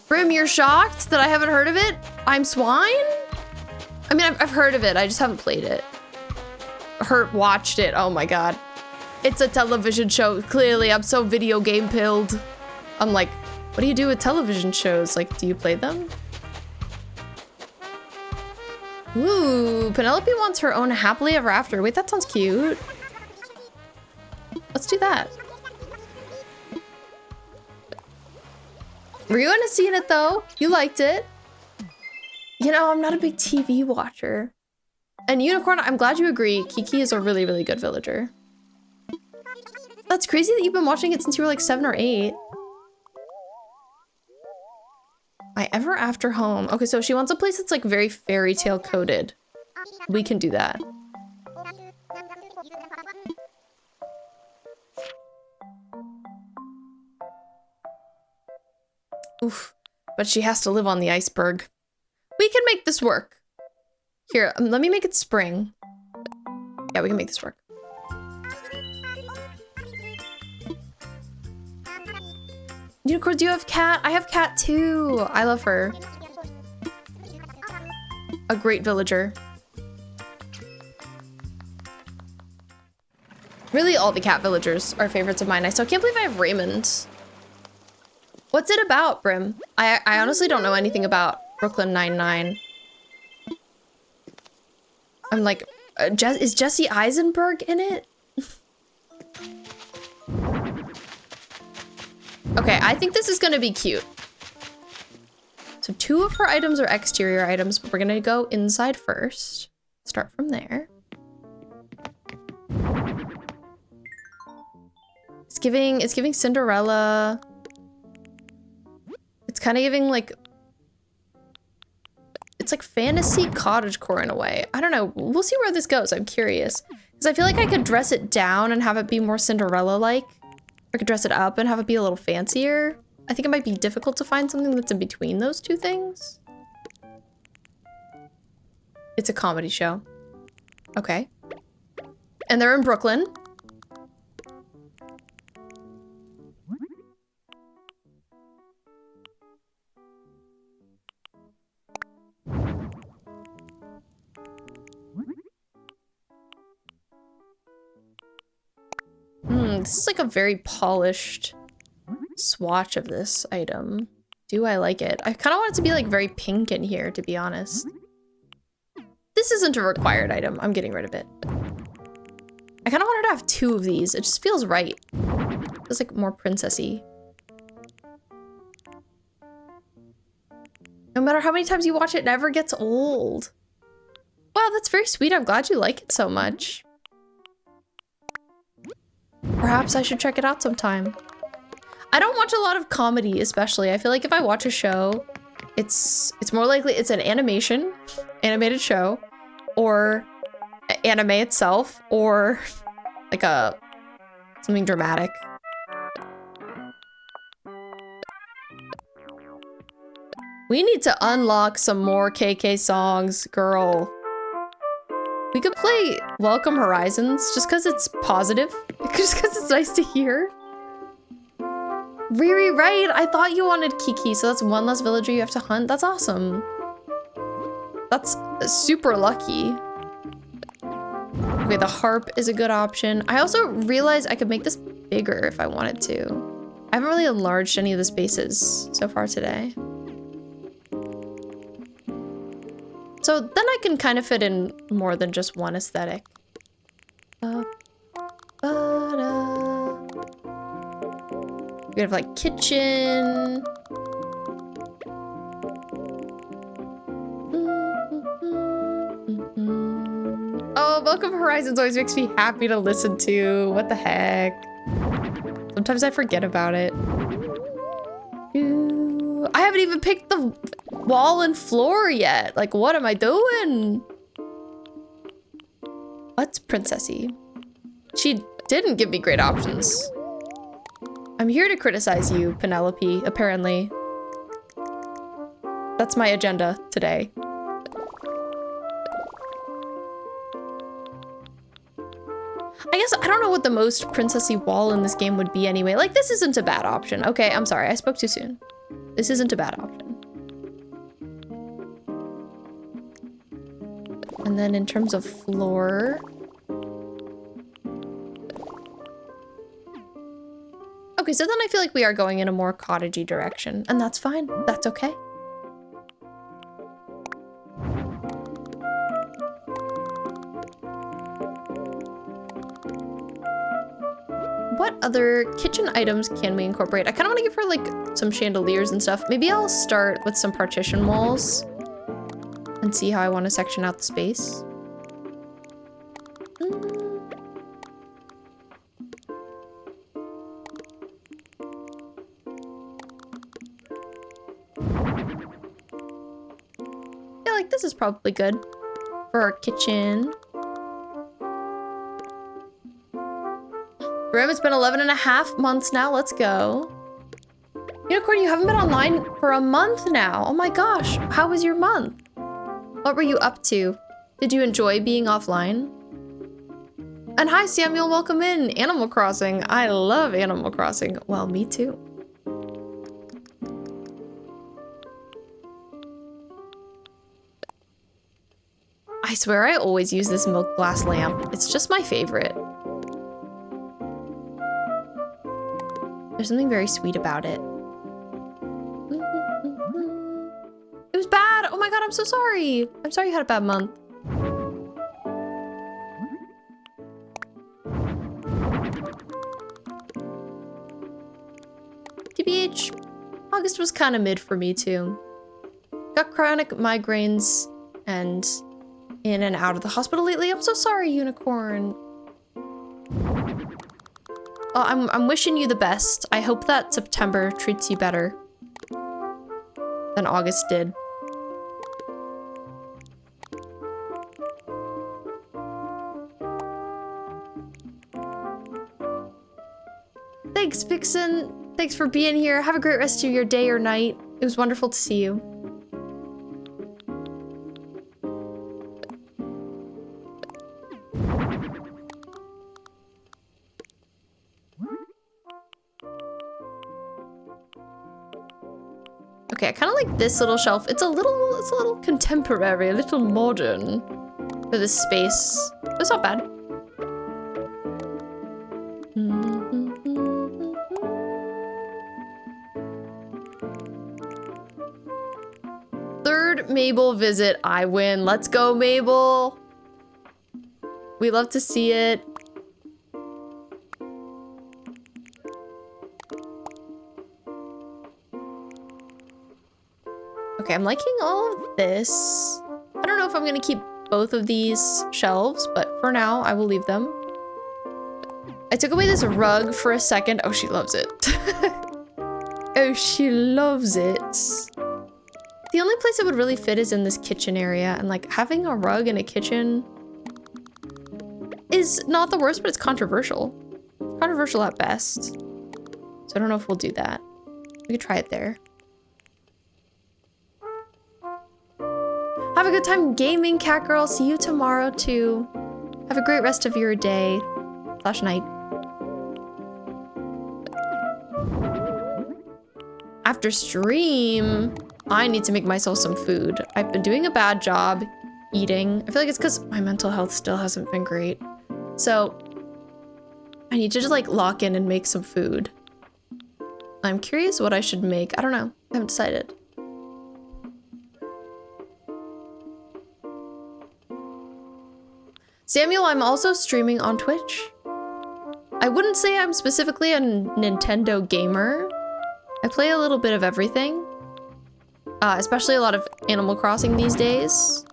Brim, you're shocked that I haven't heard of it? I'm Swine? I mean, I've heard of it. I just haven't played it. Watched it. Oh my god. It's a television show. Clearly, I'm so video game pilled. I'm like, what do you do with television shows? Like, do you play them? Ooh, Penelope wants her own happily ever after. Wait, that sounds cute. Let's do that. Were you into seeing it though? You liked it. You know, I'm not a big TV watcher. And Unicorn, I'm glad you agree. Kiki is a really, really good villager. That's crazy that you've been watching it since you were like 7 or 8. My ever after home. Okay, so she wants a place that's like very fairy tale coded. We can do that. Oof, but she has to live on the iceberg. We can make this work. Here, let me make it spring. Yeah, we can make this work. Unicorn, do you have cat? I have cat too. I love her. a great villager. Really, all the cat villagers are favorites of mine. I still can't believe I have Raymond. What's it about, Brim? I honestly don't know anything about Brooklyn Nine-Nine. I'm like, is Jesse Eisenberg in it? Okay, I think this is gonna be cute. So 2 of her items are exterior items, but we're gonna go inside first. Start from there. It's giving Cinderella. It's kind of giving like, it's like fantasy cottagecore in a way. I don't know. We'll see where this goes. I'm curious. Because I feel like I could dress it down and have it be more Cinderella-like. I could dress it up and have it be a little fancier. I think it might be difficult to find something that's in between those two things. It's a comedy show. Okay. And they're in Brooklyn. This is like a very polished swatch of this item. Do I like it? I kind of want it to be like very pink in here, to be honest. This isn't a required item. I'm getting rid of it. I kind of want her to have 2 of these. It just feels right. It's like more princessy. No matter how many times you watch it, it never gets old. Wow, that's very sweet. I'm glad you like it so much. Perhaps I should check it out sometime. I don't watch a lot of comedy, especially. I feel like if I watch a show, it's more likely it's an animated show, or anime itself, or like something dramatic. We need to unlock some more KK songs, girl. We could play Welcome Horizons just because it's positive. Just because it's nice to hear. Riri, right? I thought you wanted Kiki, so that's 1 less villager you have to hunt. That's awesome. That's super lucky. Okay, the harp is a good option. I also realized I could make this bigger if I wanted to. I haven't really enlarged any of the spaces so far today. So then I can kind of fit in more than just one aesthetic. We have like kitchen. Oh, Welcome Horizons always makes me happy to listen to. What the heck? Sometimes I forget about it. I haven't even picked the wall and floor yet. Like, what am I doing? What's princessy? She didn't give me great options. I'm here to criticize you, Penelope, apparently. That's my agenda today. I guess I don't know what the most princessy wall in this game would be anyway. Like, this isn't a bad option. Okay, I'm sorry. I spoke too soon. This isn't a bad option. And then in terms of floor... Okay, so then I feel like we are going in a more cottagey direction, and that's fine. That's okay. What other kitchen items can we incorporate? I kind of want to give her like some chandeliers and stuff. Maybe I'll start with some partition walls and see how I want to section out the space. This is probably good for our kitchen. Grim, it's been 11.5 months now. Let's go. Unicorn, you haven't been online for a month now. Oh my gosh. How was your month? What were you up to? Did you enjoy being offline? And hi, Samuel. Welcome in. Animal Crossing. I love Animal Crossing. Well, me too. I swear I always use this milk glass lamp. It's just my favorite. There's something very sweet about it. It was bad. Oh my god, I'm so sorry. I'm sorry you had a bad month. TBH, August was kind of mid for me too. Got chronic migraines and in and out of the hospital lately. I'm so sorry, Unicorn. I'm wishing you the best. I hope that September treats you better than August did. Thanks, Vixen. Thanks for being here. Have a great rest of your day or night. It was wonderful to see you. Okay, I kind of like this little shelf. It's a little contemporary, a little modern for this space. It's not bad. Third Mabel visit, I win. Let's go, Mabel. We love to see it. Okay, I'm liking all of this. I don't know if I'm gonna keep both of these shelves, but for now, I will leave them. I took away this rug for a second. Oh, she loves it. Oh, she loves it. The only place it would really fit is in this kitchen area, and like having a rug in a kitchen is not the worst, but it's controversial. Controversial at best. So I don't know if we'll do that. We could try it there. Have a good time gaming, cat girl. See you tomorrow too. Have a great rest of your day / night. After stream, I need to make myself some food. I've been doing a bad job eating. I feel like it's because my mental health still hasn't been great. So I need to just like lock in and make some food. I'm curious what I should make. I don't know. I haven't decided. Samuel, I'm also streaming on Twitch. I wouldn't say I'm specifically a Nintendo gamer. I play a little bit of everything. Especially a lot of Animal Crossing these days.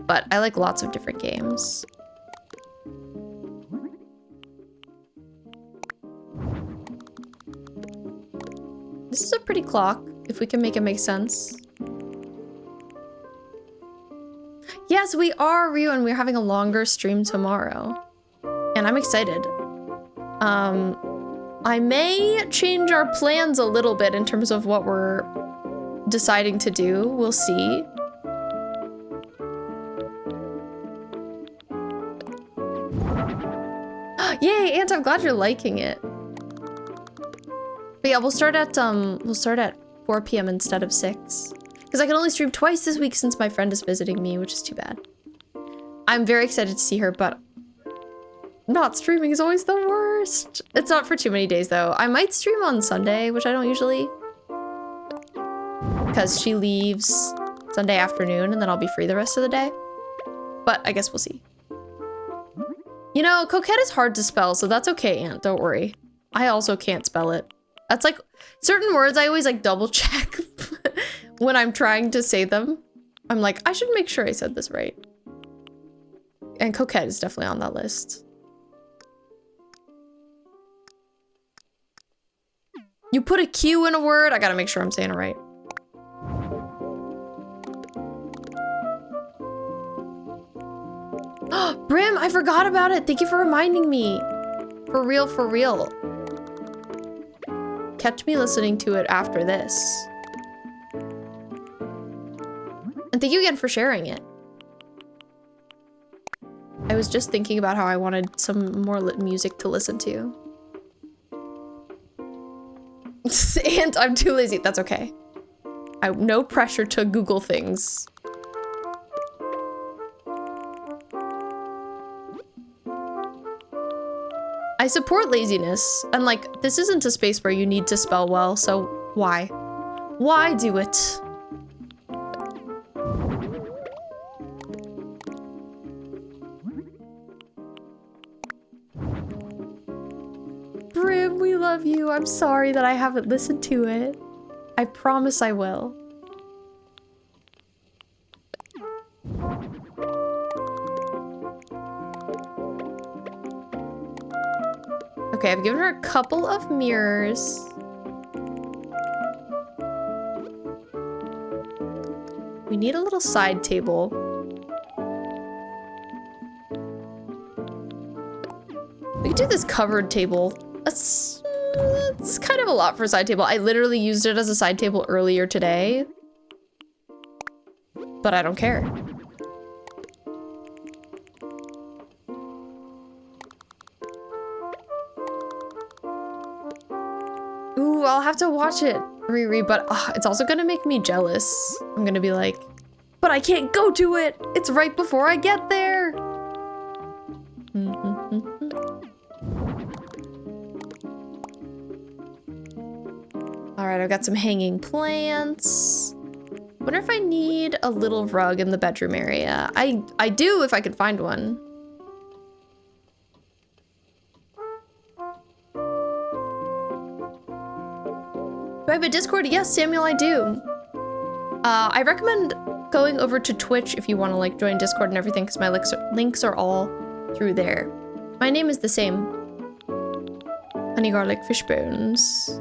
But I like lots of different games. This is a pretty clock, if we can make it make sense. Yes, we are, Ryu, and we're having a longer stream tomorrow. And I'm excited. I may change our plans a little bit in terms of what we're deciding to do. We'll see. Yay, Ant, I'm glad you're liking it. But yeah, we'll start at 4 p.m. instead of 6. Because I can only stream twice this week since my friend is visiting me, which is too bad. I'm very excited to see her, but not streaming is always the worst. It's not for too many days, though. I might stream on Sunday, which I don't usually. Because she leaves Sunday afternoon, and then I'll be free the rest of the day. But I guess we'll see. You know, coquette is hard to spell, so that's okay, Aunt. Don't worry. I also can't spell it. That's like, certain words I always like double check when I'm trying to say them. I'm like, I should make sure I said this right. And coquette is definitely on that list. You put a Q in a word, I gotta make sure I'm saying it right. Brim, I forgot about it. Thank you for reminding me. For real, for real. Catch me listening to it after this. And thank you again for sharing it. I was just thinking about how I wanted some more music to listen to. And I'm too lazy. That's okay. No pressure to Google things. I support laziness, and like, this isn't a space where you need to spell well, so why? Why do it? Brim, we love you. I'm sorry that I haven't listened to it. I promise I will. Okay, I've given her a couple of mirrors. We need a little side table. We could do this covered table. That's kind of a lot for a side table. I literally used it as a side table earlier today. But I don't care. Ooh, I'll have to watch it, Riri, but it's also gonna make me jealous. I'm gonna be like, but I can't go to it! It's right before I get there! Alright, I've got some hanging plants. Wonder if I need a little rug in the bedroom area. I do if I could find one. Do I have a Discord? Yes, Samuel, I do. I recommend going over to Twitch if you want to like join Discord and everything, because my links are all through there. My name is the same. Honey garlic fish bones.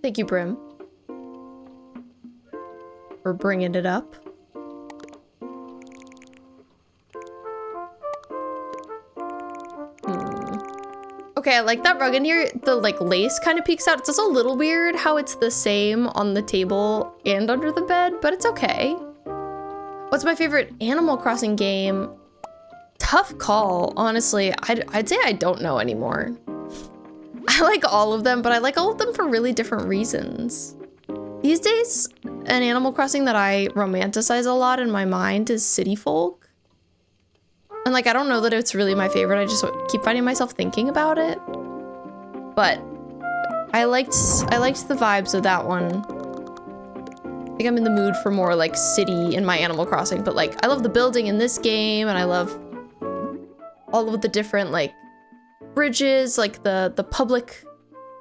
Thank you, Brim, for bringing it up. Okay, I like that rug in here. The like lace kind of peeks out. It's also a little weird how it's the same on the table and under the bed, but it's okay. What's my favorite Animal Crossing game? Tough call, honestly. I'd say I don't know anymore. I like all of them, but I like all of them for really different reasons. These days, an Animal Crossing that I romanticize a lot in my mind is City Folk. And like, I don't know that it's really my favorite. I just keep finding myself thinking about it. But I liked the vibes of that one. I think I'm in the mood for more like city in my Animal Crossing, but like, I love the building in this game, and I love all of the different like bridges, like the public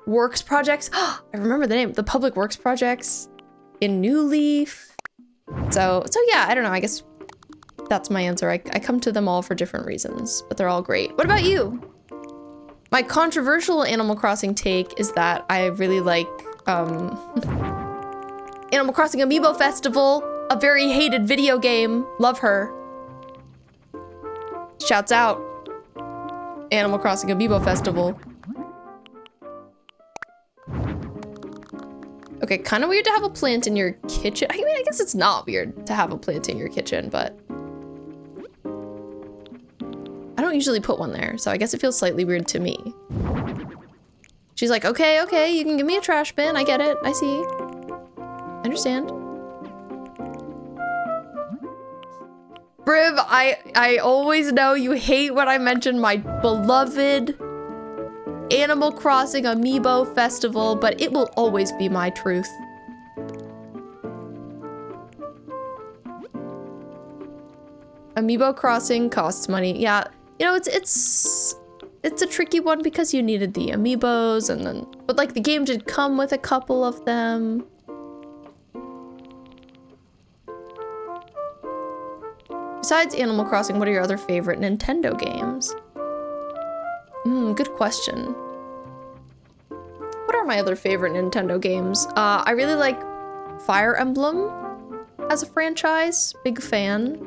works projects. I remember the name, the public works projects in New Leaf. So yeah, I don't know, I guess that's my answer. I come to them all for different reasons, but they're all great. What about you? My controversial Animal Crossing take is that I really like Animal Crossing Amiibo Festival, a very hated video game. Love her. Shouts out. Animal Crossing Amiibo Festival. Okay, kind of weird to have a plant in your kitchen. I mean, I guess it's not weird to have a plant in your kitchen, but I don't usually put one there, so I guess it feels slightly weird to me. She's like, okay, you can give me a trash bin. I get it. I see. I understand. Brim, I always know you hate when I mention my beloved Animal Crossing Amiibo Festival, but it will always be my truth. Amiibo Crossing costs money. Yeah, you know, it's a tricky one because you needed the amiibos, and then, but like the game did come with a couple of them. Besides Animal Crossing, what are your other favorite Nintendo games? Good question. What are my other favorite Nintendo games? I really like Fire Emblem as a franchise. Big fan.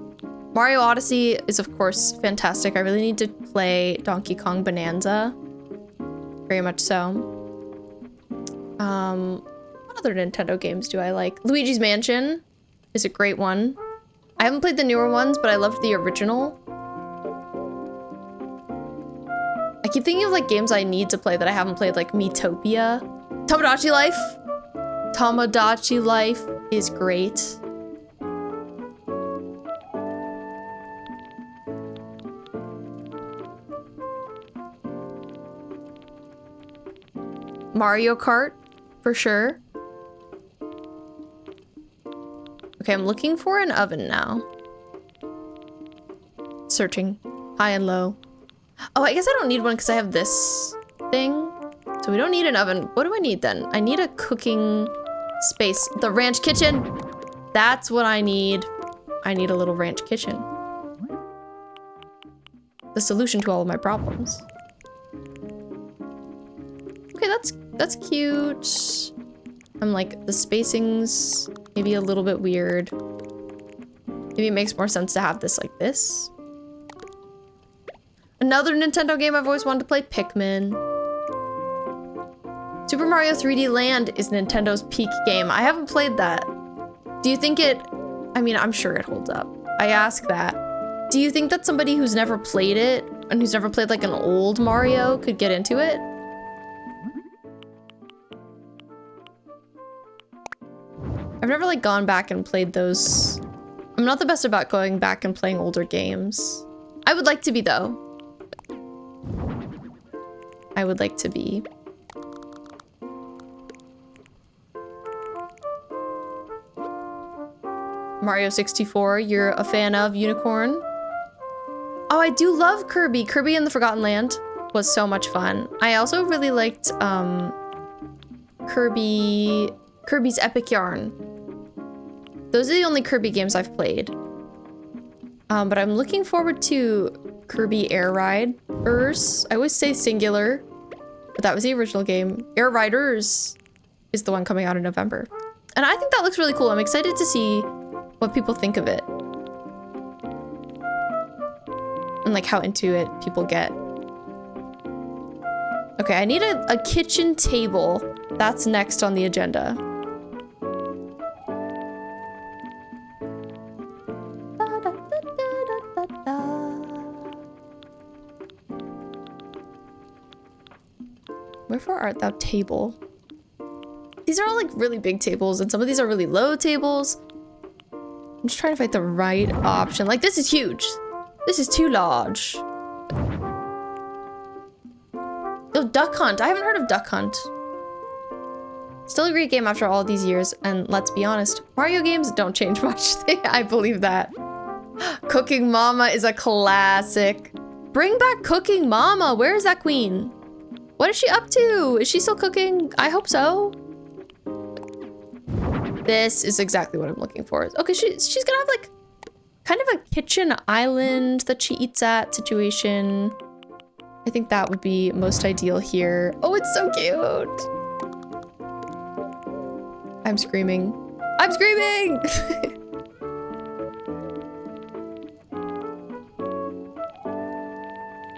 Mario Odyssey is, of course, fantastic. I really need to play Donkey Kong Bonanza. Very much so. What other Nintendo games do I like? Luigi's Mansion is a great one. I haven't played the newer ones, but I loved the original. I keep thinking of like games I need to play that I haven't played, like Miitopia. Tamagotchi Life. Tamagotchi Life. is great. Mario Kart, for sure. Okay, I'm looking for an oven now. Searching high and low. Oh, I guess I don't need one because I have this thing. So we don't need an oven. What do I need then? I need a cooking space. The ranch kitchen. That's what I need. I need a little ranch kitchen. The solution to all of my problems. Okay, that's cute. I'm like, the spacing's maybe a little bit weird. Maybe it makes more sense to have this like this. Another Nintendo game I've always wanted to play, Pikmin. Super Mario 3D Land is Nintendo's peak game. I haven't played that. Do you think it... I mean, I'm sure it holds up. I ask that. Do you think that somebody who's never played it and who's never played like an old Mario could get into it? I've never like gone back and played those. I'm not the best about going back and playing older games. I would like to be though. I would like to be. Mario 64, you're a fan of Unicorn? Oh, I do love Kirby. Kirby and the Forgotten Land was so much fun. I also really liked Kirby's Epic Yarn. Those are the only Kirby games I've played. But I'm looking forward to Kirby Air Riders. I always say singular, but that was the original game. Air Riders is the one coming out in November. And I think that looks really cool. I'm excited to see what people think of it. And like how into it people get. Okay, I need a kitchen table. That's next on the agenda. Wherefore art thou table? These are all like really big tables and some of these are really low tables. I'm just trying to find the right option. Like this is huge. This is too large. Oh, Duck Hunt. I haven't heard of Duck Hunt. Still a great game after all these years. And let's be honest, Mario games don't change much. I believe that. Cooking Mama is a classic. Bring back Cooking Mama. Where is that queen? What is she up to? Is she still cooking? I hope so. This is exactly what I'm looking for. Okay, she's gonna have like kind of a kitchen island that she eats at situation. I think that would be most ideal here. Oh, it's so cute. I'm screaming. I'm screaming!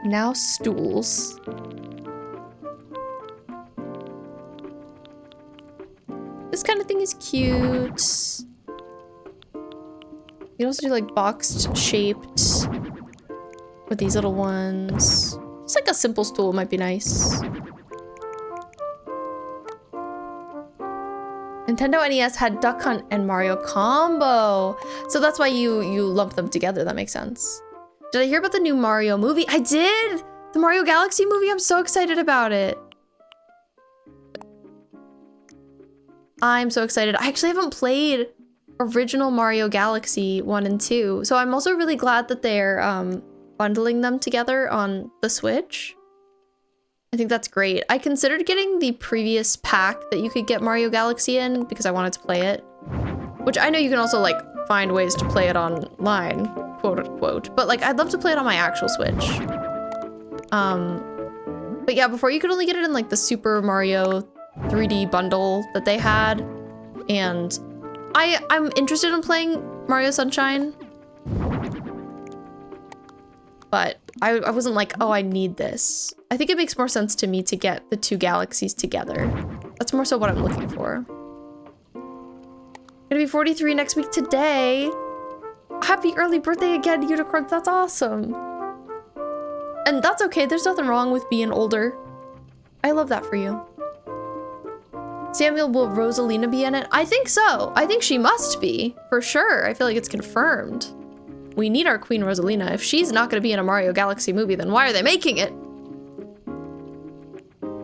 Now stools. This kind of thing is cute. You can also do like boxed shaped with these little ones. Just like a simple stool might be nice. Nintendo NES had Duck Hunt and Mario Combo. So that's why you lump them together. That makes sense. Did I hear about the new Mario movie? I did! The Mario Galaxy movie, I'm so excited about it. I'm so excited. I actually haven't played original Mario Galaxy 1 and 2. So I'm also really glad that they're bundling them together on the Switch. I think that's great. I considered getting the previous pack that you could get Mario Galaxy in because I wanted to play it. Which I know you can also like find ways to play it online, quote unquote. But like I'd love to play it on my actual Switch. But yeah, before you could only get it in like the Super Mario 3D bundle that they had. And I'm interested in playing Mario Sunshine. But I wasn't like, oh, I need this. I think it makes more sense to me to get the two galaxies together. That's more so what I'm looking for. Gonna be 43 next week today. Happy early birthday again, Unicorn. That's awesome. And that's okay. There's nothing wrong with being older. I love that for you. Samuel, will Rosalina be in it? I think so. I think she must be, for sure. I feel like it's confirmed. We need our Queen Rosalina. If she's not gonna be in a Mario Galaxy movie, then why are they making it?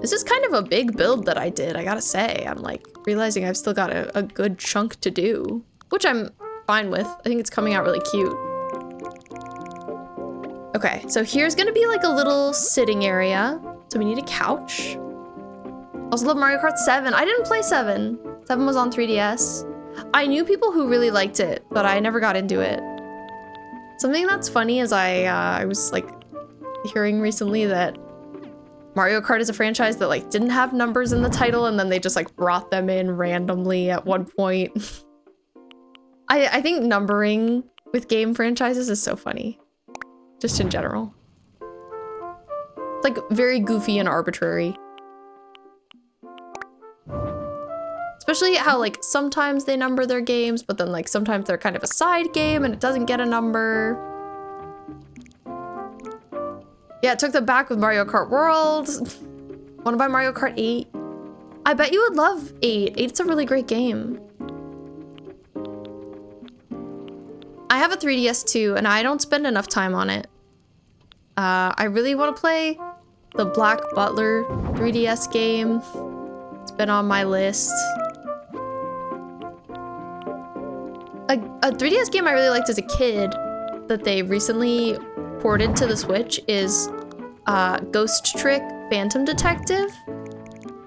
This is kind of a big build that I did, I gotta say. I'm like realizing I've still got a good chunk to do, which I'm fine with. I think it's coming out really cute. Okay, so here's gonna be like a little sitting area. So we need a couch. Also love Mario Kart 7. I didn't play 7. 7 was on 3DS. I knew people who really liked it, but I never got into it. Something that's funny is I was like hearing recently that Mario Kart is a franchise that like didn't have numbers in the title, and then they just like brought them in randomly at one point. I think numbering with game franchises is so funny, just in general. It's like very goofy and arbitrary. Especially how like sometimes they number their games, but then like sometimes they're kind of a side game and it doesn't get a number. Yeah, it took them back with Mario Kart World. Want to buy Mario Kart 8? I bet you would love 8. 8's a really great game. I have a 3DS too, and I don't spend enough time on it. I really want to play the Black Butler 3DS game. It's been on my list. A 3DS game I really liked as a kid that they recently ported to the Switch is Ghost Trick Phantom Detective.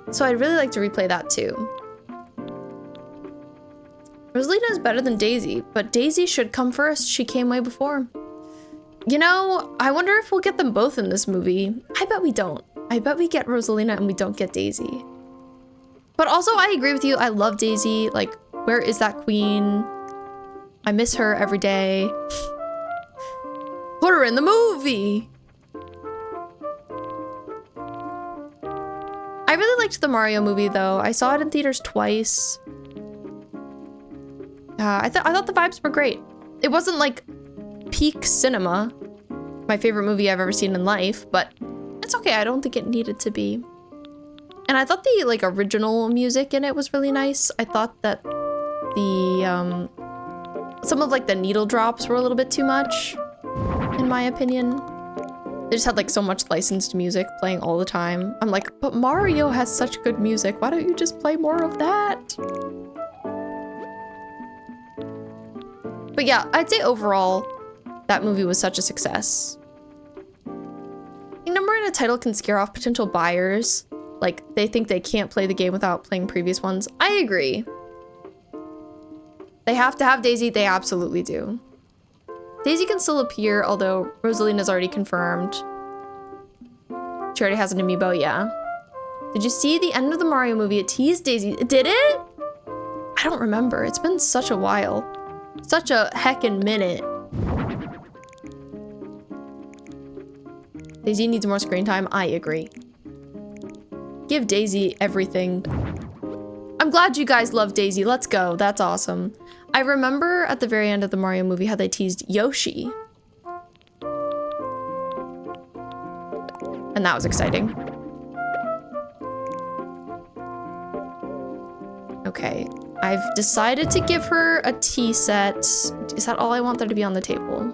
So I'd really like to replay that too. Rosalina is better than Daisy, but Daisy should come first. She came way before. You know, I wonder if we'll get them both in this movie. I bet we don't. I bet we get Rosalina and we don't get Daisy. But also, I agree with you. I love Daisy. Like, where is that queen? I miss her every day. Put her in the movie. I really liked the Mario movie though. I saw it in theaters twice. I thought the vibes were great. It wasn't like peak cinema, my favorite movie I've ever seen in life, but it's okay. I don't think it needed to be. And I thought the like original music in it was really nice. I thought that the some of like the needle drops were a little bit too much, in my opinion. They just had like so much licensed music playing all the time. I'm like, but Mario has such good music. Why don't you just play more of that? But yeah, I'd say overall, that movie was such a success. I think numbering a title can scare off potential buyers. Like, they think they can't play the game without playing previous ones. I agree. They have to have Daisy, they absolutely do. Daisy can still appear, although Rosalina's already confirmed. She already has an amiibo, yeah. Did you see the end of the Mario movie? It teased Daisy. Did it? I don't remember. It's been such a while. Such a heckin' minute. Daisy needs more screen time. I agree. Give Daisy everything. I'm glad you guys love Daisy. Let's go. That's awesome. I remember at the very end of the Mario movie how they teased Yoshi. And that was exciting. Okay. I've decided to give her a tea set. Is that all I want there to be on the table?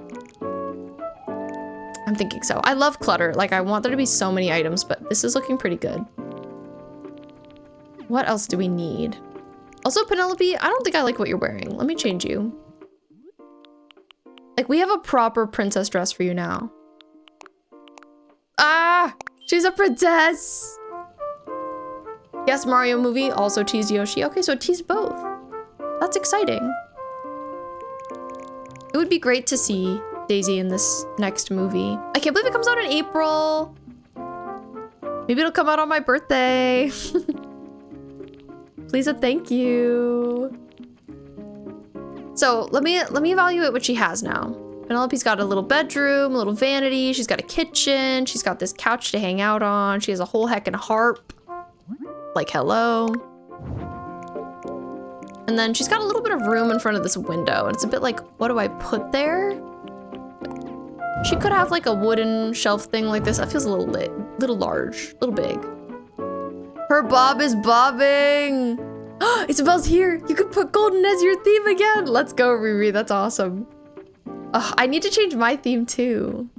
I'm thinking so. I love clutter. Like, I want there to be so many items, but this is looking pretty good. What else do we need? Also, Penelope, I don't think I like what you're wearing. Let me change you. Like, we have a proper princess dress for you now. Ah! She's a princess! Yes, Mario movie also teased Yoshi. Okay, so it teased both. That's exciting. It would be great to see Daisy in this next movie. I can't believe it comes out in April. Maybe it'll come out on my birthday. Please and thank you. So let me evaluate what she has now. Penelope's got a little bedroom, a little vanity. She's got a kitchen. She's got this couch to hang out on. She has a whole heckin' harp. Like, hello. And then she's got a little bit of room in front of this window. And it's a bit like, what do I put there? She could have like a wooden shelf thing like this. That feels a little large, a little big. Her bob is bobbing. Isabel's here. You could put golden as your theme again. Let's go, Riri. That's awesome. I need to change my theme too.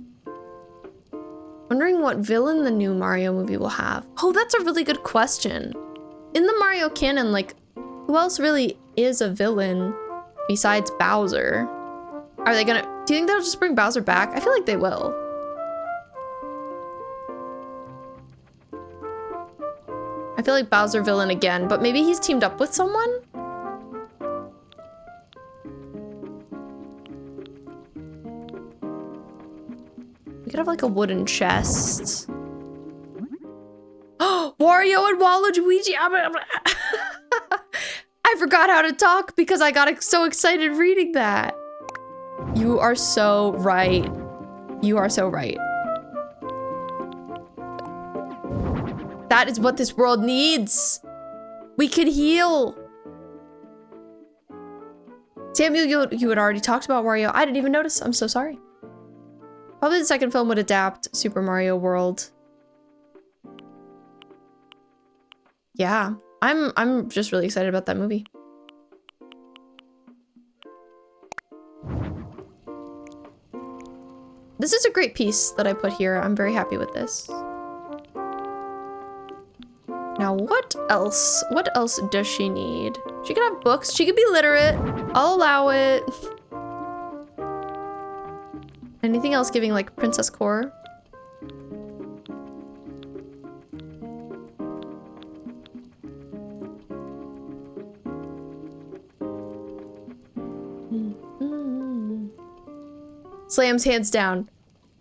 Wondering what villain the new Mario movie will have. Oh, that's a really good question. In the Mario canon, like, who else really is a villain besides Bowser? Are they gonna... Do you think they'll just bring Bowser back? I feel like they will. I feel like Bowser villain again, but maybe he's teamed up with someone? We could have like a wooden chest. Wario and Waluigi! I forgot how to talk because I got so excited reading that. You are so right. You are so right. That is what this world needs. We can heal. Samuel, you had already talked about Wario. I didn't even notice. I'm so sorry. Probably the second film would adapt Super Mario World. Yeah, I'm just really excited about that movie. This is a great piece that I put here. I'm very happy with this. Now, what else? What else does she need? She can have books. She can be literate. I'll allow it. Anything else giving like princess core? Slams hands down.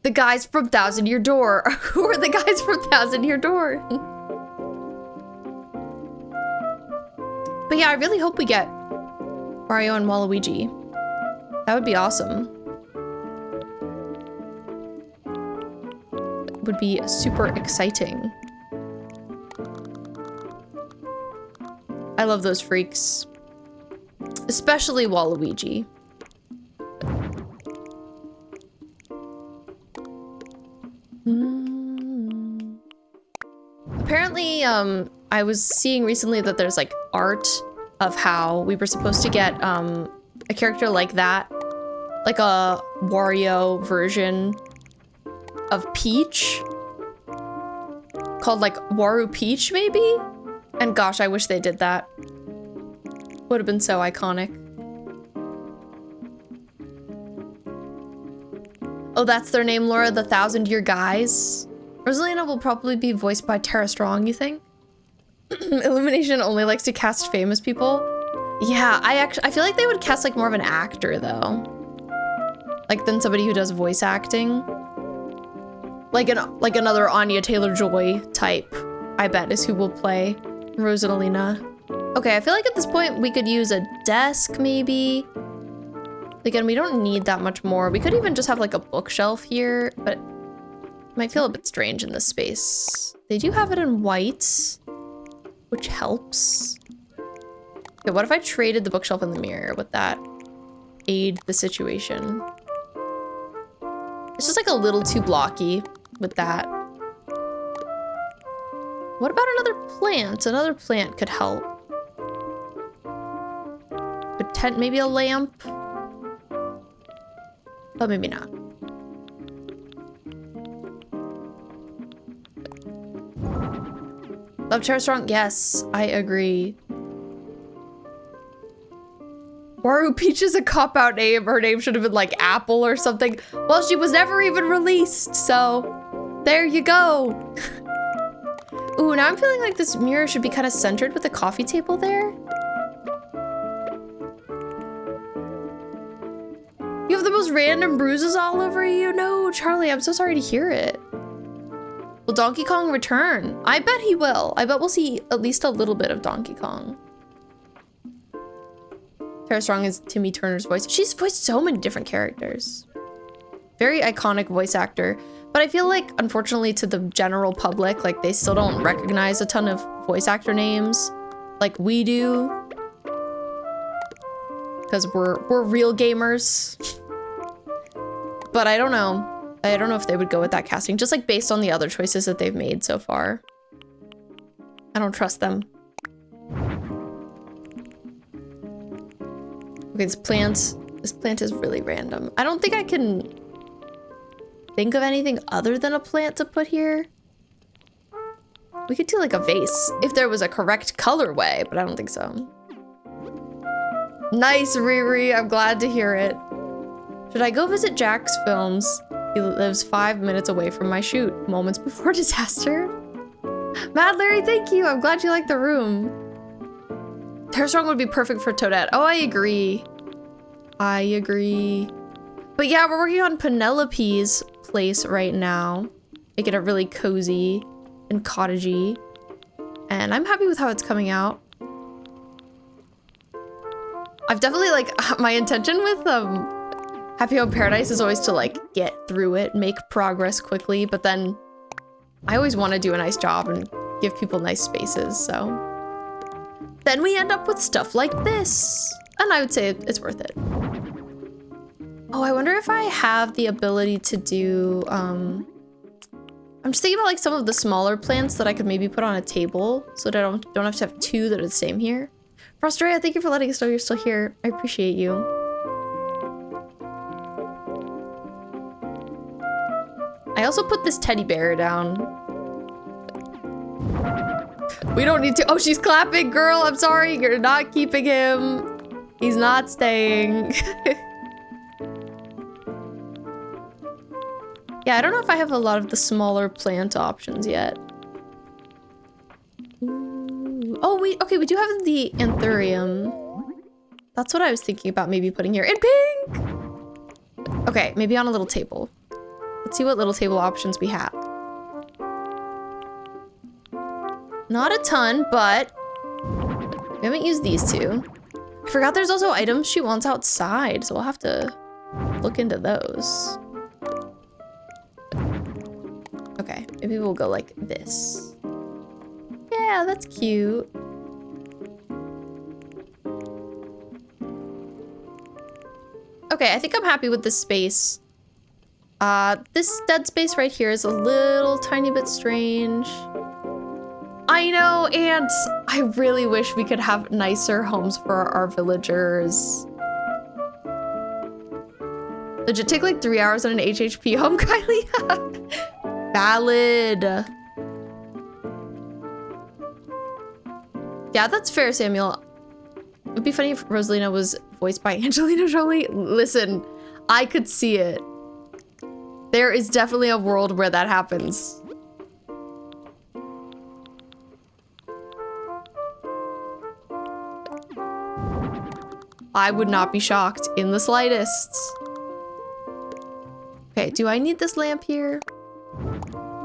The guys from Thousand Year Door. Who are the guys from Thousand Year Door? But yeah, I really hope we get Mario and Waluigi. That would be awesome. It would be super exciting. I love those freaks. Especially Waluigi. Apparently, I was seeing recently that there's like art of how we were supposed to get a character like that, like a Wario version of Peach, called like Waru Peach maybe? And gosh, I wish they did that. Would have been so iconic. Oh, that's their name, Laura, the Thousand Year Guys. Rosalina will probably be voiced by Tara Strong, you think? Illumination only likes to cast famous people. Yeah, I feel like they would cast like more of an actor though. Like than somebody who does voice acting. Like another Anya Taylor-Joy type, I bet, is who will play Rosalina. Okay, I feel like at this point we could use a desk maybe. Again, we don't need that much more. We could even just have like a bookshelf here, but it might feel a bit strange in this space. They do have it in white, which helps. Okay, what if I traded the bookshelf and the mirror? Would that aid the situation? It's just like a little too blocky with that. What about another plant? Another plant could help. Maybe a lamp? But maybe not. Love Tara Strong? Yes, I agree. Waru Peach is a cop-out name. Her name should have been like Apple or something. Well, she was never even released, so there you go. Ooh, now I'm feeling like this mirror should be kind of centered with the coffee table there. You have the most random bruises all over you? No, Charlie, I'm so sorry to hear it. Will Donkey Kong return? I bet he will. I bet we'll see at least a little bit of Donkey Kong. Tara Strong is Timmy Turner's voice. She's voiced so many different characters. Very iconic voice actor. But I feel like, unfortunately, to the general public, like, they still don't recognize a ton of voice actor names like we do. Because we're real gamers. But I don't know. I don't know if they would go with that casting, just like based on the other choices that they've made so far. I don't trust them. Okay, this plant is really random. I don't think I can think of anything other than a plant to put here. We could do like a vase if there was a correct colorway, but I don't think so. Nice, Riri. I'm glad to hear it. Should I go visit Jack's films? He lives 5 minutes away from my shoot. Moments before disaster. Mad Larry, thank you. I'm glad you like the room. Terrace Strong would be perfect for Toadette. Oh, I agree. I agree. But yeah, we're working on Penelope's place right now. Make it a really cozy and cottagey. And I'm happy with how it's coming out. I've definitely, like, my intention with Happy Home Paradise is always to, like, get through it, make progress quickly, but then I always want to do a nice job and give people nice spaces, so. Then we end up with stuff like this. And I would say it's worth it. Oh, I wonder if I have the ability to do, I'm just thinking about, like, some of the smaller plants that I could maybe put on a table so that I don't have to have two that are the same here. Frostria, thank you for letting us know you're still here. I appreciate you. I also put this teddy bear down. We don't need to. Oh, she's clapping, girl. I'm sorry. You're not keeping him. He's not staying. Yeah, I don't know if I have a lot of the smaller plant options yet. Oh, okay, we do have the anthurium. That's what I was thinking about maybe putting here in pink. Okay, maybe on a little table. Let's see what little table options we have. Not a ton, but we haven't used these two. I forgot there's also items she wants outside, so we'll have to look into those. Okay, maybe we'll go like this. Yeah, that's cute. Okay, I think I'm happy with this space. This dead space right here is a little tiny bit strange. I know, and I really wish we could have nicer homes for our villagers. Legit take like 3 hours on an HHP home, Kylie. Valid. Yeah, that's fair, Samuel. It would be funny if Rosalina was voiced by Angelina Jolie. Listen, I could see it. There is definitely a world where that happens. I would not be shocked in the slightest. Okay, do I need this lamp here?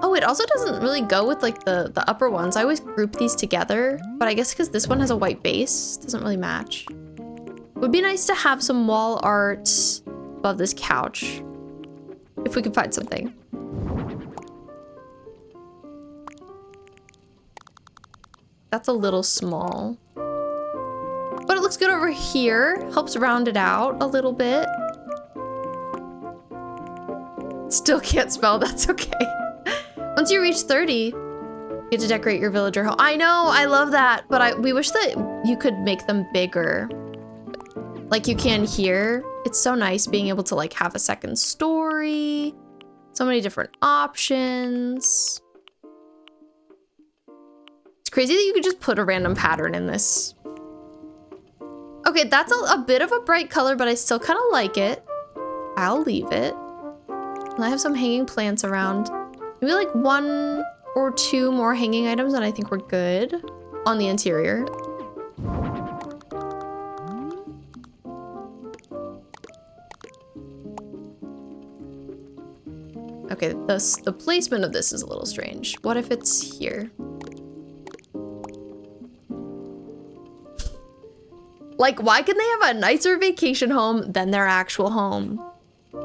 Oh, it also doesn't really go with like the upper ones. I always group these together, but I guess because this one has a white base, doesn't really match. It would be nice to have some wall art above this couch, if we could find something. That's a little small. But it looks good over here. Helps round it out a little bit. Still can't spell, that's okay. Once you reach 30, you get to decorate your villager home. I know, I love that, but we wish that you could make them bigger. Like you can here. It's so nice being able to like have a second story. So many different options. It's crazy that you could just put a random pattern in this. Okay, that's a bit of a bright color, but I still kind of like it. I'll leave it. And I have some hanging plants around. Maybe like 1 or 2 more hanging items and I think we're good on the interior. Okay, the placement of this is a little strange. What if it's here? Like, why can they have a nicer vacation home than their actual home?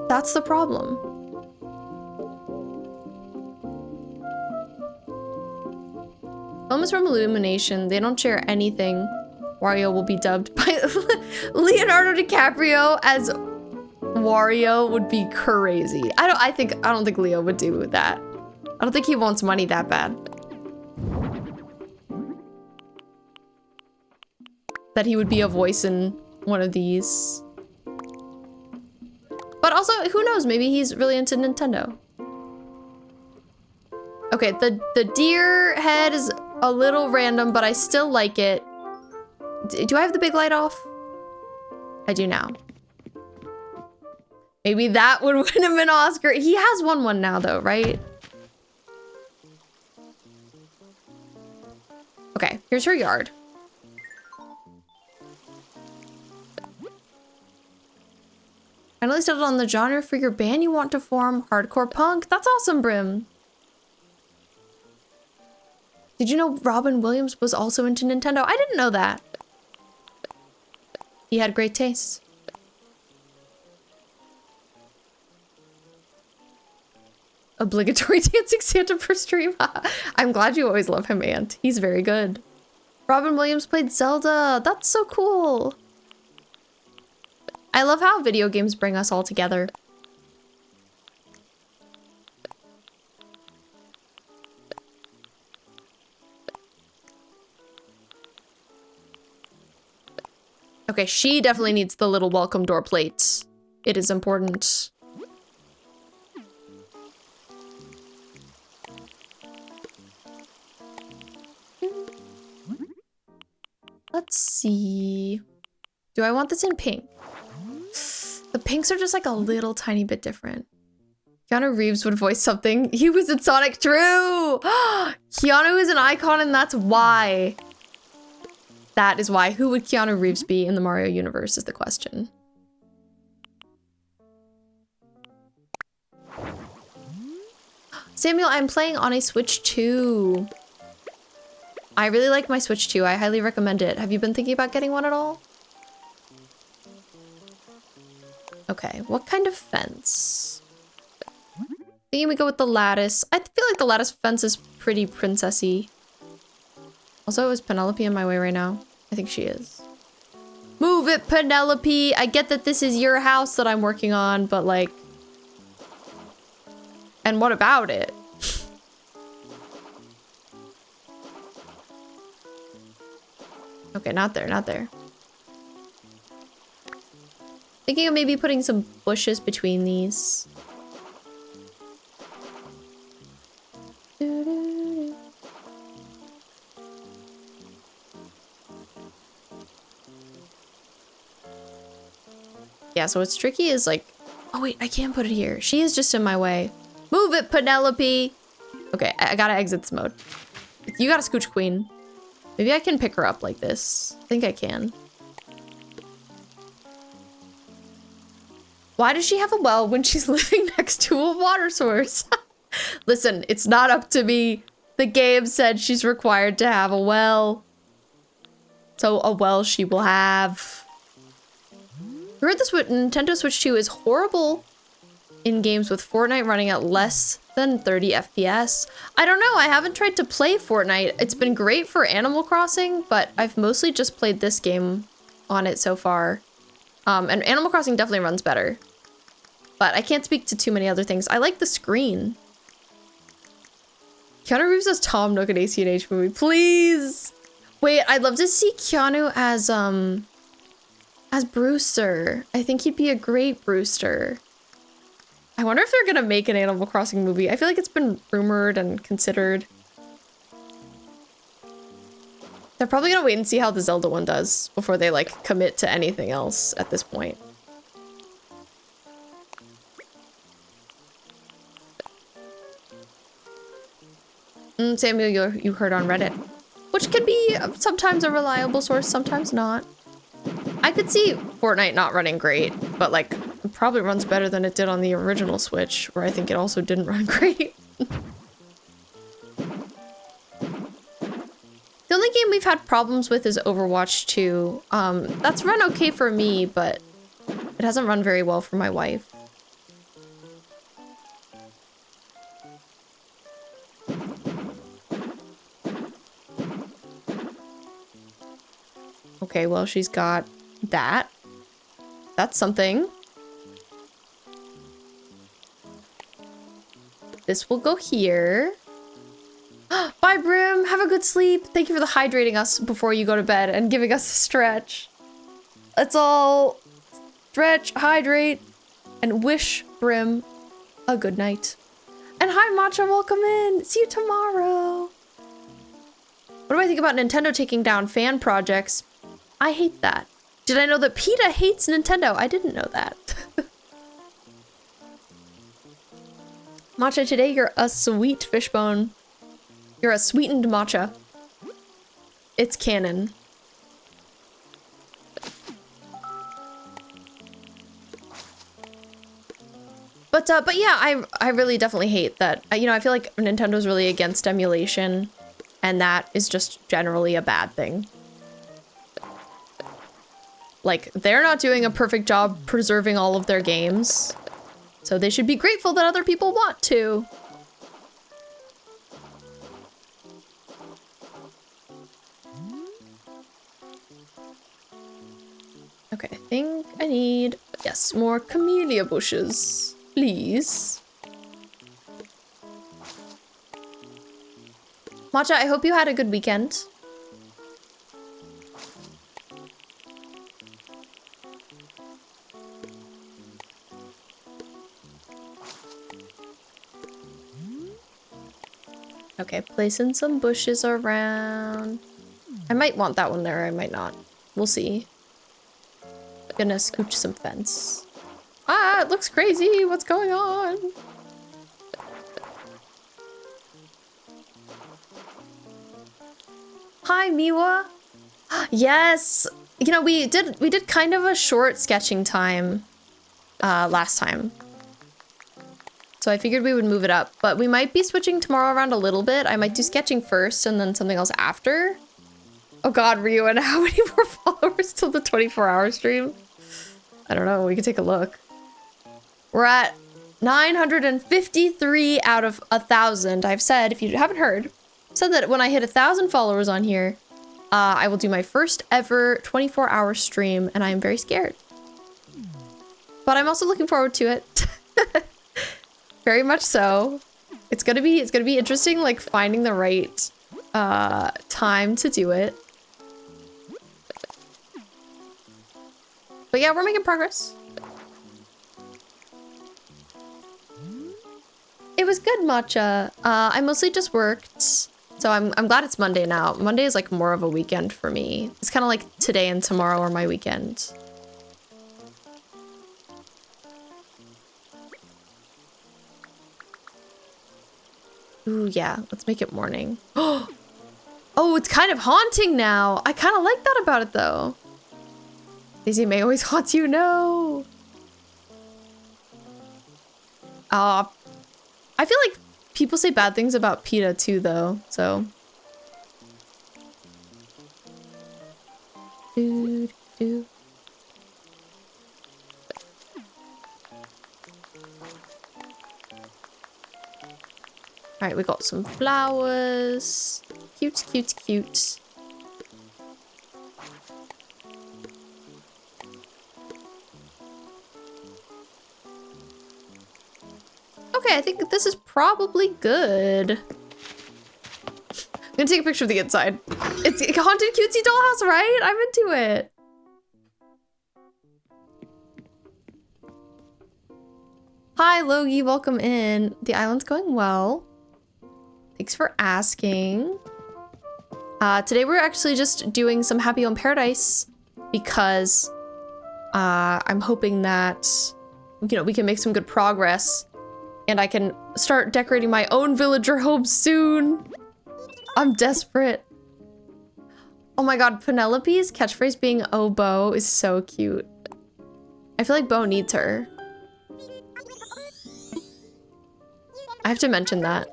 That's the problem. Moments from Illumination, they don't share anything. Wario will be dubbed by Leonardo DiCaprio as Wario would be crazy. I don't think Leo would do that. I don't think he wants money that bad. that he would be a voice in one of these. But also, who knows? Maybe he's really into Nintendo. Okay, the deer head is a little random, but I still like it. Do I have the big light off? I do now. Maybe that would win him an Oscar. He has won one now though, right? Okay, here's her yard. Finally settled on the genre for your band you want to form, hardcore punk. That's awesome, Brim. Did you know Robin Williams was also into Nintendo? I didn't know that. He had great taste. Obligatory dancing Santa for stream. I'm glad you always love him, Aunt. He's very good. Robin Williams played Zelda. That's so cool. I love how video games bring us all together. Okay, she definitely needs the little welcome door plate. It is important. Let's see. Do I want this in pink? The pinks are just like a little tiny bit different. Keanu Reeves would voice something. He was in Sonic. True! Keanu is an icon and that's why. That is why. Who would Keanu Reeves be in the Mario universe is the question. Samuel, I'm playing on a Switch 2. I really like my Switch 2. I highly recommend it. Have you been thinking about getting one at all? Okay, what kind of fence? Thinking we go with the lattice. I feel like the lattice fence is pretty princessy. Also, is Penelope in my way right now? I think she is. Move it, Penelope! I get that this is your house that I'm working on, but like... And what about it? Okay, not there, not there. Thinking of maybe putting some bushes between these. Yeah, so what's tricky is like, oh wait, I can't put it here. She is just in my way. Move it, Penelope! Okay, I gotta exit this mode. You gotta scooch, queen. Maybe I can pick her up like this. I think I can. Why does she have a well when she's living next to a water source? Listen, it's not up to me. The game said she's required to have a well. So a well she will have. I heard this Nintendo Switch 2 is horrible in games with Fortnite running at less than 30 FPS. I don't know, I haven't tried to play Fortnite. It's been great for Animal Crossing, but I've mostly just played this game on it so far. And Animal Crossing definitely runs better. But I can't speak to too many other things. I like the screen. Keanu Reeves as Tom Nook in ACNH movie, please! Wait, I'd love to see Keanu as Brewster. I think he'd be a great Brewster. I wonder if they're gonna make an Animal Crossing movie. I feel like it's been rumored and considered. They're probably gonna wait and see how the Zelda one does before they like commit to anything else at this point. Samuel, you heard on Reddit, which can be sometimes a reliable source, sometimes not. I could see Fortnite not running great, but like it probably runs better than it did on the original Switch, where I think it also didn't run great. The only game we've had problems with is Overwatch 2. That's run okay for me, but it hasn't run very well for my wife. Okay, well, she's got that. That's something. This will go here. Bye, Brim! have a good sleep. Thank you for the hydrating us before you go to bed and giving us a stretch. Let's all stretch, hydrate, and wish Brim a good night. And hi, Matcha, welcome in. See you tomorrow. What do I think about Nintendo taking down fan projects? I hate that. Did I know that PETA hates Nintendo? I didn't know that. Matcha, today you're a sweet fishbone. You're a sweetened matcha. It's canon. But yeah, I really definitely hate that. You know, I feel like Nintendo's really against emulation, and that is just generally a bad thing. Like, they're not doing a perfect job preserving all of their games, so they should be grateful that other people want to. Okay, I think I need, yes, more camellia bushes, please. Matcha, I hope you had a good weekend. Okay, placing some bushes around. I might want that one there, I might not. We'll see. Gonna scooch some fence. Ah, it looks crazy. What's going on? Hi, Miwa. Yes. You know, we did kind of a short sketching time last time. So I figured we would move it up, but we might be switching tomorrow around a little bit. I might do sketching first and then something else after. Oh god, Ryu, and how many more followers till the 24-hour stream? I don't know, we could take a look. We're at 953 out of 1,000. I've said, if you haven't heard, said that when I hit 1,000 followers on here, I will do my first ever 24-hour stream, and I am very scared. But I'm also looking forward to it. Very much so. It's gonna be interesting, like finding the right time to do it. But yeah, we're making progress. It was good, Matcha. I mostly just worked, so I'm glad it's Monday now. Monday is like more of a weekend for me. It's kind of like today and tomorrow are my weekend. Ooh, yeah, let's make it morning. Oh, it's kind of haunting now. I kind of like that about it, though. Daisy May always haunts you, no. I feel like people say bad things about PETA, too, though, so. Doo, doo. All right, we got some flowers. Cute, cute, cute. Okay, I think this is probably good. I'm gonna take a picture of the inside. It's a haunted cutesy dollhouse, right? I'm into it. Hi, Logie, welcome in. The island's going well. Thanks for asking. Today we're actually just doing some Happy Home Paradise because I'm hoping that, you know, we can make some good progress and I can start decorating my own villager home soon. I'm desperate. Oh my god, Penelope's catchphrase being "Oh, Bo" is so cute. I feel like Bo needs her. I have to mention that.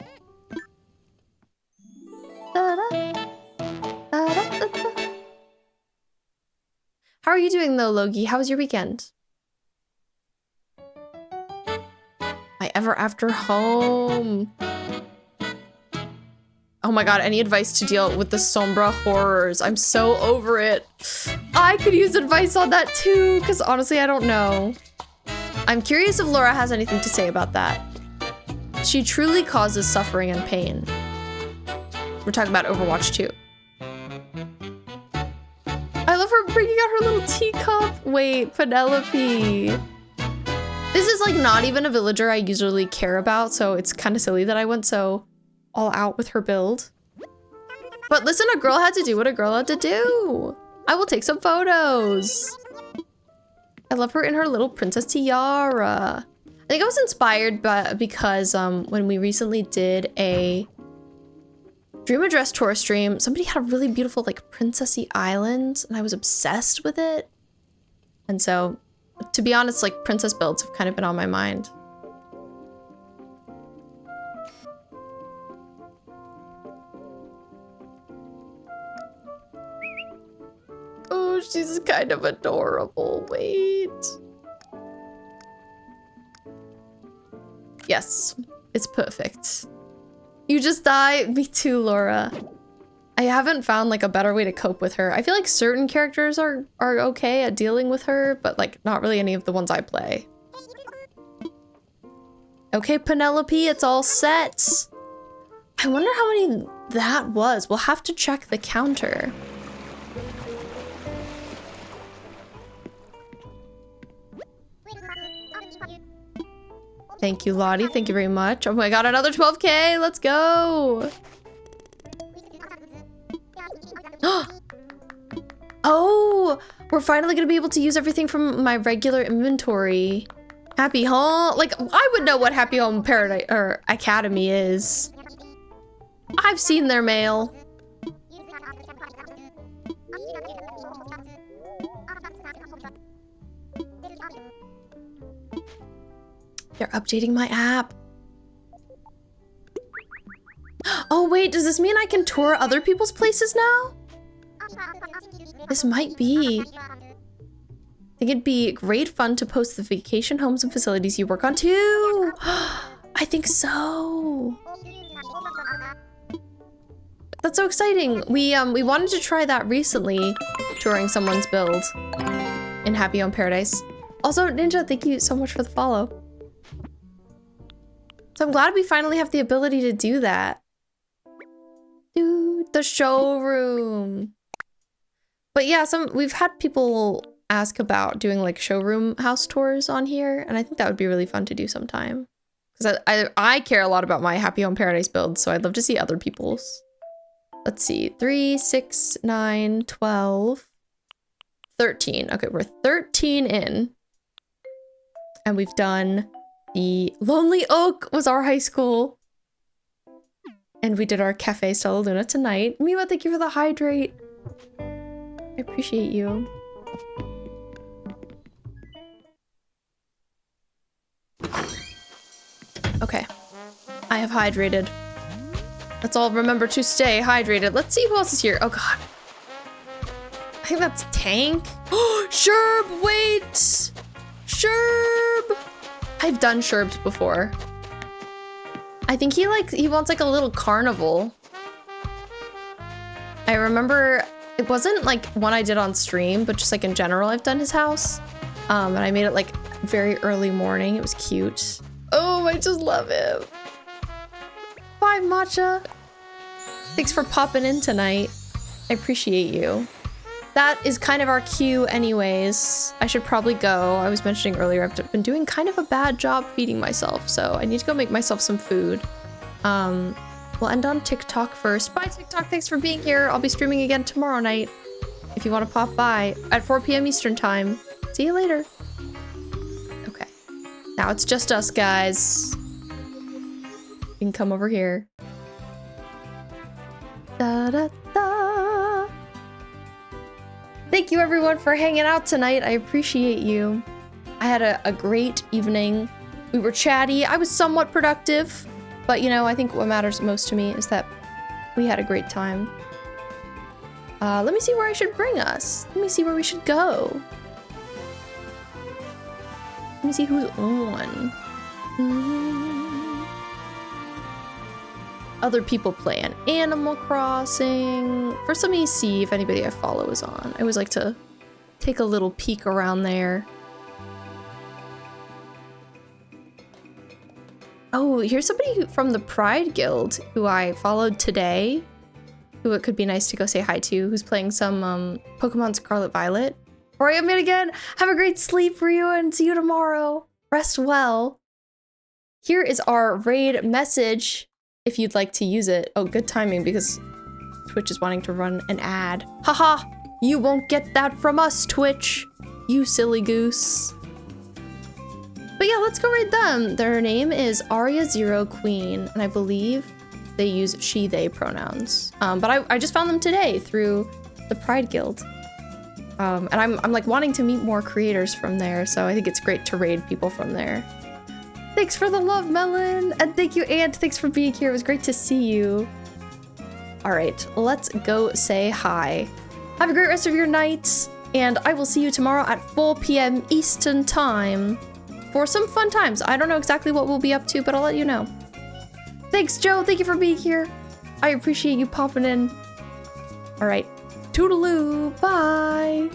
How are you doing though, Logie? How was your weekend? My ever after home. Oh my god, any advice to deal with the Sombra horrors? I'm so over it. I could use advice on that too, because honestly, I don't know. I'm curious if Laura has anything to say about that. She truly causes suffering and pain. We're talking about Overwatch 2. I love her bringing out her little teacup. Wait, Penelope. This is like not even a villager I usually care about, so it's kind of silly that I went so all out with her build. But listen, a girl had to do what a girl had to do. I will take some photos. I love her in her little princess tiara. I think I was inspired because when we recently did a Dream Address tour stream, somebody had a really beautiful like princessy island and I was obsessed with it. And so, to be honest, like princess builds have kind of been on my mind. Oh, she's kind of adorable. Wait. Yes, it's perfect. You just die? Me too, Laura. I haven't found like a better way to cope with her. I feel like certain characters are okay at dealing with her, but like not really any of the ones I play. Okay, Penelope, it's all set. I wonder how many that was. We'll have to check the counter. Thank you, Lottie. Thank you very much. Oh my god, another 12K. Let's go. Oh, we're finally gonna be able to use everything from my regular inventory. Happy Home. Like, I would know what Happy Home Paradise or Academy is. I've seen their mail. They're updating my app. Oh wait, does this mean I can tour other people's places now? This might be. I think it'd be great fun to post the vacation homes and facilities you work on too. I think so. That's so exciting. We wanted to try that recently, touring someone's build in Happy Home Paradise. Also, Ninja, thank you so much for the follow. So I'm glad we finally have the ability to do that. Dude, the showroom. But yeah, we've had people ask about doing like showroom house tours on here, and I think that would be really fun to do sometime. Because I care a lot about my Happy Home Paradise builds, so I'd love to see other people's. Let's see, 3, 6, 9, 12, 13. Okay, we're 13 in. And we've done the Lonely Oak was our high school. And we did our Cafe Stella Luna tonight. Miwa, thank you for the hydrate. I appreciate you. Okay, I have hydrated. Let's all remember to stay hydrated. Let's see who else is here. Oh god. I think that's Tank. Oh, Sherb, wait! Sherb! I've done Sherbs before. I think he wants like a little carnival. I remember it wasn't like one I did on stream, but just like in general, I've done his house. And I made it like very early morning. It was cute. Oh, I just love him. Bye, Matcha. Thanks for popping in tonight. I appreciate you. That is kind of our cue anyways. I should probably go. I was mentioning earlier, I've been doing kind of a bad job feeding myself, so I need to go make myself some food. We'll end on TikTok first. Bye, TikTok. Thanks for being here. I'll be streaming again tomorrow night if you want to pop by at 4 p.m. Eastern time. See you later. Okay. Now it's just us, guys. You can come over here. Da da da. Thank you everyone for hanging out tonight. I appreciate you. I had a great evening. We were chatty. I was somewhat productive, but you know, I think what matters most to me is that we had a great time. Let me see where I should bring us. Let me see where we should go. Let me see who's on. Other people play an Animal Crossing. First, let me see if anybody I follow is on. I always like to take a little peek around there. Oh, here's somebody from the Pride Guild who I followed today. who it could be nice to go say hi to, who's playing some Pokemon Scarlet Violet. Or I am it again. Have a great sleep for you and see you tomorrow. Rest well. Here is our raid message if you'd like to use it. Oh, good timing because Twitch is wanting to run an ad. Haha, you won't get that from us, Twitch. You silly goose. But yeah, let's go raid them. Their name is Aria Zero Queen, and I believe they use she, they pronouns. But I just found them today through the Pride Guild. And I'm like wanting to meet more creators from there, so I think it's great to raid people from there. Thanks for the love, Melon! And thank you, Ant. Thanks for being here. It was great to see you. All right, let's go say hi. Have a great rest of your night, and I will see you tomorrow at 4 p.m. Eastern Time for some fun times. I don't know exactly what we'll be up to, but I'll let you know. Thanks, Joe. Thank you for being here. I appreciate you popping in. All right. Toodaloo. Bye.